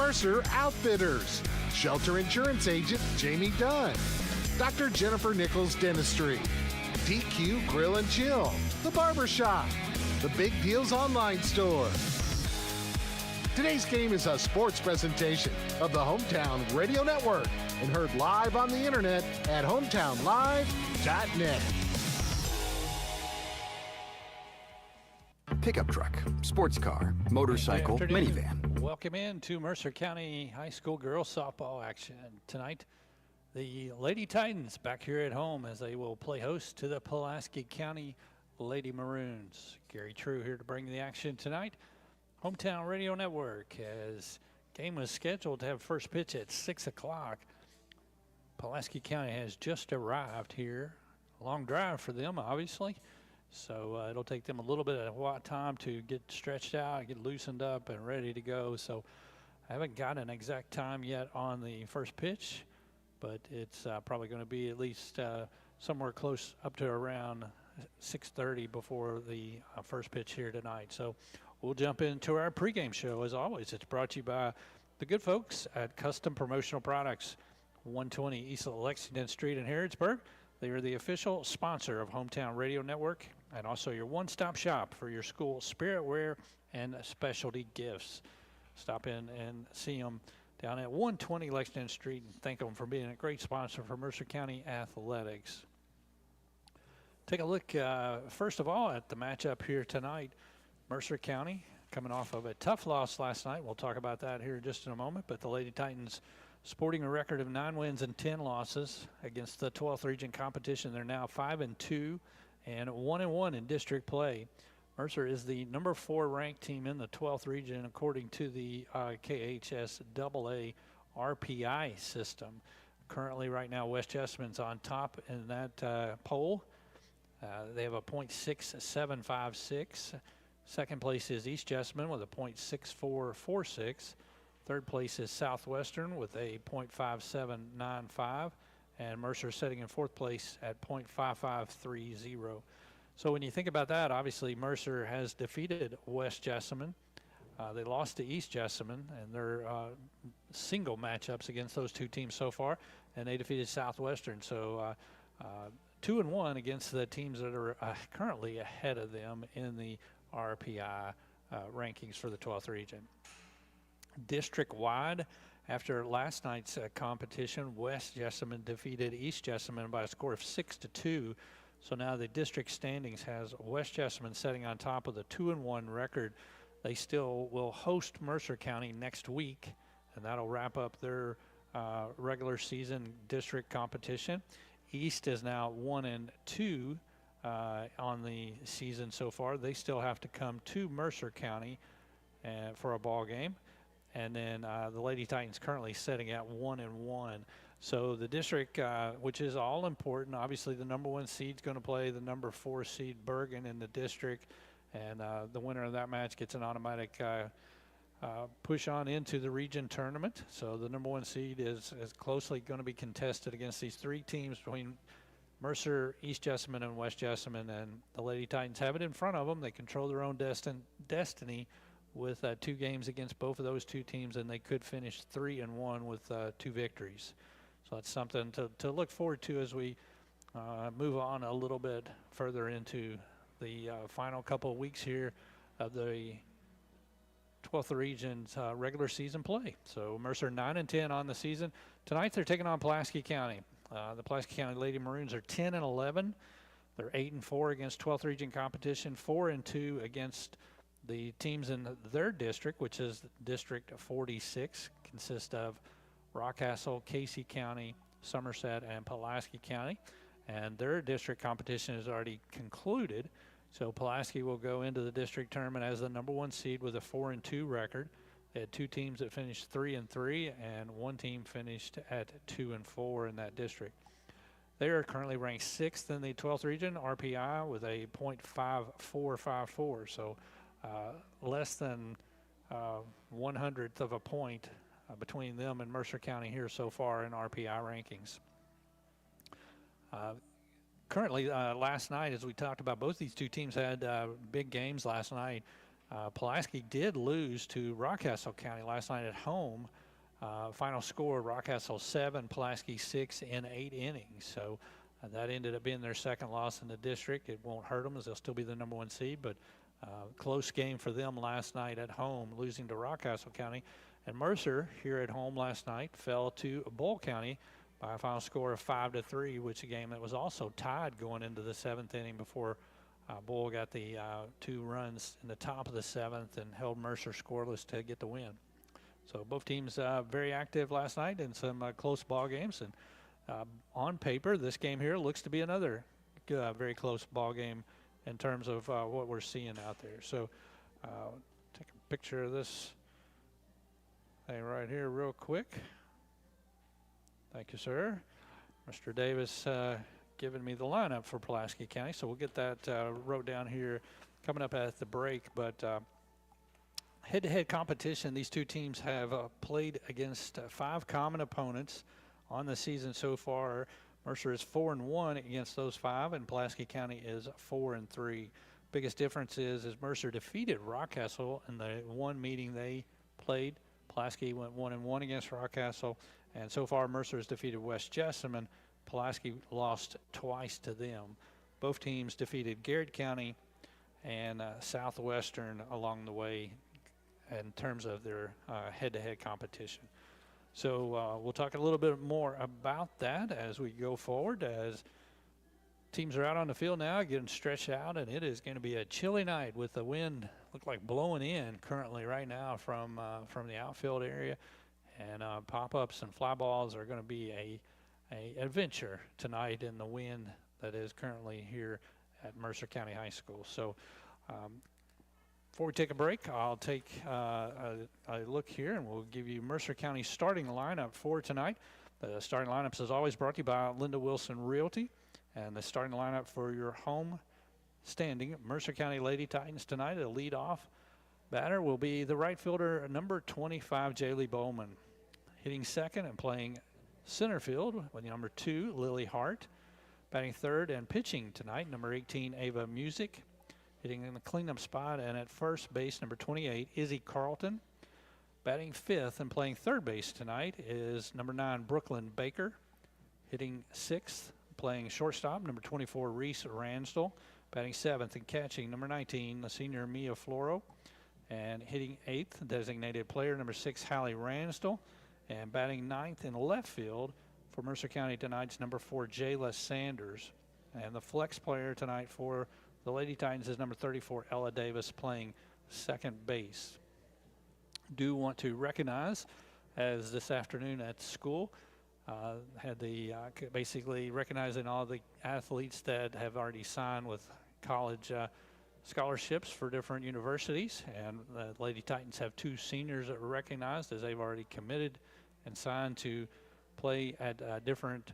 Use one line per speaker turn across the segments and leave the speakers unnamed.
Mercer Outfitters, Shelter Insurance Agent Jamie Dunn, Dr. Jennifer Nichols Dentistry, DQ Grill and Chill, The Barber Shop, The Big Deals Online Store. Today's game is a sports presentation of the Hometown Radio Network and heard live on the internet at hometownlive.net.
Pickup truck, sports car, motorcycle, minivan.
Welcome in to Mercer County High School girls softball action. Tonight, the Lady Titans back here at home as they will play host to the Pulaski County Lady Maroons. Gary True here to bring the action tonight. Hometown Radio Network, as game was scheduled to have first pitch at 6 o'clock. Pulaski County has just arrived here. A long drive for them, obviously. So it'll take them a little bit of time to get stretched out, get loosened up, and ready to go. So I haven't got an exact time yet on the first pitch, but it's probably going to be at least somewhere close up to around 6:30 before the first pitch here tonight. So we'll jump into our pregame show. As always, it's brought to you by the good folks at Custom Promotional Products, 120 East Lexington Street in Harrodsburg. They are the official sponsor of Hometown Radio Network and also your one-stop shop for your school spirit wear and specialty gifts. Stop in and see them down at 120 Lexington Street and thank them for being a great sponsor for Mercer County Athletics. Take a look, first of all, at the matchup here tonight. Mercer County coming off of a tough loss last night. We'll talk about that here just in a moment. But the Lady Titans sporting a record of 9 wins and 10 losses against the 12th region competition. They're now 5-2 and 1-1 in district play. Mercer is the number 4 ranked team in the 12th region according to the KHSAA RPI system. Currently, right now, West Jessamyn's on top in that poll. They have a .6756. Second place is East Jessamyn with a .6446. Third place is Southwestern with a .5795. And Mercer sitting in fourth place at .5530. So when you think about that, obviously Mercer has defeated West Jessamyn. They lost to East Jessamyn, and their single matchups against those two teams so far, and they defeated Southwestern. So 2-1 against the teams that are currently ahead of them in the RPI rankings for the 12th region. District-wide, after last night's competition, West Jessamyn defeated East Jessamyn by a score of 6-2. So now the district standings has West Jessamyn setting on top of the 2-1 record. They still will host Mercer County next week, and that'll wrap up their regular season district competition. East is now 1-2 on the season so far. They still have to come to Mercer County for a ball game. And then the Lady Titans currently sitting at 1-1. So the district, which is all important, obviously the number 1 seed is going to play the number 4 seed Bergen in the district. And the winner of that match gets an automatic push on into the region tournament. So the number 1 seed is closely going to be contested against these 3 teams between Mercer, East Jessamyn, and West Jessamyn. And the Lady Titans have it in front of them. They control their own destiny with 2 games against both of those 2 teams, and they could finish 3-1 with 2 victories. So that's something to look forward to as we move on a little bit further into the final couple of weeks here of the 12th region's regular season play. So Mercer 9-10 on the season. Tonight they're taking on Pulaski County. The Pulaski County Lady Maroons are 10-11. They're 8-4 against 12th region competition, 4-2 against the teams in their district, which is District 46, consists of Rockcastle, Casey County, Somerset, and Pulaski County. And their district competition is already concluded. So Pulaski will go into the district tournament as the number 1 seed with a 4-2 record. They had 2 teams that finished 3-3, and 1 team finished at 2-4 in that district. They are currently ranked 6th in the 12th region, RPI, with a .5454. So less than 1/100th of a point between them and Mercer County here so far in RPI rankings. Currently, last night, as we talked about, both these 2 teams had big games last night. Pulaski did lose to Rockcastle County last night at home. Final score, Rockcastle 7, Pulaski 6 in 8 innings. So that ended up being their second loss in the district. It won't hurt them as they'll still be the number 1 seed, but close game for them last night at home, losing to Rockcastle County. And Mercer here at home last night fell to Bull County by a final score of 5-3, which a game that was also tied going into the 7th inning before Bull got the 2 runs in the top of the 7th and held Mercer scoreless to get the win. So both teams very active last night in some close ball games. And on paper, this game here looks to be another very close ball game in terms of what we're seeing out there. So take a picture of this thing right here real quick. Thank you, sir. Mr. Davis giving me the lineup for Pulaski County. So we'll get that wrote down here coming up at the break. But head-to-head competition, these two teams have played against 5 common opponents on the season so far. Mercer is 4-1 against those 5, and Pulaski County is 4-3. Biggest difference is Mercer defeated Rockcastle in the one meeting they played. Pulaski went 1-1 against Rockcastle, and so far Mercer has defeated West Jessamine. Pulaski lost twice to them. Both teams defeated Garrett County and Southwestern along the way in terms of their head-to-head competition. So we'll talk a little bit more about that as we go forward, as teams are out on the field now getting stretched out, and it is going to be a chilly night with the wind look like blowing in currently right now from the outfield area, and pop-ups and fly balls are going to be a adventure tonight in the wind that is currently here at Mercer County High School. So before we take a break, I'll take a look here, and we'll give you Mercer County's starting lineup for tonight. The starting lineups is always brought to you by Linda Wilson Realty, and the starting lineup for your home standing Mercer County Lady Titans tonight. The leadoff batter will be the right fielder, number 25, Jaylee Bowman. Hitting second and playing center field with number 2, Lily Hart. Batting third and pitching tonight, number 18, Ava Music. Hitting in the cleanup spot and at first base, number 28, Izzy Carlton. Batting fifth and playing third base tonight is number 9, Brooklyn Baker. Hitting sixth, playing shortstop, number 24, Reese Ransdell. Batting seventh and catching, number 19, the senior Mia Floro. And hitting eighth, designated player, number 6, Hallie Ransdell. And batting ninth in left field for Mercer County tonight's number 4, Jayla Sanders. And the flex player tonight for the Lady Titans is number 34, Ella Davis, playing second base. Do want to recognize, as this afternoon at school, had the basically recognizing all the athletes that have already signed with college scholarships for different universities. And the Lady Titans have 2 seniors that were recognized as they've already committed and signed to play at different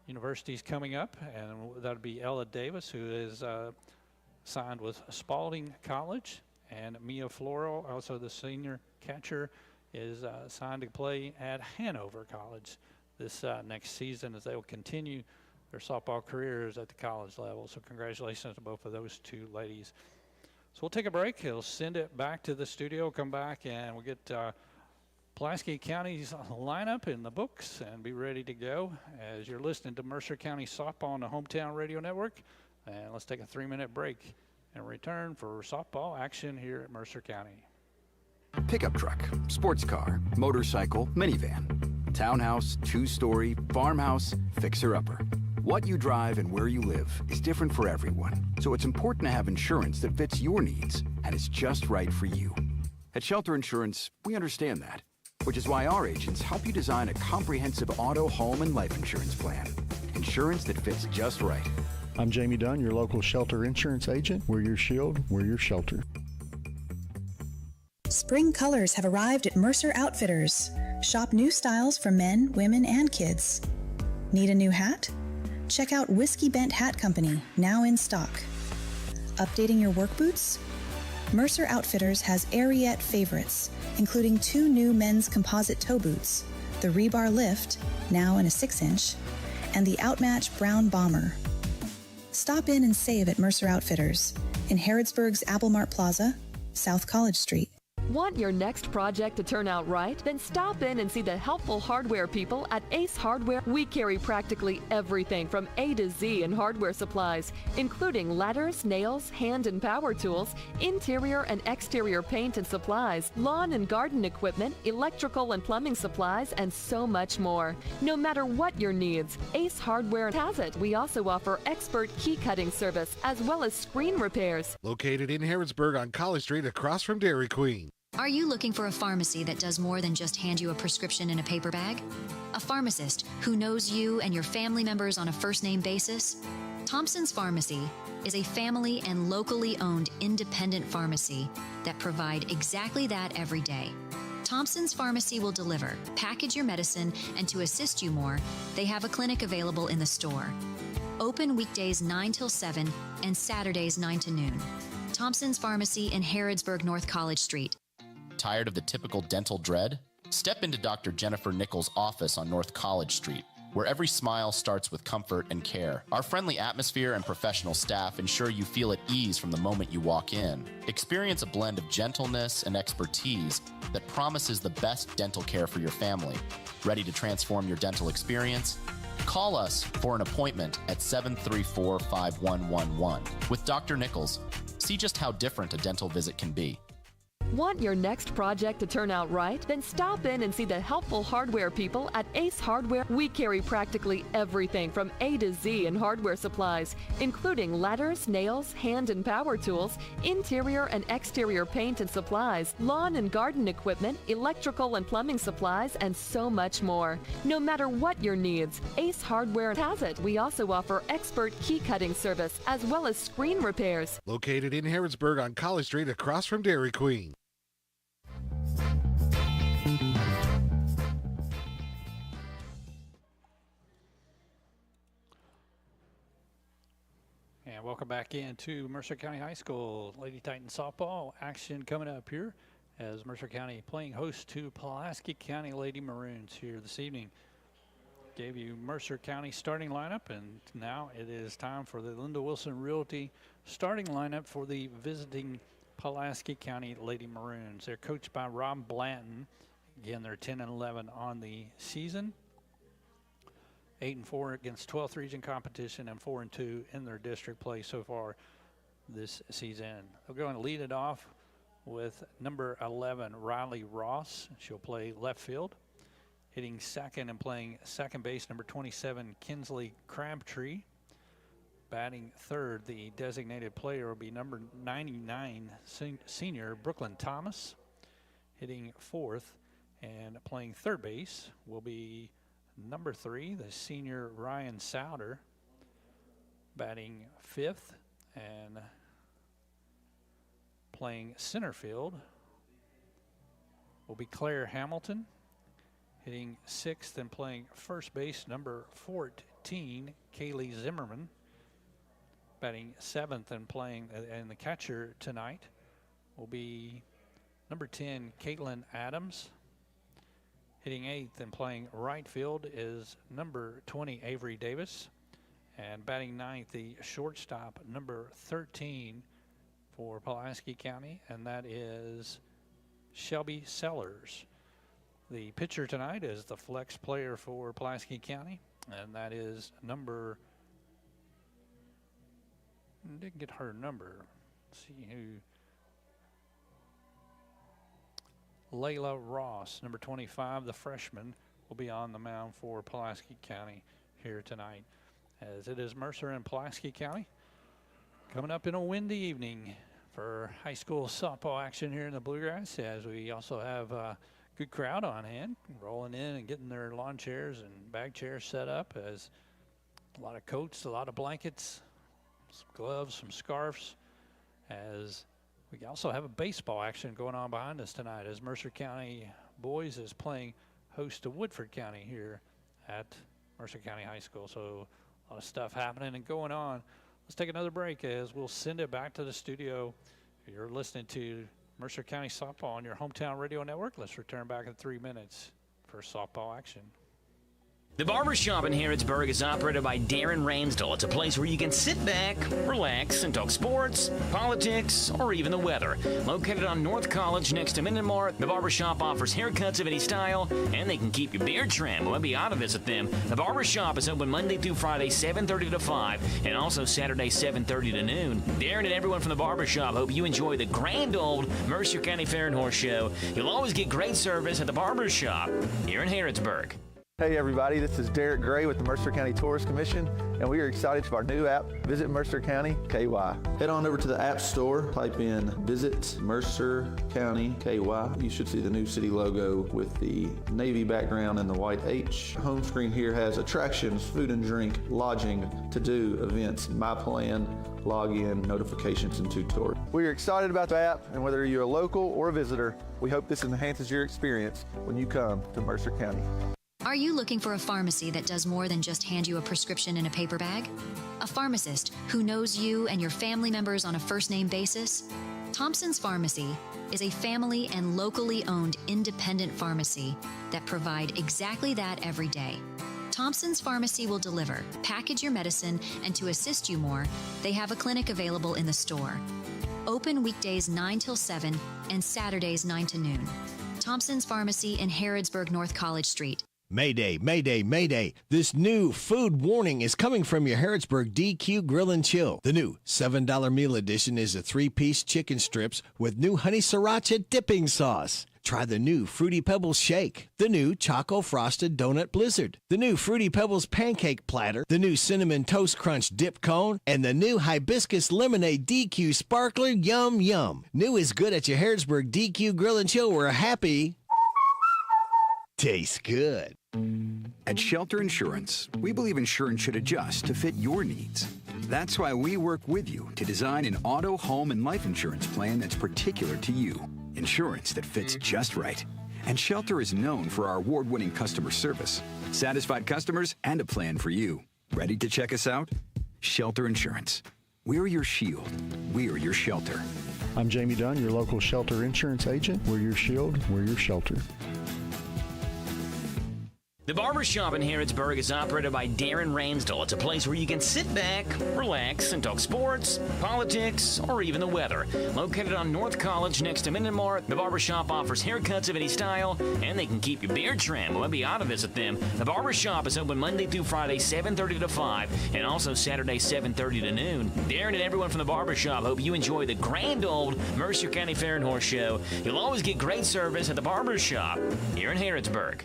universities coming up, and that would be Ella Davis, who is signed with Spalding College, and Mia Floro, also the senior catcher, is signed to play at Hanover College this next season as they will continue their softball careers at the college level. So congratulations to both of those 2 ladies. So we'll take a break. He'll send it back to the studio, come back, and we'll get Pulaski County's lineup in the books and be ready to go as you're listening to Mercer County Softball on the Hometown Radio Network. And let's take a 3-minute break and return for softball action here at Mercer County.
Pickup truck, sports car, motorcycle, minivan, townhouse, 2-story, farmhouse, fixer-upper. What you drive and where you live is different for everyone, so it's important to have insurance that fits your needs and is just right for you. At Shelter Insurance, we understand that, which is why our agents help you design a comprehensive auto, home, and life insurance plan. Insurance that fits just right.
I'm Jamie Dunn, your local Shelter Insurance agent. We're your shield, we're your shelter.
Spring colors have arrived at Mercer Outfitters. Shop new styles for men, women, and kids. Need a new hat? Check out Whiskey Bent Hat Company, now in stock. Updating your work boots? Mercer Outfitters has Ariete favorites, including 2 new men's composite toe boots, the Rebar Lift, now in a 6-inch, and the Outmatch Brown Bomber. Stop in and save at Mercer Outfitters in Harrodsburg's Apple Mart Plaza, South College Street.
Want your next project to turn out right? Then stop in and see the helpful hardware people at Ace Hardware. We carry practically everything from A to Z in hardware supplies, including ladders, nails, hand and power tools, interior and exterior paint and supplies, lawn and garden equipment, electrical and plumbing supplies, and so much more. No matter what your needs, Ace Hardware has it. We also offer expert key cutting service as well as screen repairs.
Located in Harrodsburg on College Street across from Dairy Queen.
Are you looking for a pharmacy that does more than just hand you a prescription in a paper bag? A pharmacist who knows you and your family members on a first-name basis? Thompson's Pharmacy is a family and locally owned independent pharmacy that provide exactly that every day. Thompson's Pharmacy will deliver, package your medicine, and to assist you more, they have a clinic available in the store. Open weekdays 9 till 7 and Saturdays 9 to noon. Thompson's Pharmacy in Harrodsburg, North College Street.
Tired of the typical dental dread? Step into Dr. Jennifer Nichols' office on North College Street, where every smile starts with comfort and care. Our friendly atmosphere and professional staff ensure you feel at ease from the moment you walk in. Experience a blend of gentleness and expertise that promises the best dental care for your family. Ready to transform your dental experience? Call us for an appointment at 734-5111. With Dr. Nichols, see just how different a dental visit can be.
Want your next project to turn out right? Then stop in and see the helpful hardware people at Ace Hardware. We carry practically everything from A to Z in hardware supplies, including ladders, nails, hand and power tools, interior and exterior paint and supplies, lawn and garden equipment, electrical and plumbing supplies, and so much more. No matter what your needs, Ace Hardware has it. We also offer expert key cutting service as well as screen repairs.
Located in Harrodsburg on College Street across from Dairy Queen.
And welcome back into Mercer County High School. Lady Titan softball action coming up here as Mercer County playing host to Pulaski County Lady Maroons here this evening. Gave you Mercer County starting lineup, and now it is time for the Linda Wilson Realty starting lineup for the visiting Pulaski County Lady Maroons. They're coached by Rob Blanton. Again, they're 10-11 on the season. 8-4 against 12th region competition and 4-2 in their district play so far this season. They're going to lead it off with number 11, Riley Ross. She'll play left field. Hitting second and playing second base, number 27, Kinsley Crabtree. Batting third, the designated player will be number 99, senior Brooklyn Thomas. Hitting fourth and playing third base will be number 3, the senior Ryan Souter. Batting fifth and playing center field will be Claire Hamilton. Hitting sixth and playing first base, number 14, Kaylee Zimmerman. Batting seventh and playing, and the catcher tonight will be number 10, Caitlin Adams. Hitting eighth and playing right field is number 20, Avery Davis. And batting ninth, the shortstop, number 13 for Pulaski County, and that is Shelby Sellers. The pitcher tonight is the flex player for Pulaski County, and that is number, didn't get her number. Let's see who. Layla Ross, number 25, the freshman, will be on the mound for Pulaski County here tonight, as it is Mercer and Pulaski County coming up in a windy evening for high school softball action here in the Bluegrass, as we also have a good crowd on hand rolling in and getting their lawn chairs and bag chairs set up, as a lot of coats, a lot of blankets, some gloves, some scarves, as we also have a baseball action going on behind us tonight, as Mercer County boys is playing host to Woodford County here at Mercer County High School. So a lot of stuff happening and going on. Let's take another break as we'll send it back to the studio. You're listening to Mercer County softball on your hometown radio network. Let's return back in 3 minutes for softball action.
The Barbershop in Harrodsburg is operated by Darren Ransdell. It's a place where you can sit back, relax, and talk sports, politics, or even the weather. Located on North College next to Minden Mart, the Barbershop offers haircuts of any style, and they can keep your beard trimmed. Well, be out to visit them. The Barbershop is open Monday through Friday, 7:30 to 5, and also Saturday, 7:30 to noon. Darren and everyone from the Barbershop hope you enjoy the grand old Mercer County Fair and Horse Show. You'll always get great service at the Barbershop here in Harrodsburg.
Hey everybody, this is Derek Gray with the Mercer County Tourist Commission, and we are excited for our new app, Visit Mercer County KY. Head on over to the App Store, type in Visit Mercer County KY. You should see the new city logo with the navy background and the white H. Home screen here has attractions, food and drink, lodging, to-do, events, my plan, login, notifications, and tutorials. We are excited about the app, and whether you're a local or a visitor, we hope this enhances your experience when you come to Mercer County.
Are you looking for a pharmacy that does more than just hand you a prescription in a paper bag? A pharmacist who knows you and your family members on a first-name basis? Thompson's Pharmacy is a family and locally owned independent pharmacy that provide exactly that every day. Thompson's Pharmacy will deliver, package your medicine, and to assist you more, they have a clinic available in the store. Open weekdays 9 till 7 and Saturdays 9 to noon. Thompson's Pharmacy in Harrodsburg, North College Street.
Mayday, mayday, mayday. This new food warning is coming from your Harrodsburg DQ Grill and Chill. The new $7 meal edition is a 3-piece chicken strips with new honey sriracha dipping sauce. Try the new Fruity Pebbles Shake, the new Choco Frosted Donut Blizzard, the new Fruity Pebbles Pancake Platter, the new Cinnamon Toast Crunch Dip Cone, and the new Hibiscus Lemonade DQ Sparkler Yum Yum. New is good at your Harrodsburg DQ Grill and Chill, where happy tastes good.
At Shelter Insurance, we believe insurance should adjust to fit your needs. That's why we work with you to design an auto, home, and life insurance plan that's particular to you. Insurance that fits just right. And Shelter is known for our award-winning customer service, satisfied customers, and a plan for you. Ready to check us out? Shelter Insurance. We're your shield. We're your shelter.
I'm Jamie Dunn, your local Shelter Insurance agent. We're your shield. We're your shelter.
The Barbershop in Harrodsburg is operated by Darren Ransdell. It's a place where you can sit back, relax, and talk sports, politics, or even the weather. Located on North College next to Minden Mart, the Barbershop offers haircuts of any style, and they can keep your beard trimmed. Well, be out to visit them. The Barbershop is open Monday through Friday, 7:30 to 5, and also Saturday, 7:30 to noon. Darren and everyone from the Barbershop hope you enjoy the grand old Mercer County Fair and Horse Show. You'll always get great service at the Barbershop here in Harrodsburg.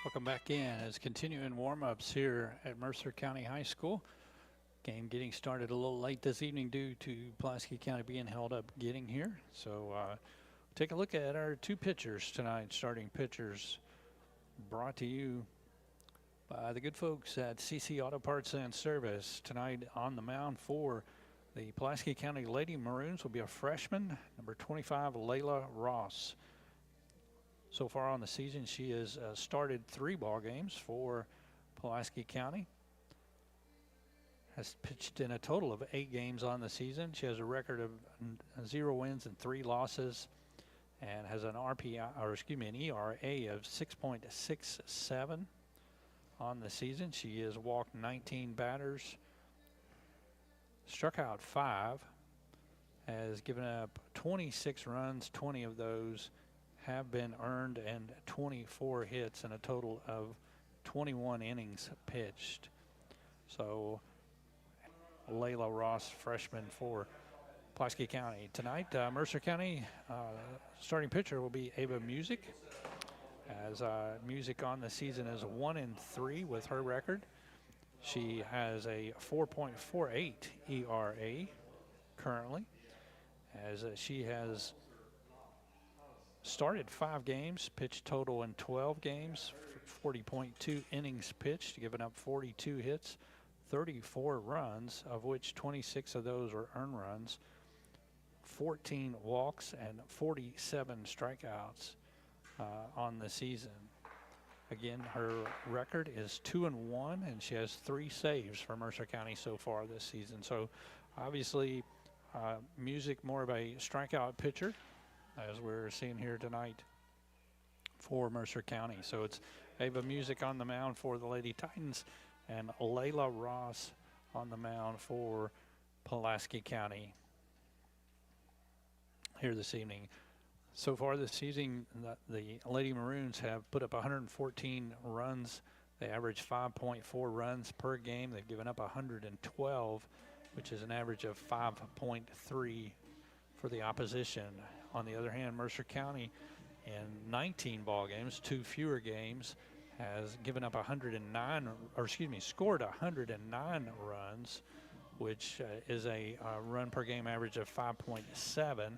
Welcome back in as continuing warm-ups here at Mercer County High School. Game getting started a little late this evening due to Pulaski County being held up getting here. So take a look at our two pitchers tonight, starting pitchers brought to you by the good folks at CC Auto Parts and Service. Tonight on the mound for the Pulaski County Lady Maroons will be a freshman, number 25, Layla Ross. So far on the season, she has started 3 ball games for Pulaski County. Has pitched in a total of 8 games on the season. She has a record of 0 wins and 3 losses, and has an an ERA of 6.67 on the season. She has walked 19 batters, struck out 5, has given up 26 runs. 20 of those have been earned, and 24 hits in a total of 21 innings pitched. So Layla Ross, freshman for Pulaski County. Tonight, Mercer County starting pitcher will be Ava Music, as Music on the season is 1-3 with her record. She has a 4.48 ERA currently, as she has started 5 games, pitched total in 12 games, 40.2 innings pitched, given up 42 hits, 34 runs, of which 26 of those were earned runs, 14 walks, and 47 strikeouts on the season. Again, her record is 2-1, and she has 3 saves for Mercer County so far this season. So obviously, Music more of a strikeout pitcher, as we're seeing here tonight for Mercer County. So it's Ava Music on the mound for the Lady Titans and Layla Ross on the mound for Pulaski County here this evening. So far this season, the Lady Maroons have put up 114 runs. They average 5.4 runs per game. They've given up 112, which is an average of 5.3 for the opposition. On the other hand, Mercer County in 19 ball games, 2 fewer games, has given up 109, or excuse me, scored 109 runs, which is a run per game average of 5.7.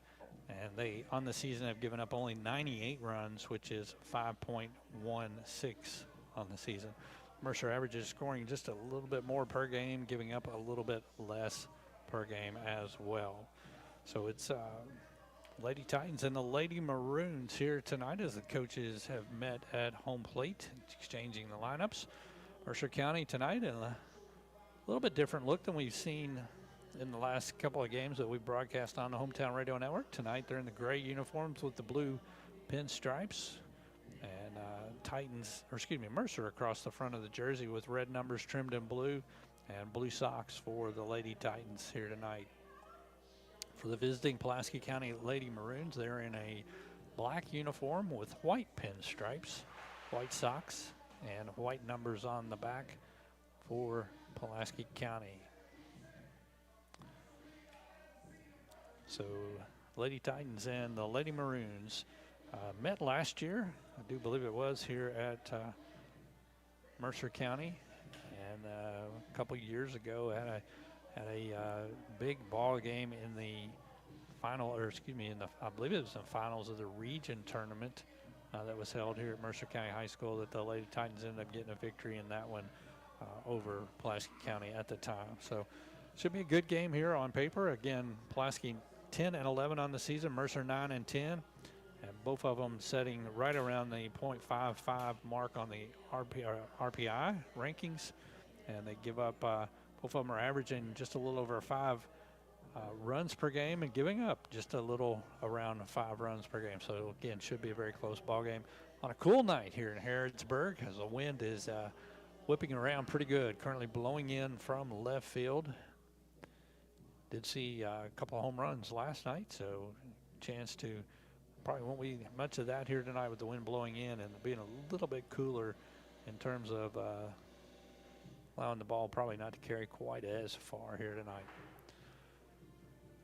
And they, on the season, have given up only 98 runs, which is 5.16 on the season. Mercer averages scoring just a little bit more per game, giving up a little bit less per game as well. So it's Lady Titans and the Lady Maroons here tonight as the coaches have met at home plate, exchanging the lineups. Mercer County tonight in a little bit different look than we've seen in the last couple of games that we broadcast on the Hometown Radio Network. Tonight they're in the gray uniforms with the blue pinstripes, and Mercer across the front of the jersey with red numbers trimmed in blue, and blue socks for the Lady Titans here tonight. For the visiting Pulaski County Lady Maroons, they're in a black uniform with white pinstripes, white socks, and white numbers on the back for Pulaski County. So Lady Titans and the Lady Maroons met last year, I do believe it was, here at Mercer County, and a couple years ago had a big ball game in the final, or excuse me, I believe it was the finals of the region tournament that was held here at Mercer County High School, that the Lady Titans ended up getting a victory in that one over Pulaski County at the time. So should be a good game here on paper. Again, Pulaski 10-11 on the season, Mercer 9-10, and both of them setting right around the .55 mark on the RPI rankings, and they give up, both of them are averaging just a little over 5 runs per game and giving up just a little around 5 runs per game. So again, should be a very close ball game on a cool night here in Harrodsburg, as the wind is whipping around pretty good, currently blowing in from left field. Did see a couple of home runs last night, so chance to, probably won't be much of that here tonight with the wind blowing in and being a little bit cooler in terms of allowing the ball probably not to carry quite as far here tonight.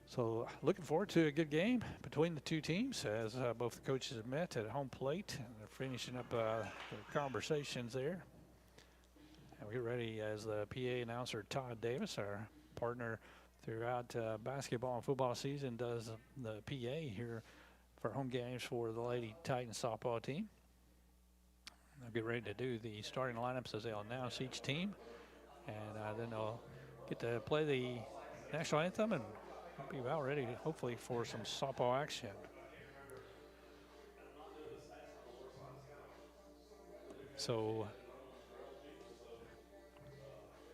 So looking forward to a good game between the two teams as both the coaches have met at home plate, and they're finishing up their conversations there. And we get ready as the PA announcer Todd Davis, our partner throughout basketball and football season, does the PA here for home games for the Lady Titans softball team. They'll get ready to do the starting lineups as they'll announce each team, and then they'll get to play the national anthem and be about ready, hopefully, for some softball action. So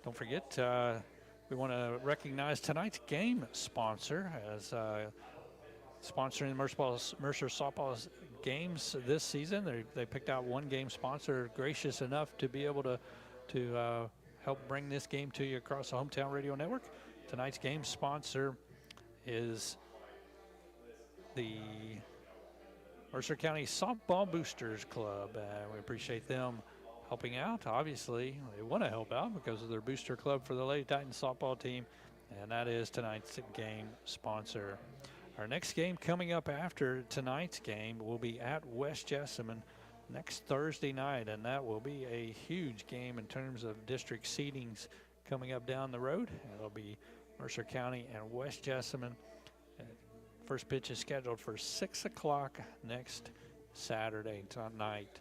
don't forget, we want to recognize tonight's game sponsor as sponsoring Mercer softball games this season. They picked out one game sponsor gracious enough to be able to help bring this game to you across the Hometown Radio Network. Tonight's game sponsor is the Mercer County Softball Boosters Club. We appreciate them helping out. Obviously, they want to help out because of their booster club for the Lady Titans softball team, and that is tonight's game sponsor. Our next game coming up after tonight's game will be at West Jessamine next Thursday night, and that will be a huge game in terms of district seedings coming up down the road. It'll be Mercer County and West Jessamine. First pitch is scheduled for 6 o'clock next Saturday night.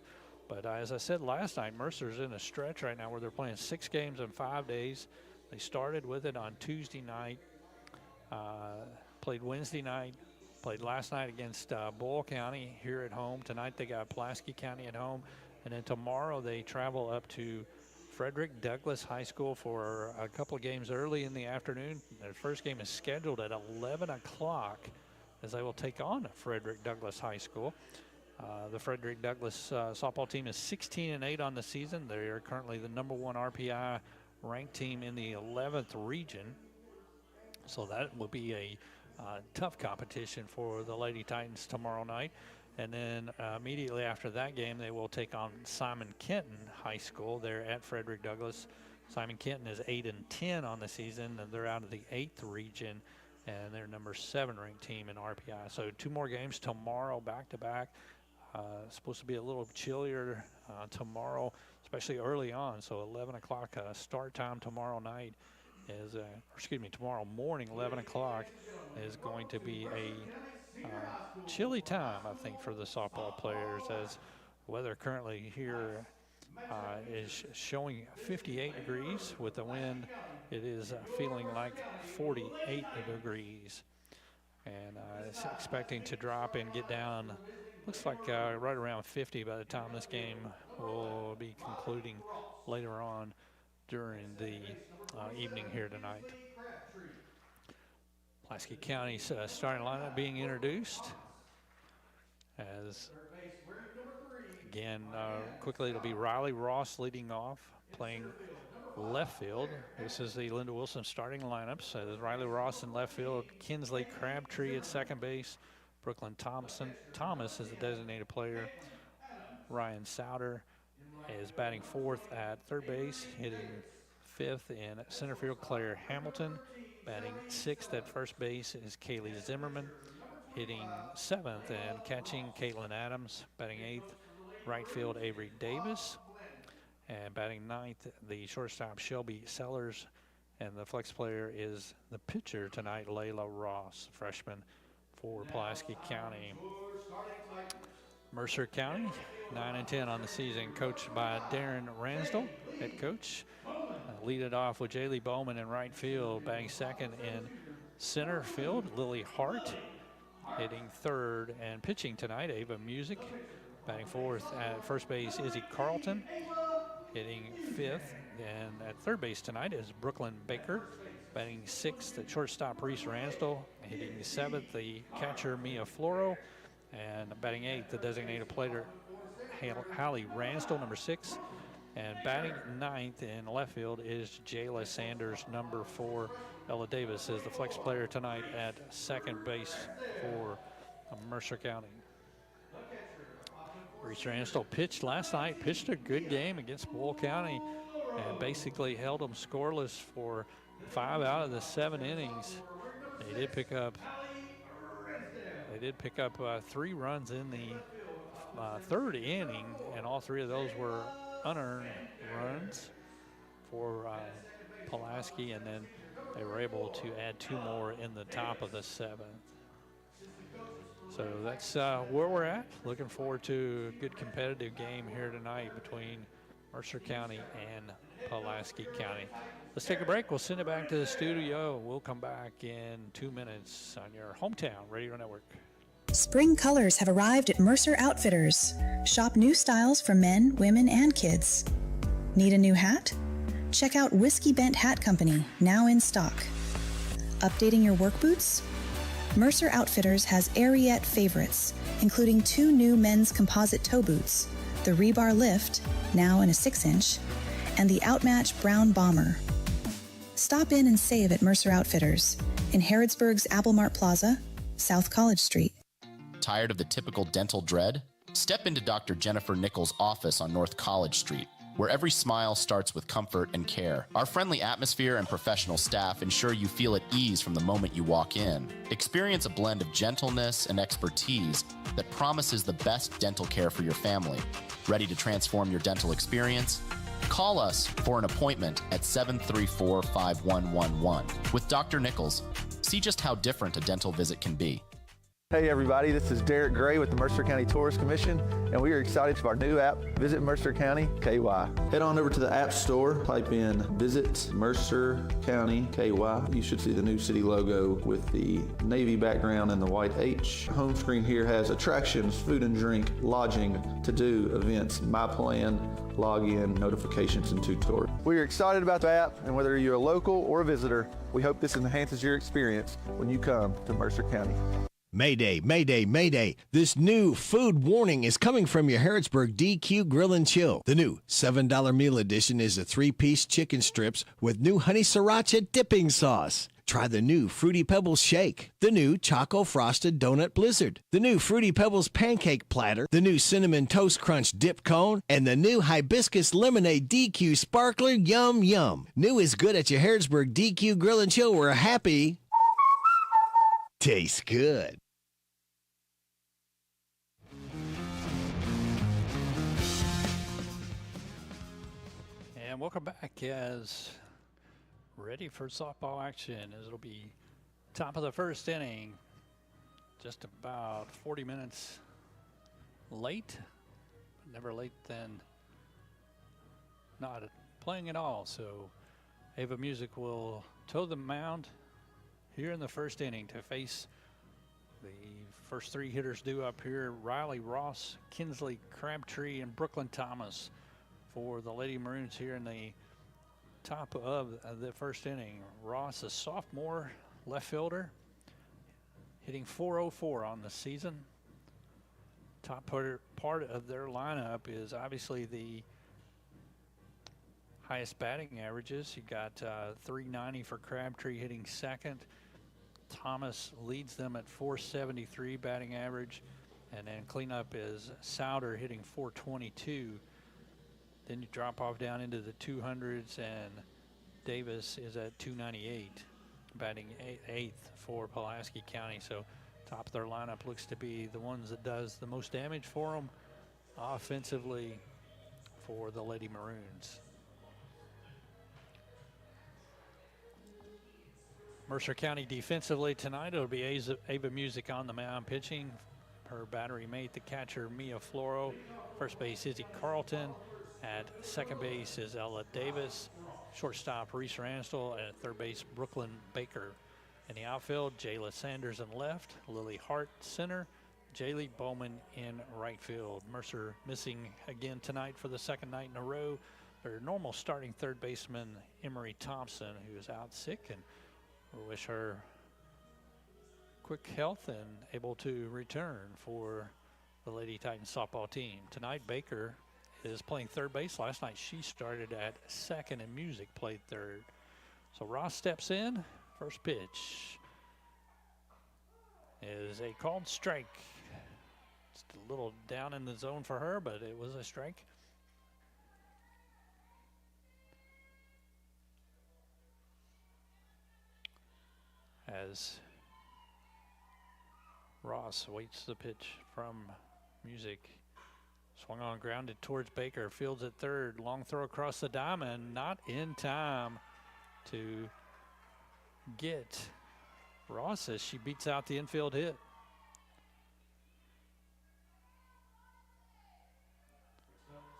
But as I said last night, Mercer's in a stretch right now where they're playing 6 games in 5 days. They started with it on Tuesday night, played Wednesday night, played last night against Boyle County here at home. Tonight they got Pulaski County at home. And then tomorrow they travel up to Frederick Douglass High School for a couple of games early in the afternoon. Their first game is scheduled at 11 o'clock as they will take on Frederick Douglass High School. The Frederick Douglass softball team is 16-8 on the season. They are currently the #1 RPI ranked team in the 11th region. So that will be a tough competition for the Lady Titans tomorrow night. And then immediately after that game, they will take on Simon Kenton High School. They're at Frederick Douglass. Simon Kenton is 8-10 on the season, and they're out of the 8th region, and they're #7 ranked team in RPI. So 2 more games tomorrow, back-to-back. Supposed to be a little chillier tomorrow, especially early on. So 11 o'clock start time tomorrow night is, tomorrow morning, 11 o'clock is going to be a chilly time, I think, for the softball players, as weather currently here is showing 58 degrees. With the wind, it is feeling like 48 degrees. And it's expecting to drop and get down, looks like right around 50 by the time this game will be concluding later on during the evening here tonight. Pulaski County's starting lineup being introduced. As again, quickly it'll be Riley Ross leading off, playing left field. This is the Linda Wilson starting lineup. So there's Riley Ross in left field, Kinsley Crabtree at second base, Brooklyn Thomas is the designated player. Ryan Souter is batting fourth at third base, hitting fifth in center field. Claire Hamilton batting sixth at first base is Kaylee Zimmerman, hitting seventh and catching Caitlin Adams, batting eighth. Right field Avery Davis, and batting ninth the shortstop Shelby Sellers, and the flex player is the pitcher tonight, Layla Ross, freshman for Pulaski County. Mercer County 9-10 on the season, coached by Darren Ransdell, head coach. Lead it off with Jaylee Bowman in right field, batting second in center field, Lily Hart, hitting third, and pitching tonight Ava Music. Batting fourth at first base, Izzy Carlton, hitting fifth. And at third base tonight is Brooklyn Baker, batting sixth at shortstop Reese Ransdell, hitting seventh the catcher Mia Floro, and batting eighth the designated player Hallie Ransdell, #6. And batting ninth in left field is Jayla Sanders, #4. Ella Davis is the flex player tonight at second base for Mercer County. Reese Ransdell pitched last night, pitched a good game against Bull County, and basically held them scoreless for 5 out of the 7 innings. They did pick up 3 runs in the third inning, and all 3 of those were unearned runs for Pulaski, and then they were able to add 2 more in the top of the 7th. So that's where we're at. Looking forward to a good competitive game here tonight between Mercer County and Pulaski County. Let's take a break. We'll send it back to the studio. We'll come back in 2 minutes on your hometown radio network.
Spring colors have arrived at Mercer Outfitters. Shop new styles for men, women, and kids. Need a new hat? Check out Whiskey Bent Hat Company, now in stock. Updating your work boots? Mercer Outfitters has Ariete favorites, including 2 new men's composite toe boots, the Rebar Lift, now in a 6-inch, and the Outmatch Brown Bomber. Stop in and save at Mercer Outfitters in Harrodsburg's Apple Mart Plaza, South College Street.
Tired of the typical dental dread? Step into Dr. Jennifer Nichols' office on North College Street, where every smile starts with comfort and care. Our friendly atmosphere and professional staff ensure you feel at ease from the moment you walk in. Experience a blend of gentleness and expertise that promises the best dental care for your family. Ready to transform your dental experience? Call us for an appointment at 734-5111. With Dr. Nichols, see just how different a dental visit can be.
Hey everybody, this is Derek Gray with the Mercer County Tourist Commission, and we are excited for our new app, Visit Mercer County KY. Head on over to the App Store, type in Visit Mercer County KY. You should see the new city logo with the navy background and the white H. Home screen here has attractions, food and drink, lodging, to-do, events, my plan, login, notifications, and tutorials. We are excited about the app, and whether you're a local or a visitor, we hope this enhances your experience when you come to Mercer County.
Mayday, mayday, mayday. This new food warning is coming from your Harrodsburg DQ Grill and Chill. The new $7 meal edition is a 3-piece chicken strips with new honey sriracha dipping sauce. Try the new Fruity Pebbles Shake, the new Choco Frosted Donut Blizzard, the new Fruity Pebbles Pancake Platter, the new Cinnamon Toast Crunch Dip Cone, and the new Hibiscus Lemonade DQ Sparkler Yum Yum. New is good at your Harrodsburg DQ Grill and Chill, where happy tastes good.
And welcome back as ready for softball action as it'll be top of the first inning. Just about 40 minutes late, but never late than not playing at all. So Ava Music will toe the mound here in the first inning to face the first 3 hitters due up here: Riley Ross, Kinsley Crabtree, and Brooklyn Thomas for the Lady Maroons here in the top of the first inning. Ross, a sophomore left fielder, hitting .404 on the season. Top part of their lineup is obviously the highest batting averages. You got .390 for Crabtree hitting second. Thomas leads them at .473 batting average. And then cleanup is Souter hitting .422. Then you drop off down into the 200s, and Davis is at .298, batting 8th for Pulaski County. So top of their lineup looks to be the ones that does the most damage for them offensively for the Lady Maroons. Mercer County defensively tonight, it'll be Ava Music on the mound pitching. Her battery mate, the catcher, Mia Floro. First base, Izzy Carlton. At second base is Ella Davis. Shortstop, Reese Ransdell. At third base, Brooklyn Baker. In the outfield, Jayla Sanders in left, Lily Hart center, Jaylee Bowman in right field. Mercer missing again tonight for the second night in a row. Their normal starting third baseman, Emery Thompson, who is out sick, and we wish her quick health and able to return for the Lady Titans softball team. Tonight, Baker is playing third base. Last night she started at second and Music played third. So Ross steps in. First pitch is a called strike. Just a little down in the zone for her, but it was a strike. As Ross waits the pitch from Music. Swung on, grounded towards Baker. Fields at third. Long throw across the diamond. Not in time to get Ross as she beats out the infield hit.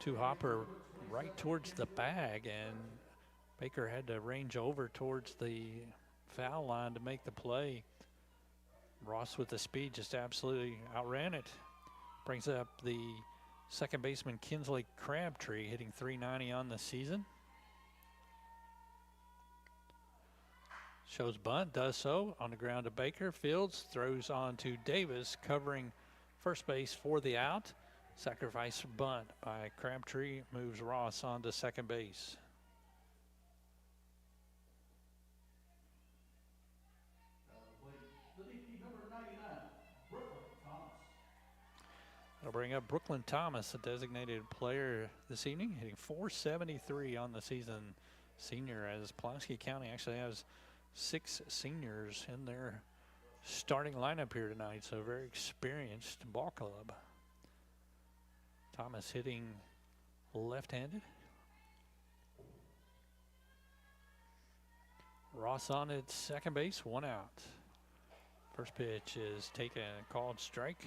To Hopper right towards the bag, and Baker had to range over towards the foul line to make the play. Ross with the speed just absolutely outran it. Brings up the second baseman Kinsley Crabtree, hitting .390 on the season. Shows bunt, does so on the ground to Baker. Fields throws on to Davis, covering first base for the out. Sacrifice bunt by Crabtree moves Ross on to second base. It'll bring up Brooklyn Thomas, a designated player this evening, hitting .473 on the season. Senior, as Pulaski County actually has 6 seniors in their starting lineup here tonight, so very experienced ball club. Thomas hitting left-handed. Ross on at second base, 1 out. First pitch is taken, called strike.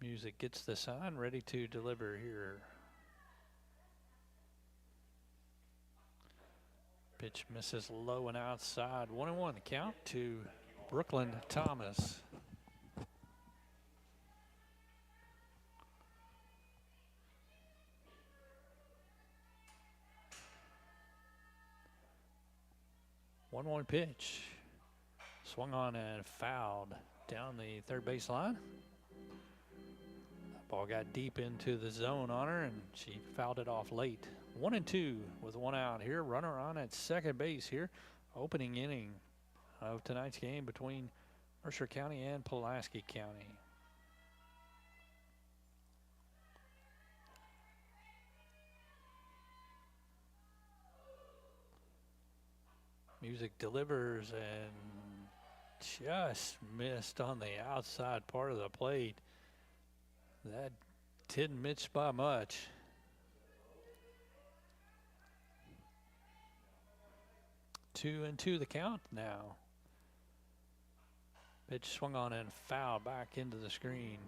Music gets the sign, ready to deliver here. Pitch misses low and outside. 1-1 the count to Brooklyn Thomas. 1-1 pitch. Swung on and fouled down the third base line. That ball got deep into the zone on her, and she fouled it off late. 1-2 with one out here. Runner on at second base here. Opening inning of tonight's game between Mercer County and Pulaski County. Music delivers and just missed on the outside part of the plate. That didn't miss by much. Two and two the count now. Pitch swung on and fouled back into the screen.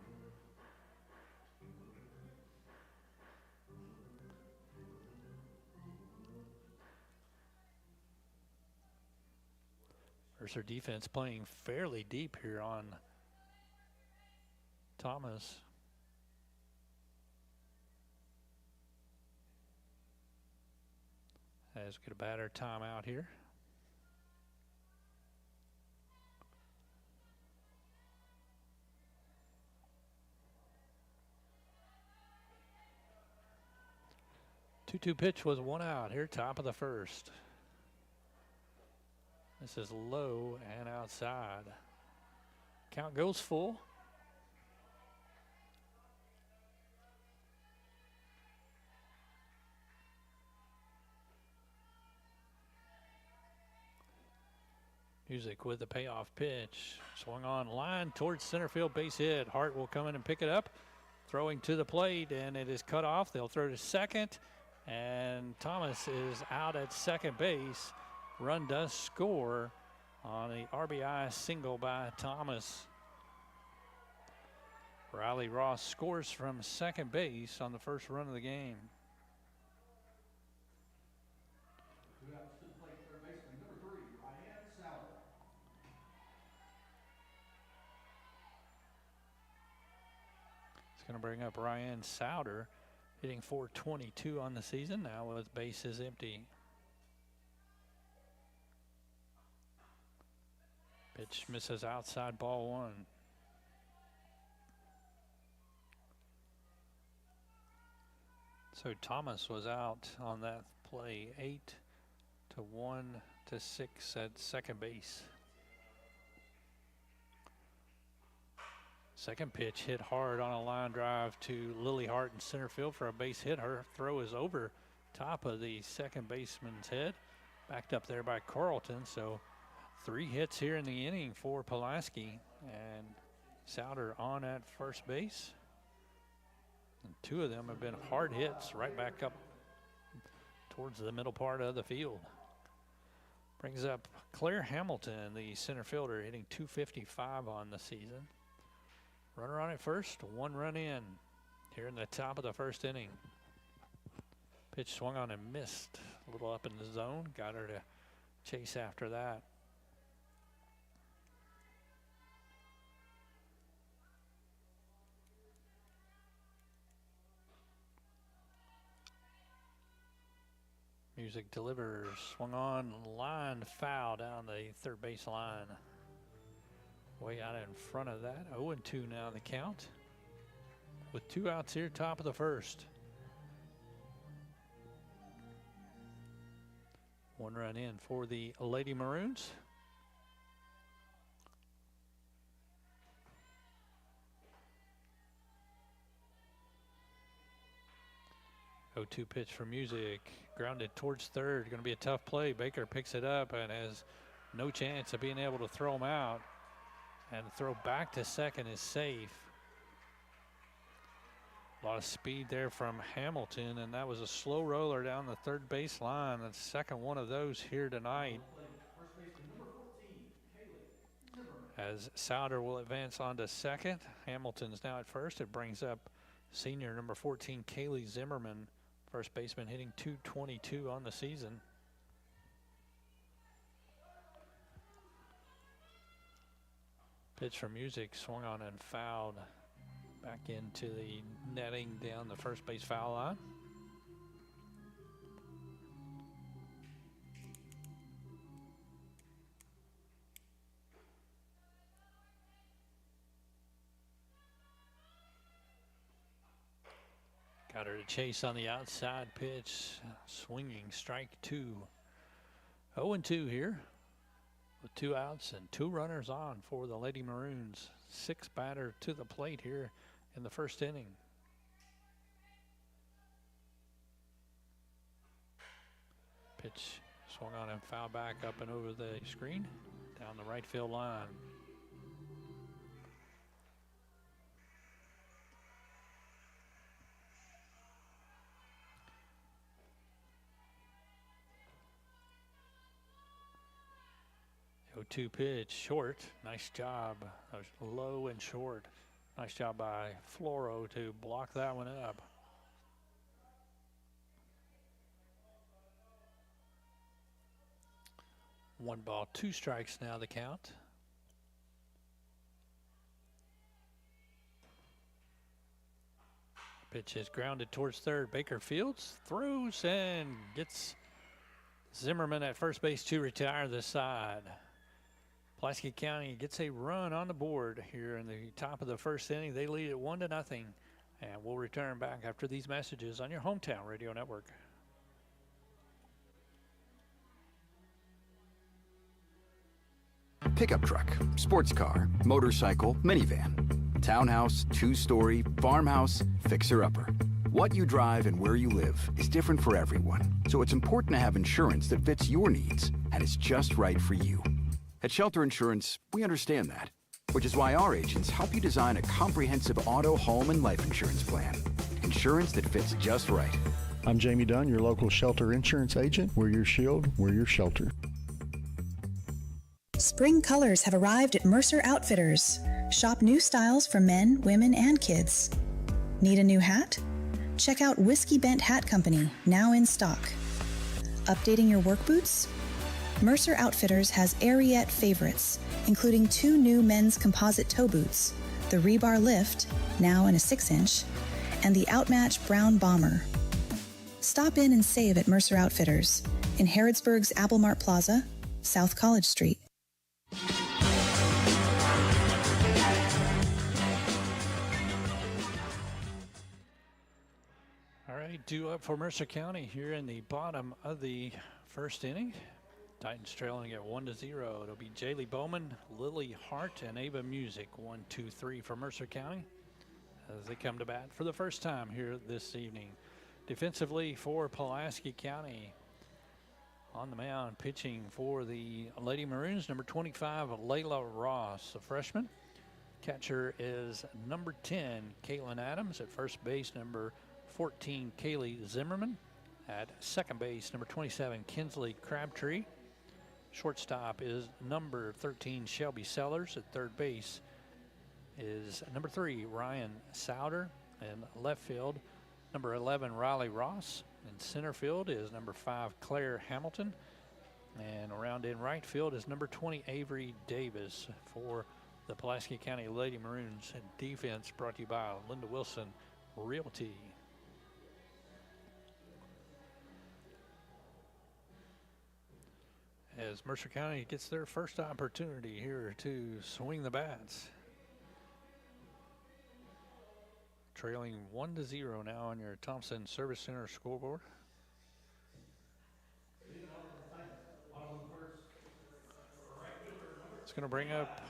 Mercer defense playing fairly deep here on Thomas. As we get a batter timeout here. Two pitch was one out here, top of the first. This is low and outside. Count goes full. Music with the payoff pitch. Swung on line towards center field, base hit. Hart will come in and pick it up. Throwing to the plate, and it is cut off. They'll throw to second, and Thomas is out at second base. Run does score on the RBI single by Thomas. Riley Ross scores from second base on the first run of the game. It's going to bring up Ryan Souter, hitting .422 on the season now with bases empty. Pitch misses outside, ball one. So Thomas was out on that play, 8-1 to 6 at second base. Second pitch hit hard on a line drive to Lily Hart in center field for a base hit. Her throw is over top of the second baseman's head, backed up there by Carlton. So 3 hits here in the inning for Pulaski, and Souter on at first base. And 2 of them have been hard hits right back up towards the middle part of the field. Brings up Claire Hamilton, the center fielder, hitting .255 on the season. Runner on at first, 1 run in here in the top of the first inning. Pitch swung on and missed, a little up in the zone. Got her to chase after that. Music delivers, swung on, line foul down the third base line. Way out in front of that. 0-2 now the count. With 2 outs here, top of the first. 1 run in for the Lady Maroons. .0-2 pitch for Music, grounded towards third. Going to be a tough play. Baker picks it up and has no chance of being able to throw him out. And the throw back to second is safe. A lot of speed there from Hamilton, and that was a slow roller down the third base line. The second one of those here tonight. As Souter will advance on to second. Hamilton's now at first. It brings up senior number 14, Kaylee Zimmerman, first baseman, hitting .222 on the season. Pitch for Music, swung on and fouled back into the netting down the first base foul line. Got her to chase on the outside pitch. Swinging strike 2. 0-2 here with 2 outs and 2 runners on for the Lady Maroons. 6 batter to the plate here in the first inning. Pitch swung on and foul back up and over the screen down the right field line. The 0-2 pitch, short. Nice job. That was low and short. Nice job by Floro to block that one up. One ball, 2 strikes now the count. Pitch is grounded towards third. Baker Fields throws and gets Zimmerman at first base to retire the side. Pulaski County gets a run on the board here in the top of the first inning. They lead it 1-0, and we'll return back after these messages on your hometown radio network.
Pickup truck, sports car, motorcycle, minivan, townhouse, 2-story, farmhouse, fixer-upper. What you drive and where you live is different for everyone, so it's important to have insurance that fits your needs and is just right for you. At Shelter Insurance, we understand that, which is why our agents help you design a comprehensive auto, home, and life insurance plan. Insurance that fits just right.
I'm Jamie Dunn, your local Shelter Insurance agent. We're your shield, we're your shelter.
Spring colors have arrived at Mercer Outfitters. Shop new styles for men, women, and kids. Need a new hat? Check out Whiskey Bent Hat Company, now in stock. Updating your work boots? Mercer Outfitters has Ariete favorites, including 2 new men's composite toe boots, the Rebar Lift, now in a 6-inch, and the Outmatch Brown Bomber. Stop in and save at Mercer Outfitters in Harrodsburg's Apple Mart Plaza, South College Street.
All right, due up for Mercer County here in the bottom of the first inning. Titans trailing at 1-0. It'll be Jaylee Bowman, Lily Hart, and Ava Music. 1, 2, 3 for Mercer County as they come to bat for the first time here this evening. Defensively for Pulaski County, on the mound pitching for the Lady Maroons, number 25, Layla Ross, a freshman. Catcher is number 10, Caitlin Adams. At first base, number 14, Kaylee Zimmerman. At second base, number 27, Kinsley Crabtree. Shortstop is number 13, Shelby Sellers. At third base is number 3, Ryan Souder. And left field, number 11, Riley Ross. In center field is number 5, Claire Hamilton. And around in right field is number 20, Avery Davis for the Pulaski County Lady Maroons. And defense brought to you by Linda Wilson Realty. As Mercer County gets their first opportunity here to swing the bats. Trailing 1-0 now on your Thompson Service Center scoreboard. It's going to bring up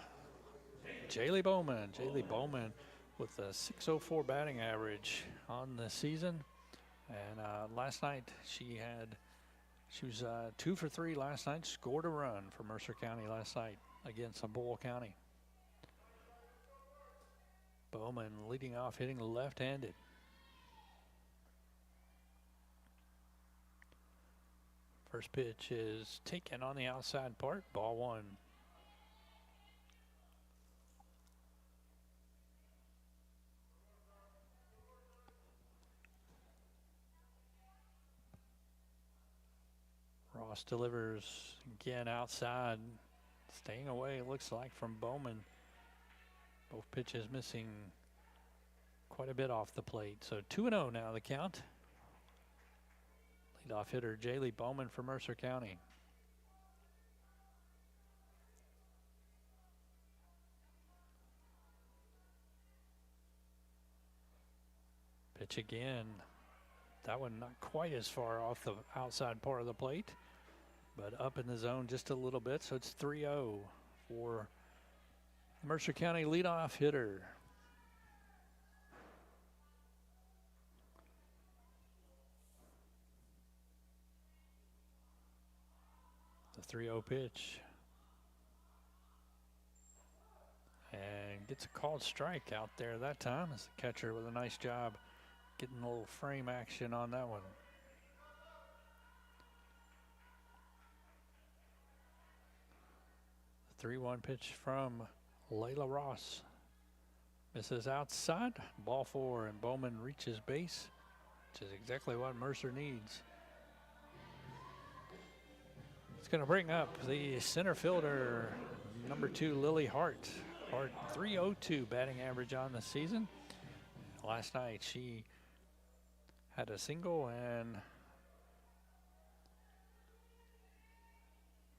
Jaylee Bowman. Jaylee Bowman with a .604 batting average on the season. And last night she was 2 for 3 last night. Scored a run for Mercer County last night against Boyle County. Bowman leading off, hitting left-handed. First pitch is taken on the outside part, ball 1. Ross delivers again outside, staying away, it looks like, from Bowman. Both pitches missing quite a bit off the plate. So 2-0 now the count. Leadoff hitter Jaylee Bowman for Mercer County. Pitch again, That one not quite as far off the outside part of the plate, but up in the zone just a little bit. So it's 3-0 for Mercer County leadoff hitter. The 3-0 pitch. And gets a called strike out there that time as the catcher with a nice job getting a little frame action on that one. The 3-1 pitch from Layla Ross. Misses outside. Ball 4, and Bowman reaches base, which is exactly what Mercer needs. It's going to bring up the center fielder, number 2, Lily Hart. Hart, 302 batting average on the season. Last night she had a single and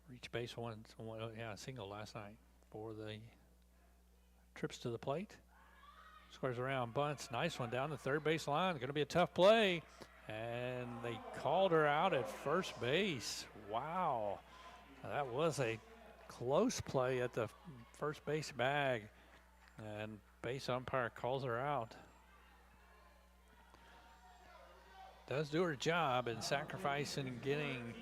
reached base single last night for the trips to the plate. Squares around, bunts, nice one down the third base line. Going to be a tough play, and they called her out at first base. Wow, that was a close play at the first base bag, and base umpire calls her out. Does do her job in sacrificing and getting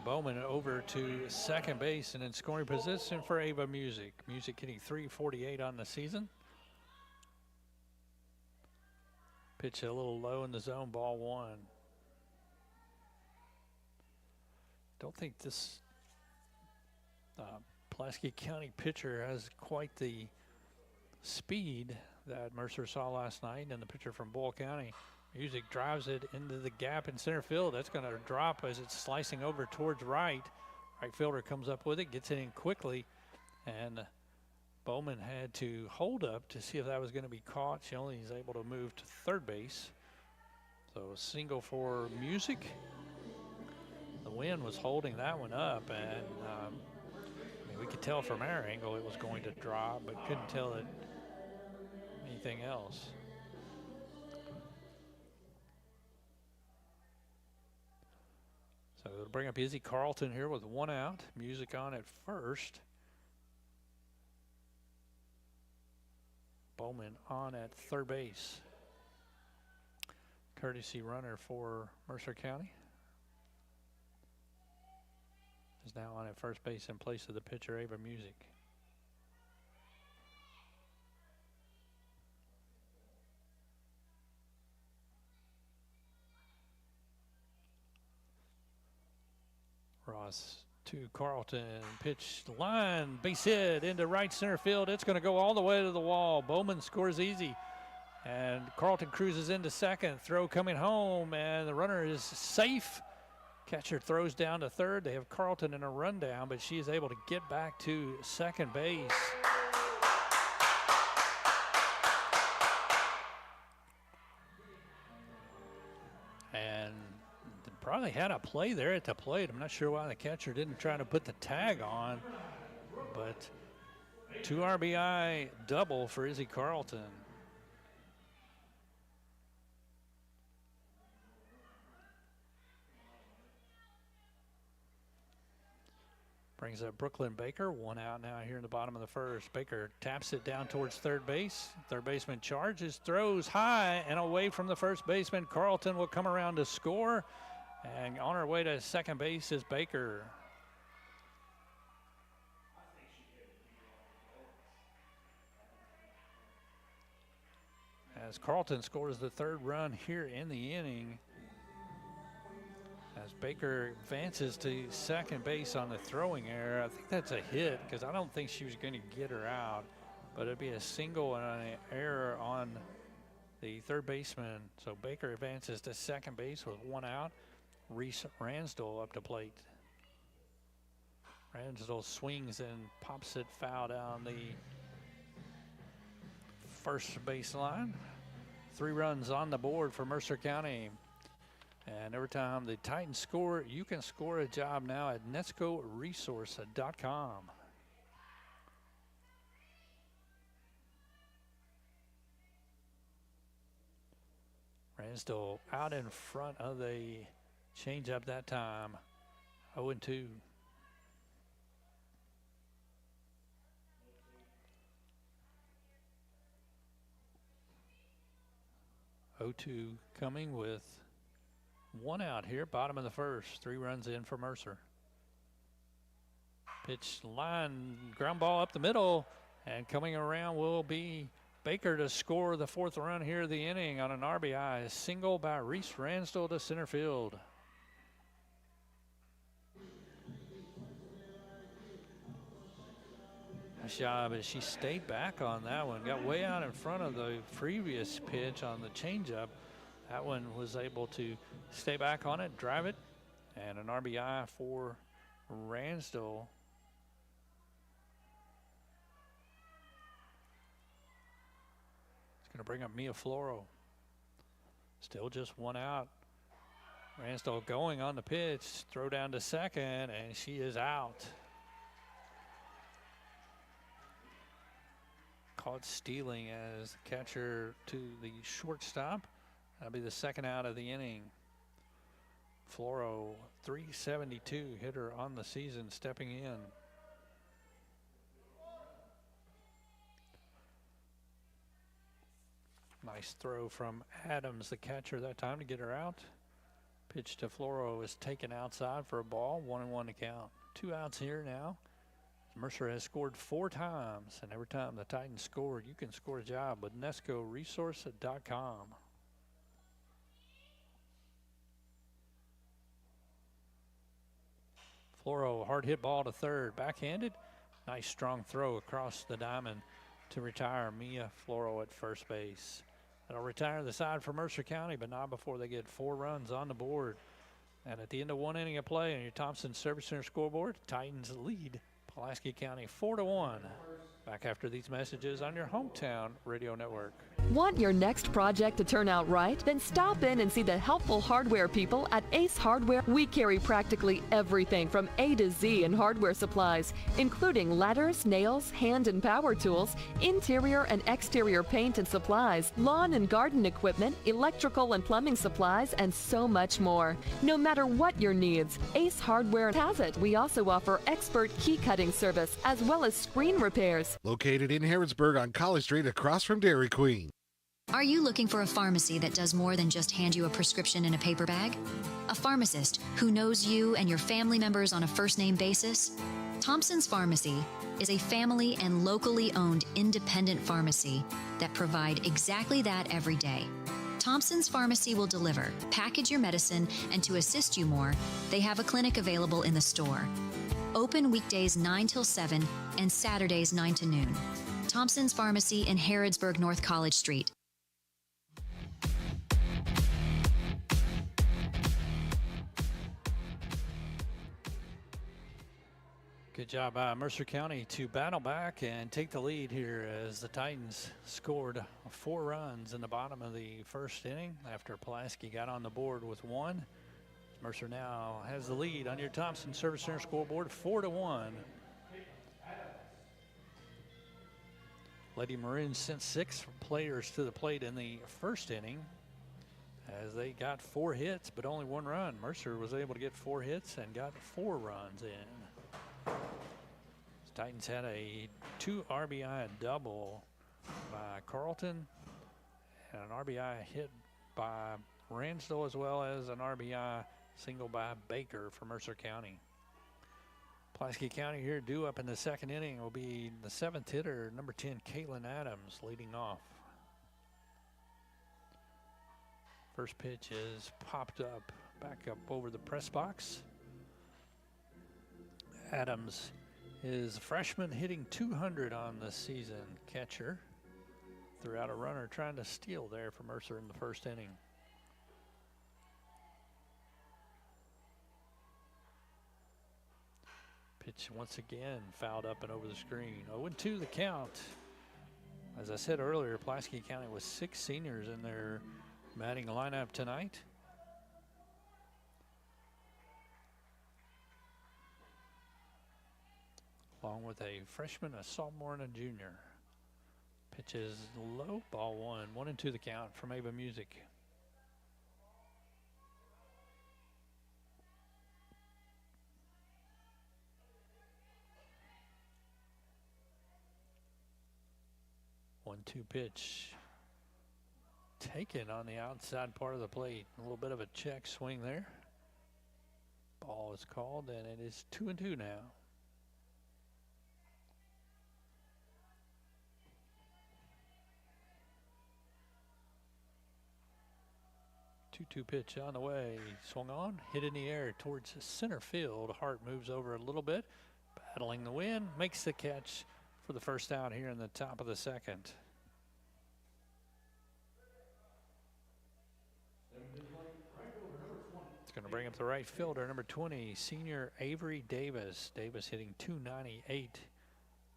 Bowman over to second base and in scoring position for Ava Music. Music hitting .348 on the season. Pitch a little low in the zone, ball 1. Don't think this Pulaski County pitcher has quite the speed that Mercer saw last night, and the pitcher from Boyle County. Music drives it into the gap in center field. That's going to drop as it's slicing over towards right. Right fielder comes up with it, gets it in quickly, and Bowman had to hold up to see if that was going to be caught. She only is able to move to third base. So a single for Music. The wind was holding that one up, and we could tell from our angle it was going to drop, but couldn't tell it anything else. So it'll bring up Izzy Carlton here with 1 out. Music on at first. Bowman on at third base. Courtesy runner for Mercer County is now on at first base in place of the pitcher, Ava Music. Ross to Carlton, pitch line, base hit into right center field. It's going to go all the way to the wall. Bowman scores easy, and Carlton cruises into second. Throw coming home, and the runner is safe. Catcher throws down to third. They have Carlton in a rundown, but she is able to get back to second base. And probably had a play there at the plate. I'm not sure why the catcher didn't try to put the tag on, but 2 RBI double for Izzy Carlton. Brings up Brooklyn Baker, 1 out now here in the bottom of the first. Baker taps it down towards third base. Third baseman charges, throws high and away from the first baseman. Carlton will come around to score. And on her way to second base is Baker. As Carlton scores the 3rd run here in the inning, as Baker advances to second base on the throwing error. I think that's a hit because I don't think she was going to get her out, but it'd be a single and an error on the third baseman. So Baker advances to second base with 1 out. Reese Ransdell up to plate. Ransdell swings and pops it foul down the first baseline. 3 runs on the board for Mercer County. And every time the Titans score, you can score a job now at netscoresource.com. Ransdell out in front of the changeup that time. 0-2. Coming with one out here, bottom of the first. 3 runs in for Mercer. Pitch line, ground ball up the middle, and coming around will be Baker to score the 4th run here of the inning on an RBI single by Reese Ransdell to center field. Nice job as she stayed back on that one. Got way out in front of the previous pitch on the changeup. That one was able to stay back on it, drive it, and an RBI for Ransdell. It's going to bring up Mia Floro. Still just one out. Ransdell going on the pitch, throw down to second, and she is out. Caught stealing as catcher to the shortstop. That'll be the 2nd out of the inning. Floro, 372 hitter on the season, stepping in. Nice throw from Adams, the catcher, that time to get her out. Pitch to Floro is taken outside for a ball. 1-1 to count. 2 outs here now. Mercer has scored 4 times, and every time the Titans score, you can score a job with NESCOresource.com. Floro, hard hit ball to third, backhanded. Nice strong throw across the diamond to retire Mia Floro at first base. That'll retire the side for Mercer County, but not before they get 4 runs on the board. And at the end of 1 inning of play on your Thompson Service Center scoreboard, Titans lead Pulaski County 4-1. Back after these messages on your hometown radio network.
Want your next project to turn out right? Then stop in and see the helpful hardware people at Ace Hardware. We carry practically everything from A to Z in hardware supplies, including ladders, nails, hand and power tools, interior and exterior paint and supplies, lawn and garden equipment, electrical and plumbing supplies, and so much more. No matter what your needs, Ace Hardware has it. We also offer expert key cutting service as well as screen repairs.
Located in Harrodsburg on College Street across from Dairy Queen.
Are you looking for a pharmacy that does more than just hand you a prescription in a paper bag? A pharmacist who knows you and your family members on a first-name basis? Thompson's Pharmacy is a family and locally owned independent pharmacy that provide exactly that every day. Thompson's Pharmacy will deliver, package your medicine, and to assist you more, they have a clinic available in the store. Open weekdays 9 till 7 and Saturdays 9 to noon. Thompson's Pharmacy in Harrodsburg, North College Street.
Good job by Mercer County to battle back and take the lead here as the Titans scored 4 runs in the bottom of the first inning after Pulaski got on the board with 1. Mercer now has the lead on your Thompson Service Center scoreboard, 4-1. Lady Maroons sent 6 players to the plate in the first inning as they got 4 hits but only 1 run. Mercer was able to get 4 hits and got 4 runs in. The Titans had a 2 RBI double by Carlton and an RBI hit by Ransdell, as well as an RBI single by Baker for Mercer County. Pulaski County here due up in the second inning will be the 7th hitter, number 10, Caitlin Adams, leading off. First pitch is popped up, back up over the press box. Adams is a freshman hitting 200 on the season. Catcher threw out a runner trying to steal there for Mercer in the first inning. Pitch once again fouled up and over the screen. 0-2 the count. As I said earlier, Pulaski County with 6 seniors in their batting lineup tonight. Along with a freshman, a sophomore, and a junior. Pitch is low, ball 1. 1-2 the count from Ava Music. 1-2 pitch. Taken on the outside part of the plate. A little bit of a check swing there. Ball is called, and it is 2-2 now. Two pitch on the way. Swung on, hit in the air towards center field. Hart moves over a little bit, battling the wind, makes the catch for the first out here in the top of the second. It's going to bring up the right fielder, number 20, senior Avery Davis. Davis hitting .298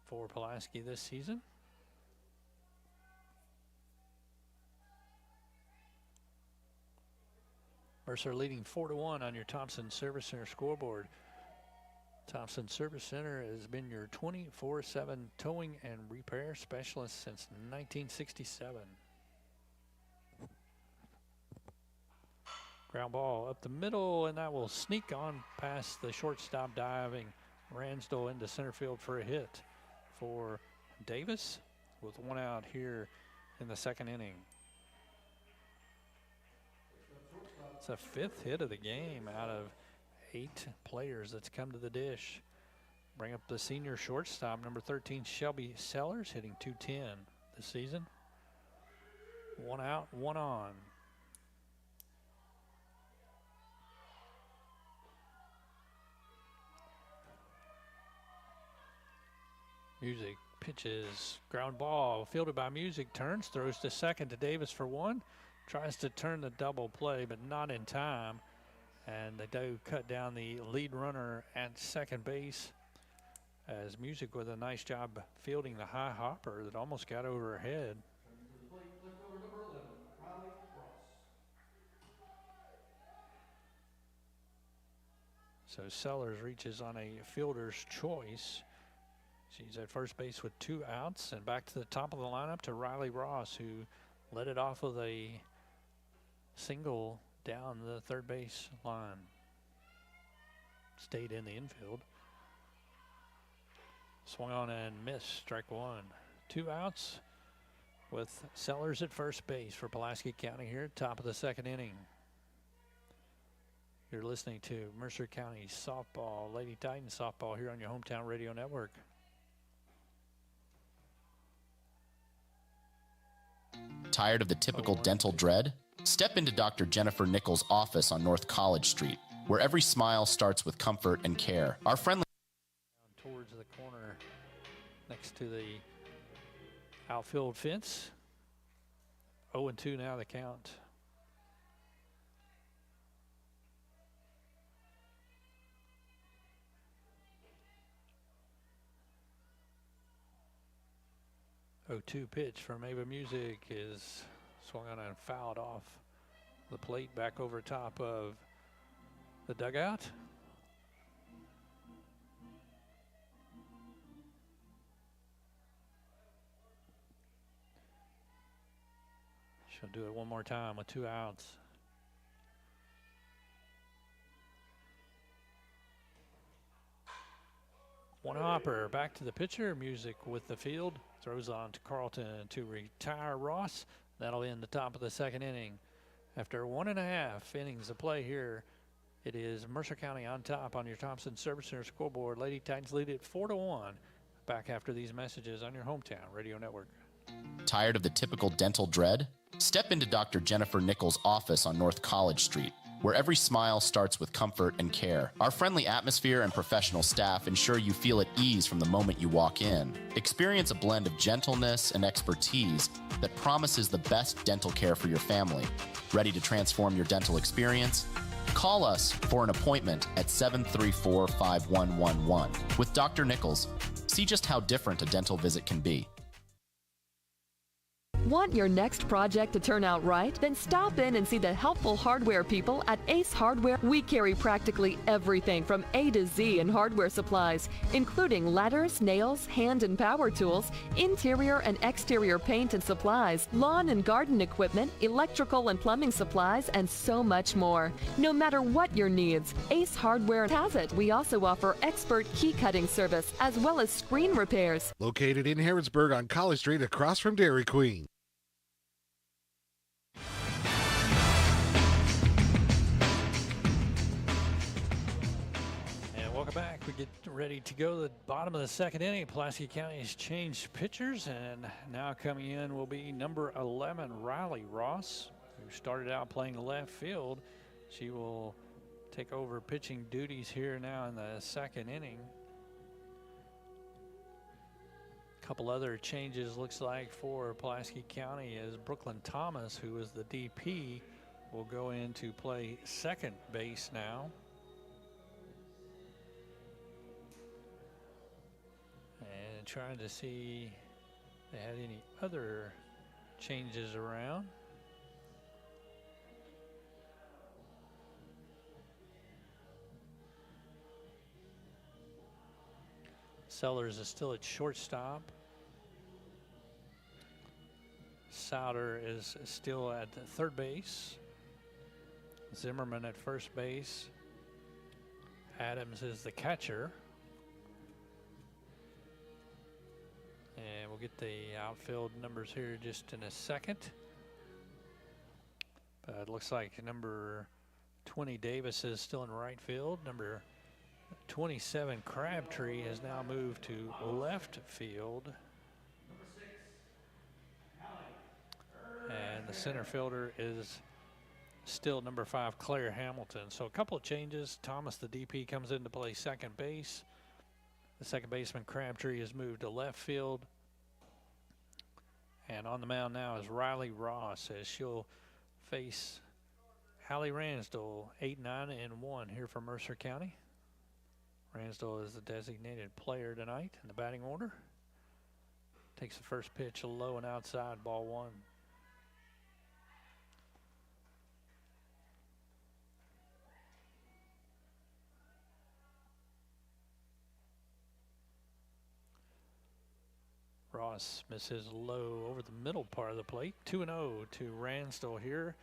for Pulaski this season. Mercer leading 4-1 on your Thompson Service Center scoreboard. Thompson Service Center has been your 24/7 towing and repair specialist since 1967. Ground ball up the middle, and that will sneak on past the shortstop diving Ransdell into center field for a hit for Davis with one out here in the second inning. It's a fifth hit of the game out of 8 players that's come to the dish. Bring up the senior shortstop, number 13, Shelby Sellers, hitting .210 this season. One out, one on. Music pitches, ground ball, fielded by Music, turns, throws to second to Davis for one. Tries to turn the double play, but not in time. And they do cut down the lead runner at second base as Music with a nice job fielding the high hopper that almost got over her head. So Sellers reaches on a fielder's choice. She's at first base with 2 outs, and back to the top of the lineup to Riley Ross, who led it off with a single down the third base line. Stayed in the infield. Swung on and missed, strike one. 2 outs with Sellers at first base for Pulaski County here at top of the second inning. You're listening to Mercer County softball, Lady Titans softball here on your hometown radio network.
Tired of the typical dental dread? Step into Dr. Jennifer Nichols' office on North College Street, where every smile starts with comfort and care. Our friendly
towards the corner next to the outfield fence. 0-2 now the count. .02 pitch from Ava Music is swung on and fouled off the plate back over top of the dugout. She'll do it one more time with 2 outs. One hopper back to the pitcher. Music with the field. Throws on to Carlton to retire Ross. That'll end the top of the second inning. After 1.5 innings of play here, it is Mercer County on top on your Thompson Service Center scoreboard. Lady Titans lead it 4-1. Back after these messages on your hometown radio network.
Tired of the typical dental dread? Step into Dr. Jennifer Nichols' office on North College Street, where every smile starts with comfort and care. Our friendly atmosphere and professional staff ensure you feel at ease from the moment you walk in. Experience a blend of gentleness and expertise that promises the best dental care for your family. Ready to transform your dental experience? Call us for an appointment at 734-5111 with Dr. Nichols. See just how different a dental visit can be.
Want your next project to turn out right? Then stop in and see the helpful hardware people at Ace Hardware. We carry practically everything from A to Z in hardware supplies, including ladders, nails, hand and power tools, interior and exterior paint and supplies, lawn and garden equipment, electrical and plumbing supplies, and so much more. No matter what your needs, Ace Hardware has it. We also offer expert key cutting service as well as screen repairs.
Located in Harrodsburg on College Street across from Dairy Queen.
And welcome back. We get ready to go to the bottom of the second inning. Pulaski County has changed pitchers, and now coming in will be number 11, Riley Ross, who started out playing left field. She will take over pitching duties here now in the second inning. Couple other changes looks like for Pulaski County as Brooklyn Thomas, who is the DP, will go in to play second base now. And trying to see if they had any other changes around. Sellers is still at shortstop. Souter is still at third base. Zimmerman at first base. Adams is the catcher. And we'll get the outfield numbers here just in a second. But it looks like number 20 Davis is still in right field. Number 27 Crabtree has now moved to left field. And the center fielder is still number 5 Claire Hamilton. So a couple of changes. Thomas, the DP, comes in to play second base. The second baseman Crabtree has moved to left field. And on the mound now is Riley Ross as she'll face Hallie Ransdell, 8-9-1 here from Mercer County. Ransdell is the designated player tonight in the batting order. Takes the first pitch low and outside, ball 1. Ross misses low over the middle part of the plate. 2-0 to Ransdell here.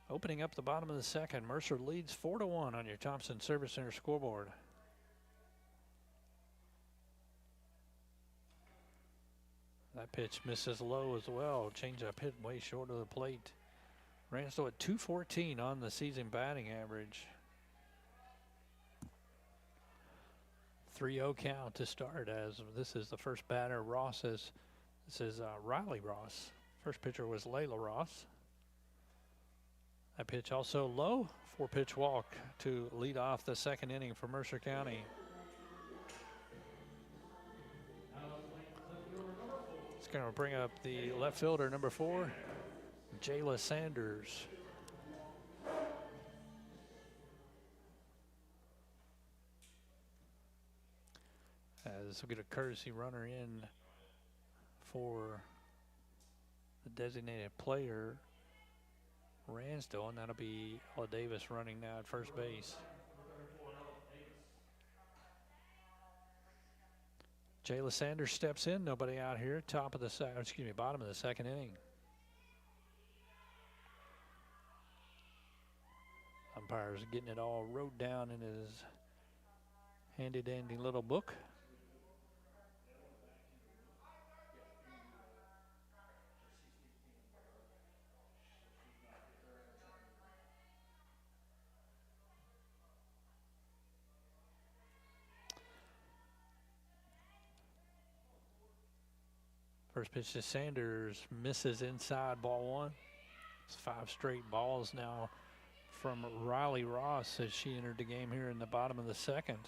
Opening up the bottom of the second, Mercer leads 4-1 on your Thompson Service Center scoreboard. That pitch misses low as well. Change-up hit way short of the plate. Ransdell at 214 on the season batting average. 3-0 count to start as this is the first batter. This is Riley Ross. First pitcher was Layla Ross. That pitch also low. 4-pitch walk to lead off the second inning for Mercer County. It's going to bring up the left fielder, number 4, Jayla Sanders. As we'll get a courtesy runner in for the designated player, Ransdell, and that'll be Ella Davis running now at first base. Jayla Sanders steps in, nobody out here, bottom of the second inning. Umpire's getting it all wrote down in his handy dandy little book. First pitch to Sanders, misses inside, ball 1. It's 5 straight balls now from Riley Ross as she entered the game here in the bottom of the second.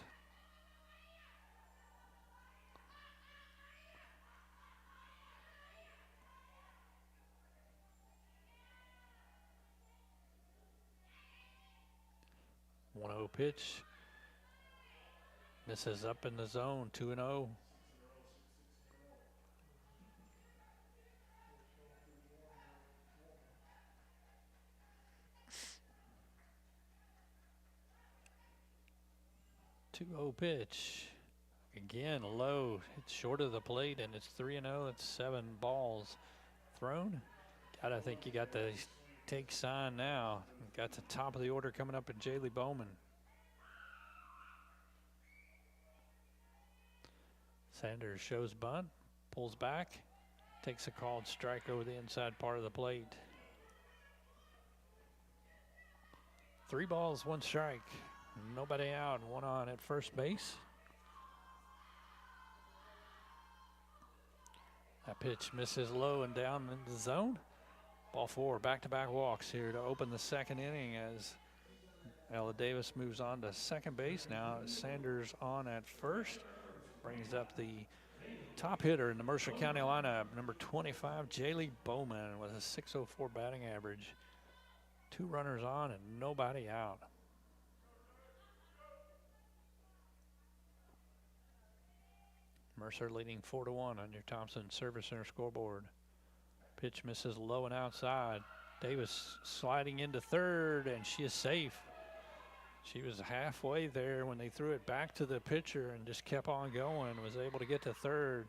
One 1-0 pitch. Misses up in the zone, 2-0. 2-0 pitch. Again, low. It's short of the plate, and it's 3-0. It's 7 balls thrown. I think you got the take sign now. Got the top of the order coming up at Jaylee Bowman. Sanders shows bunt, pulls back, takes a called strike over the inside part of the plate. 3 balls, 1 strike. Nobody out, 1 on at first base. That pitch misses low and down in the zone. Ball 4, back-to-back walks here to open the second inning as Ella Davis moves on to second base. Now Sanders on at first. Brings up the top hitter in the Mercer County lineup, number 25, Jaylee Bowman, with a .604 batting average. 2 runners on and nobody out. Mercer leading 4-1 on your Thompson Service Center scoreboard. Pitch misses low and outside. Davis sliding into third, and she is safe. She was halfway there when they threw it back to the pitcher and just kept on going, was able to get to third.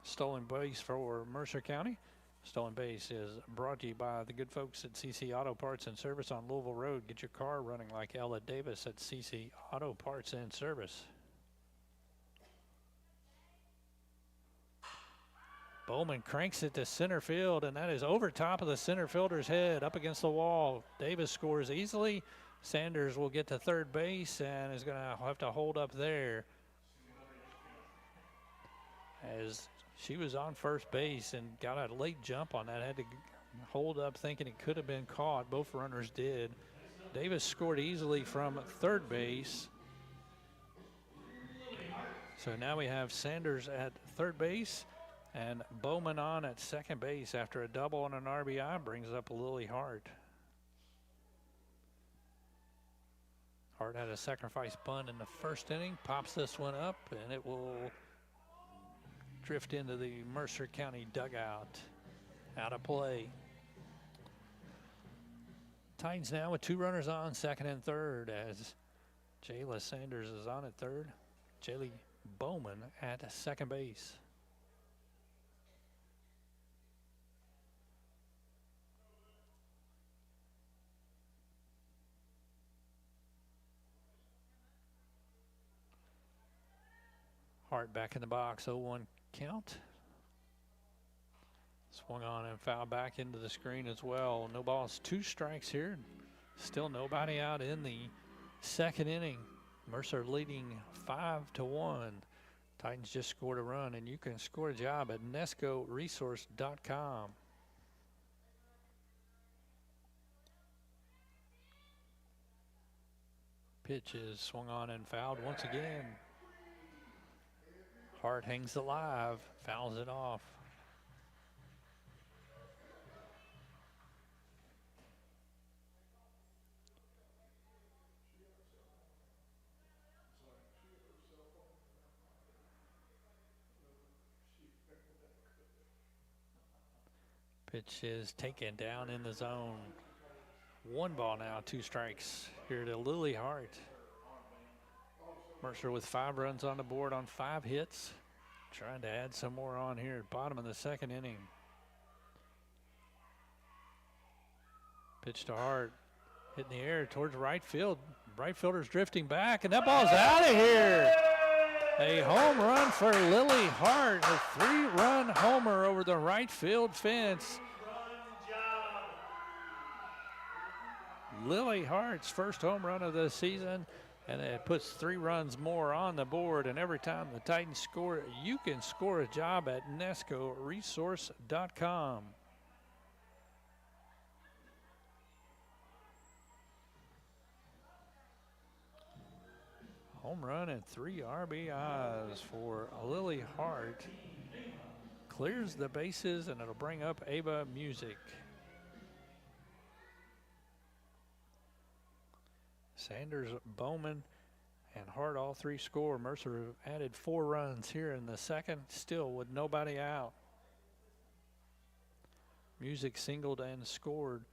Stolen base for Mercer County. Stolen base is brought to you by the good folks at CC Auto Parts and Service on Louisville Road. Get your car running like Ella Davis at CC Auto Parts and Service. Bowman cranks it to center field, and that is over top of the center fielder's head, up against the wall. Davis scores easily. Sanders will get to third base and is going to have to hold up there, as she was on first base and got a late jump on that. Had to hold up thinking it could have been caught. Both runners did. Davis scored easily from third base. So now we have Sanders at third base and Bowman on at second base after a double and an RBI brings up Lily Hart. Hart had a sacrifice bunt in the first inning, pops this one up, and it will drift into the Mercer County dugout. Out of play. Titans now with 2 runners on second and third as Jayla Sanders is on at third. Jaylee Bowman at second base. Hart back in the box, 0-1 count. Swung on and fouled back into the screen as well. No balls, 2 strikes here. Still nobody out in the second inning. Mercer leading 5-1. Titans just scored a run, and you can score a job at nescoresource.com. Pitch is swung on and fouled once again. Hart hangs alive, fouls it off. Pitch is taken down in the zone. 1 ball now, 2 strikes here to Lily Hart. Mercer with 5 runs on the board on 5 hits. Trying to add some more on here at bottom of the second inning. Pitch to Hart. Hitting the air towards right field. Right fielder's drifting back, and that ball's out of here. A home run for Lily Hart. A 3-run homer over the right field fence. Lily Hart's first home run of the season. And it puts 3 runs more on the board. And every time the Titans score, you can score a job at nescoresource.com. Home run and 3 RBIs for Lily Hart. Clears the bases, and it'll bring up Ava Music. Sanders, Bowman, and Hart all 3 score. Mercer added 4 runs here in the second, still with nobody out. Music singled and scored.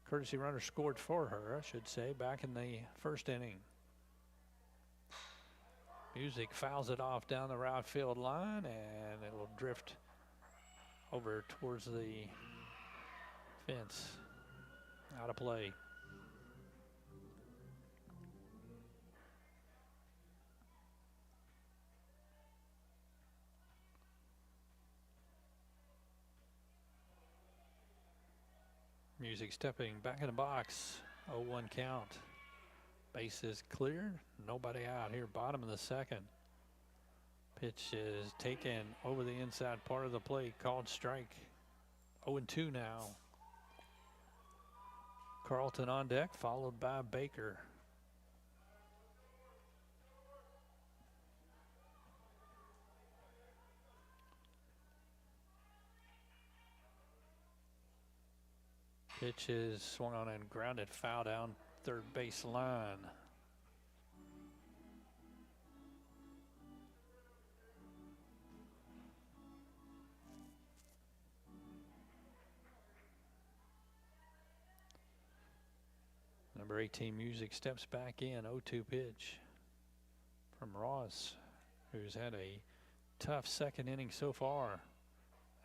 Courtesy runner scored for her, I should say, back in the first inning. Music fouls it off down the right field line, and it will drift over towards the fence. Out of play. Music stepping back in the box. 0-1 count. Base is clear. Nobody out here. Bottom of the second. Pitch is taken over the inside part of the plate. Called strike. 0-2 now. Carlton on deck, followed by Baker. Pitch is swung on and grounded foul down third base line. Number 18 Music steps back in. 0-2 pitch from Ross, who's had a tough second inning so far.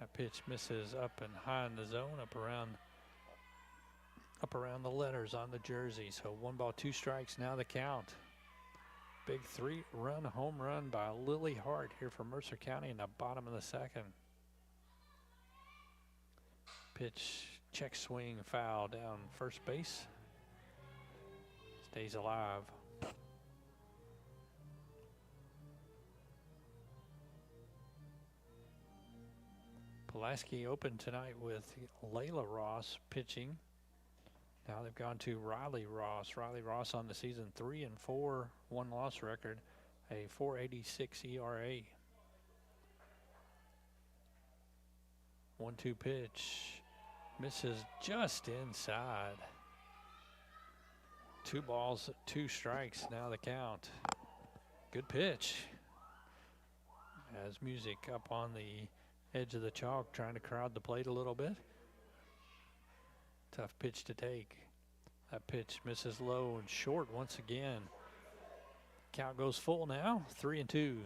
That pitch misses up and high in the zone, up around the letters on the jersey. So 1 ball, 2 strikes, now the count. Big 3-run home run by Lily Hart here from Mercer County in the bottom of the second. Pitch, check swing, foul down first base. Stays alive. Pulaski opened tonight with Layla Ross pitching. Now they've gone to Riley Ross. Riley Ross on the season 3-4, 1-loss record, a 4.86 ERA. 1-2 pitch, misses just inside. 2 balls, 2 strikes, now the count. Good pitch. As Music up on the edge of the chalk, trying to crowd the plate a little bit. Tough pitch to take. That pitch misses low and short once again. Count goes full now, 3-2.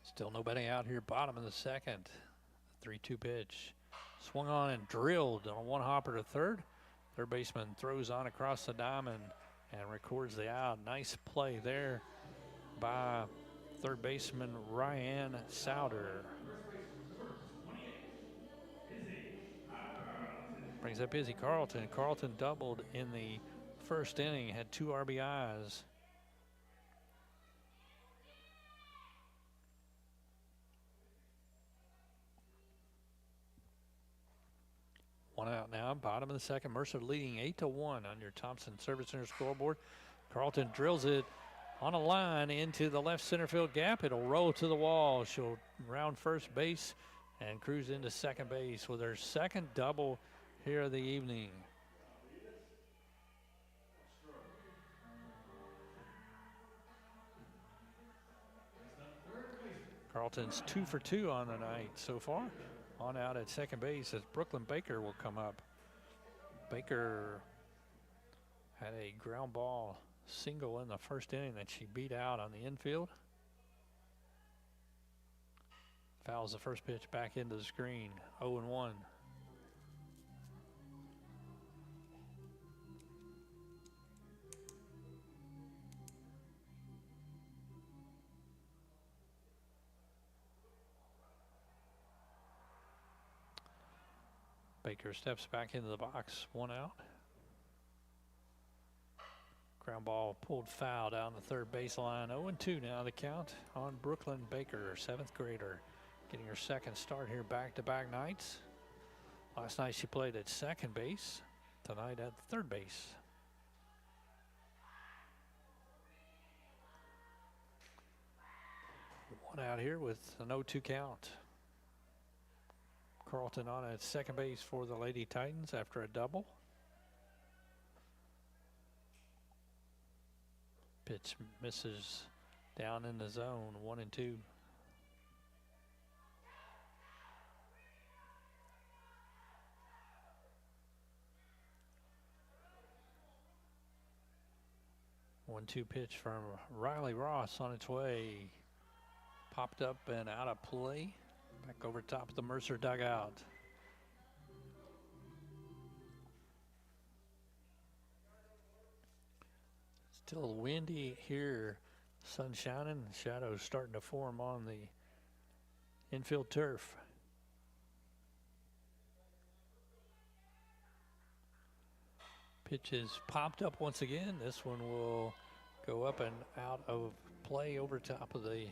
Still nobody out here, bottom of the second. 3-2 pitch. Swung on and drilled on one hopper to third. Third baseman throws on across the diamond and records the out. Nice play there by third baseman Ryan Souter. Brings up Izzy Carlton. Carlton doubled in the first inning, had 2 RBIs. One out now, bottom of the second. Mercer leading 8-1 on your Thompson Service Center scoreboard. Carlton drills it on a line into the left center field gap. It'll roll to the wall. She'll round first base and cruise into second base with her second double here of the evening. Carlton's 2 for 2 on the night so far. On out at second base as Brooklyn Baker will come up. Baker had a ground ball single in the first inning that she beat out on the infield. Fouls the first pitch back into the screen. 0-1. Baker steps back into the box, 1 out. Ground ball pulled foul down the third baseline. 0-2 now the count on Brooklyn Baker, 7th grader, getting her second start here back-to-back nights. Last night she played at second base, tonight at third base. One out here with an 0-2 count. Carlton on at second base for the Lady Titans after a double. Pitch misses down in the zone, 1-2. 1-2 pitch from Riley Ross on its way. Popped up and out of play. Back over top of the Mercer dugout. Still windy here. Sun shining, shadows starting to form on the infield turf. Pitch is popped up once again. This one will go up and out of play over top of the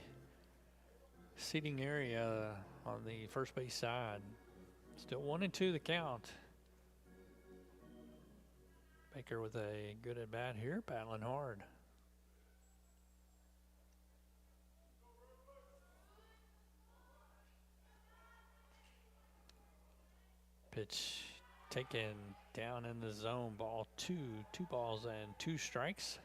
seating area on the first base side. Still 1-2 the count. Baker with a good at bat here, battling hard. Pitch taken down in the zone, ball 2, 2 balls and 2 strikes.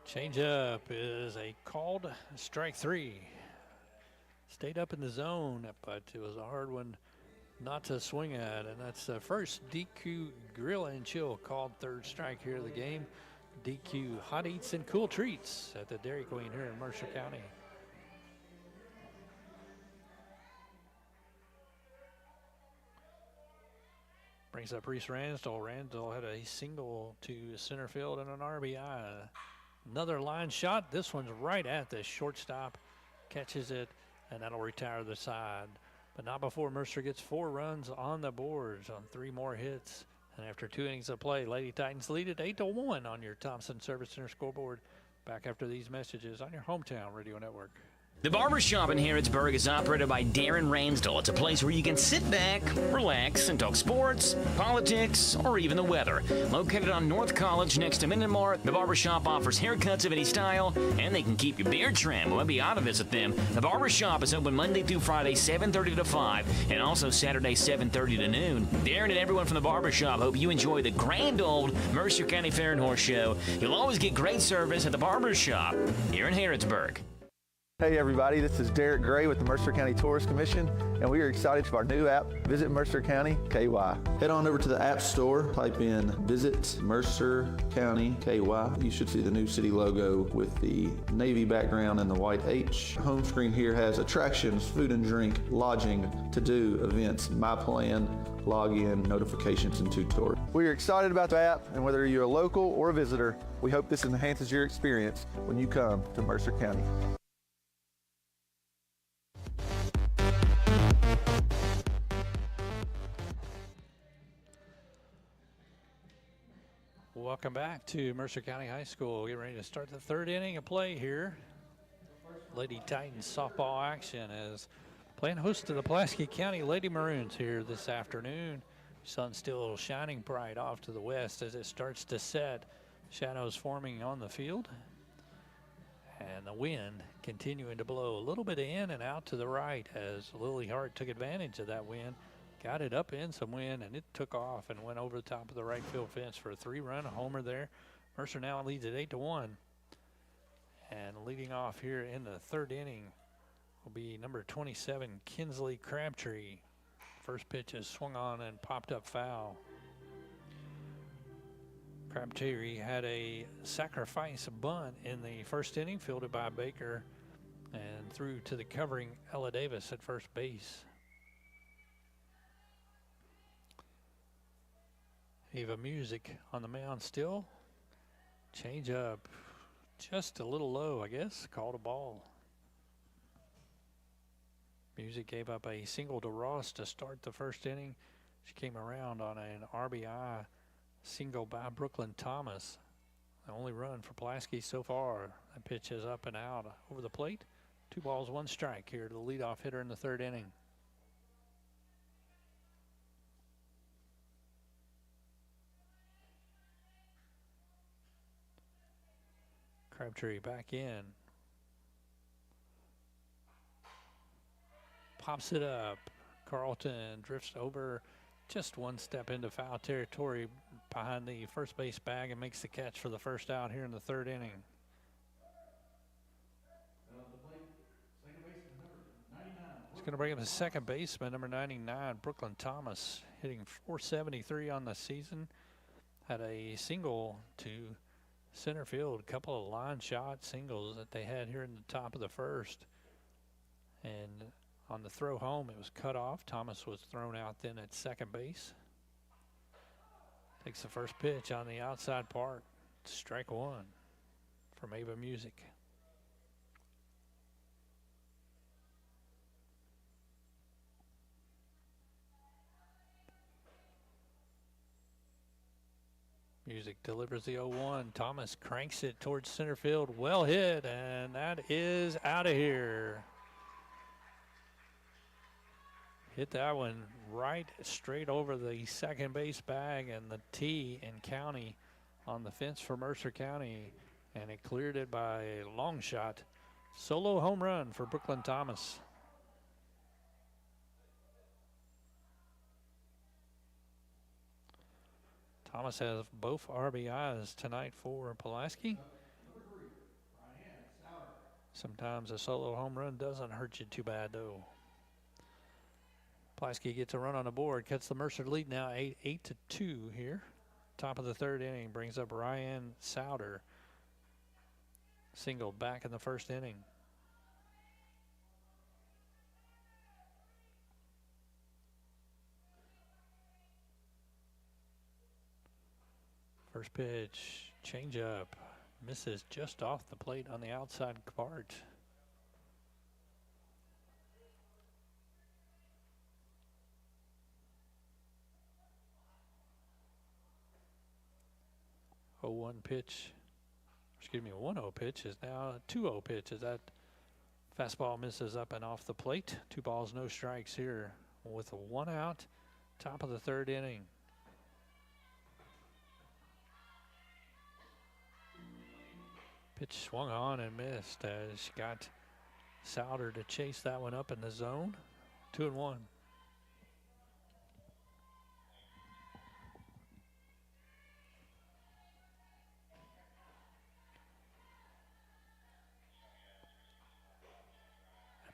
Changeup is a called strike 3. Stayed up in the zone, but it was a hard one not to swing at, and that's the first DQ Grill and Chill called third strike here of the game. DQ Hot Eats and Cool Treats at the Dairy Queen here in Mercer County. Brings up Reese Ransdell. Ransdell had a single to center field and an RBI. Another line shot. This one's right at the shortstop. Catches it, and that'll retire the side. But not before Mercer gets 4 runs on the boards on 3 more hits. And after 2 innings of play, Lady Titans lead it 8-1 on your Thompson Service Center scoreboard. Back after these messages on your hometown radio network.
The Barbershop in Harrodsburg is operated by Darren Ransdell. It's a place where you can sit back, relax, and talk sports, politics, or even the weather. Located on North College next to Minden Mart, the Barbershop offers haircuts of any style, and they can keep your beard trimmed. Well, be ought to visit them. The Barbershop is open Monday through Friday, 7:30 to 5, and also Saturday, 7:30 to noon. Darren and everyone from the Barbershop hope you enjoy the grand old Mercer County Fair and Horse Show. You'll always get great service at the Barbershop here in Harrodsburg.
Hey everybody, this is Derek Gray with the Mercer County Tourist Commission, and we are excited for our new app, Visit Mercer County KY. Head on over to the App Store, type in Visit Mercer County KY. You should see the new city logo with the navy background and the white H. Home screen here has attractions, food and drink, lodging, to-do, events, my plan, login, notifications, and tutorials. We are excited about the app, and whether you're a local or a visitor, we hope this enhances your experience when you come to Mercer County.
Welcome back to Mercer County High School. Getting ready to start the 3rd inning of play here. Lady Titans softball action as playing host to the Pulaski County Lady Maroons here this afternoon. Sun still shining bright off to the west as it starts to set. Shadows forming on the field. And the wind continuing to blow a little bit in and out to the right as Lily Hart took advantage of that wind. Got it up in some wind, and it took off and went over the top of the right field fence for a 3-run homer there. Mercer now leads at 8-1. And leading off here in the 3rd inning will be number 27, Kinsley Crabtree. First pitch is swung on and popped up foul. Crabtree had a sacrifice bunt in the 1st inning, fielded by Baker, and threw to the covering Ella Davis at first base. Eva Music on the mound still. Change up just a little low, I guess. Called a ball. Music gave up a single to Ross to start the 1st inning. She came around on an RBI single by Brooklyn Thomas. The only run for Pulaski so far. That pitch is up and out over the plate. 2 balls, 1 strike here to the leadoff hitter in the 3rd inning. Crabtree back in. Pops it up. Carlton drifts over just 1 step into foul territory behind the first base bag and makes the catch for the 1st out here in the 3rd inning. going to bring up the second baseman, number 99, Brooklyn Thomas, hitting .473 on the season. Had a single to center field, a couple of line shot singles that they had here in the top of the first. And on the throw home, it was cut off. Thomas was thrown out then at second base. Takes the first pitch on the outside part. Strike one from Ava Music. Music delivers the 0-1. Thomas cranks it towards center field. Well hit, and that is out of here. Hit that one right straight over the second base bag and the tee and County on the fence for Mercer County, and it cleared it by a long shot. Solo home run for Brooklyn Thomas. Thomas has both RBIs tonight for Pulaski. Sometimes a solo home run doesn't hurt you too bad, though. Pulaski gets a run on the board, cuts the Mercer lead now 8-2 here. Top of the third inning brings up Ryan Souter. Single back in the first inning. First pitch, change up, misses just off the plate on the outside part. A 1-0 pitch is now a 2-0 pitch as that fastball misses up and off the plate. 2 balls, no strikes here with a 1 out, top of the third inning. Pitch swung on and missed as got Souter to chase that one up in the zone. 2-1.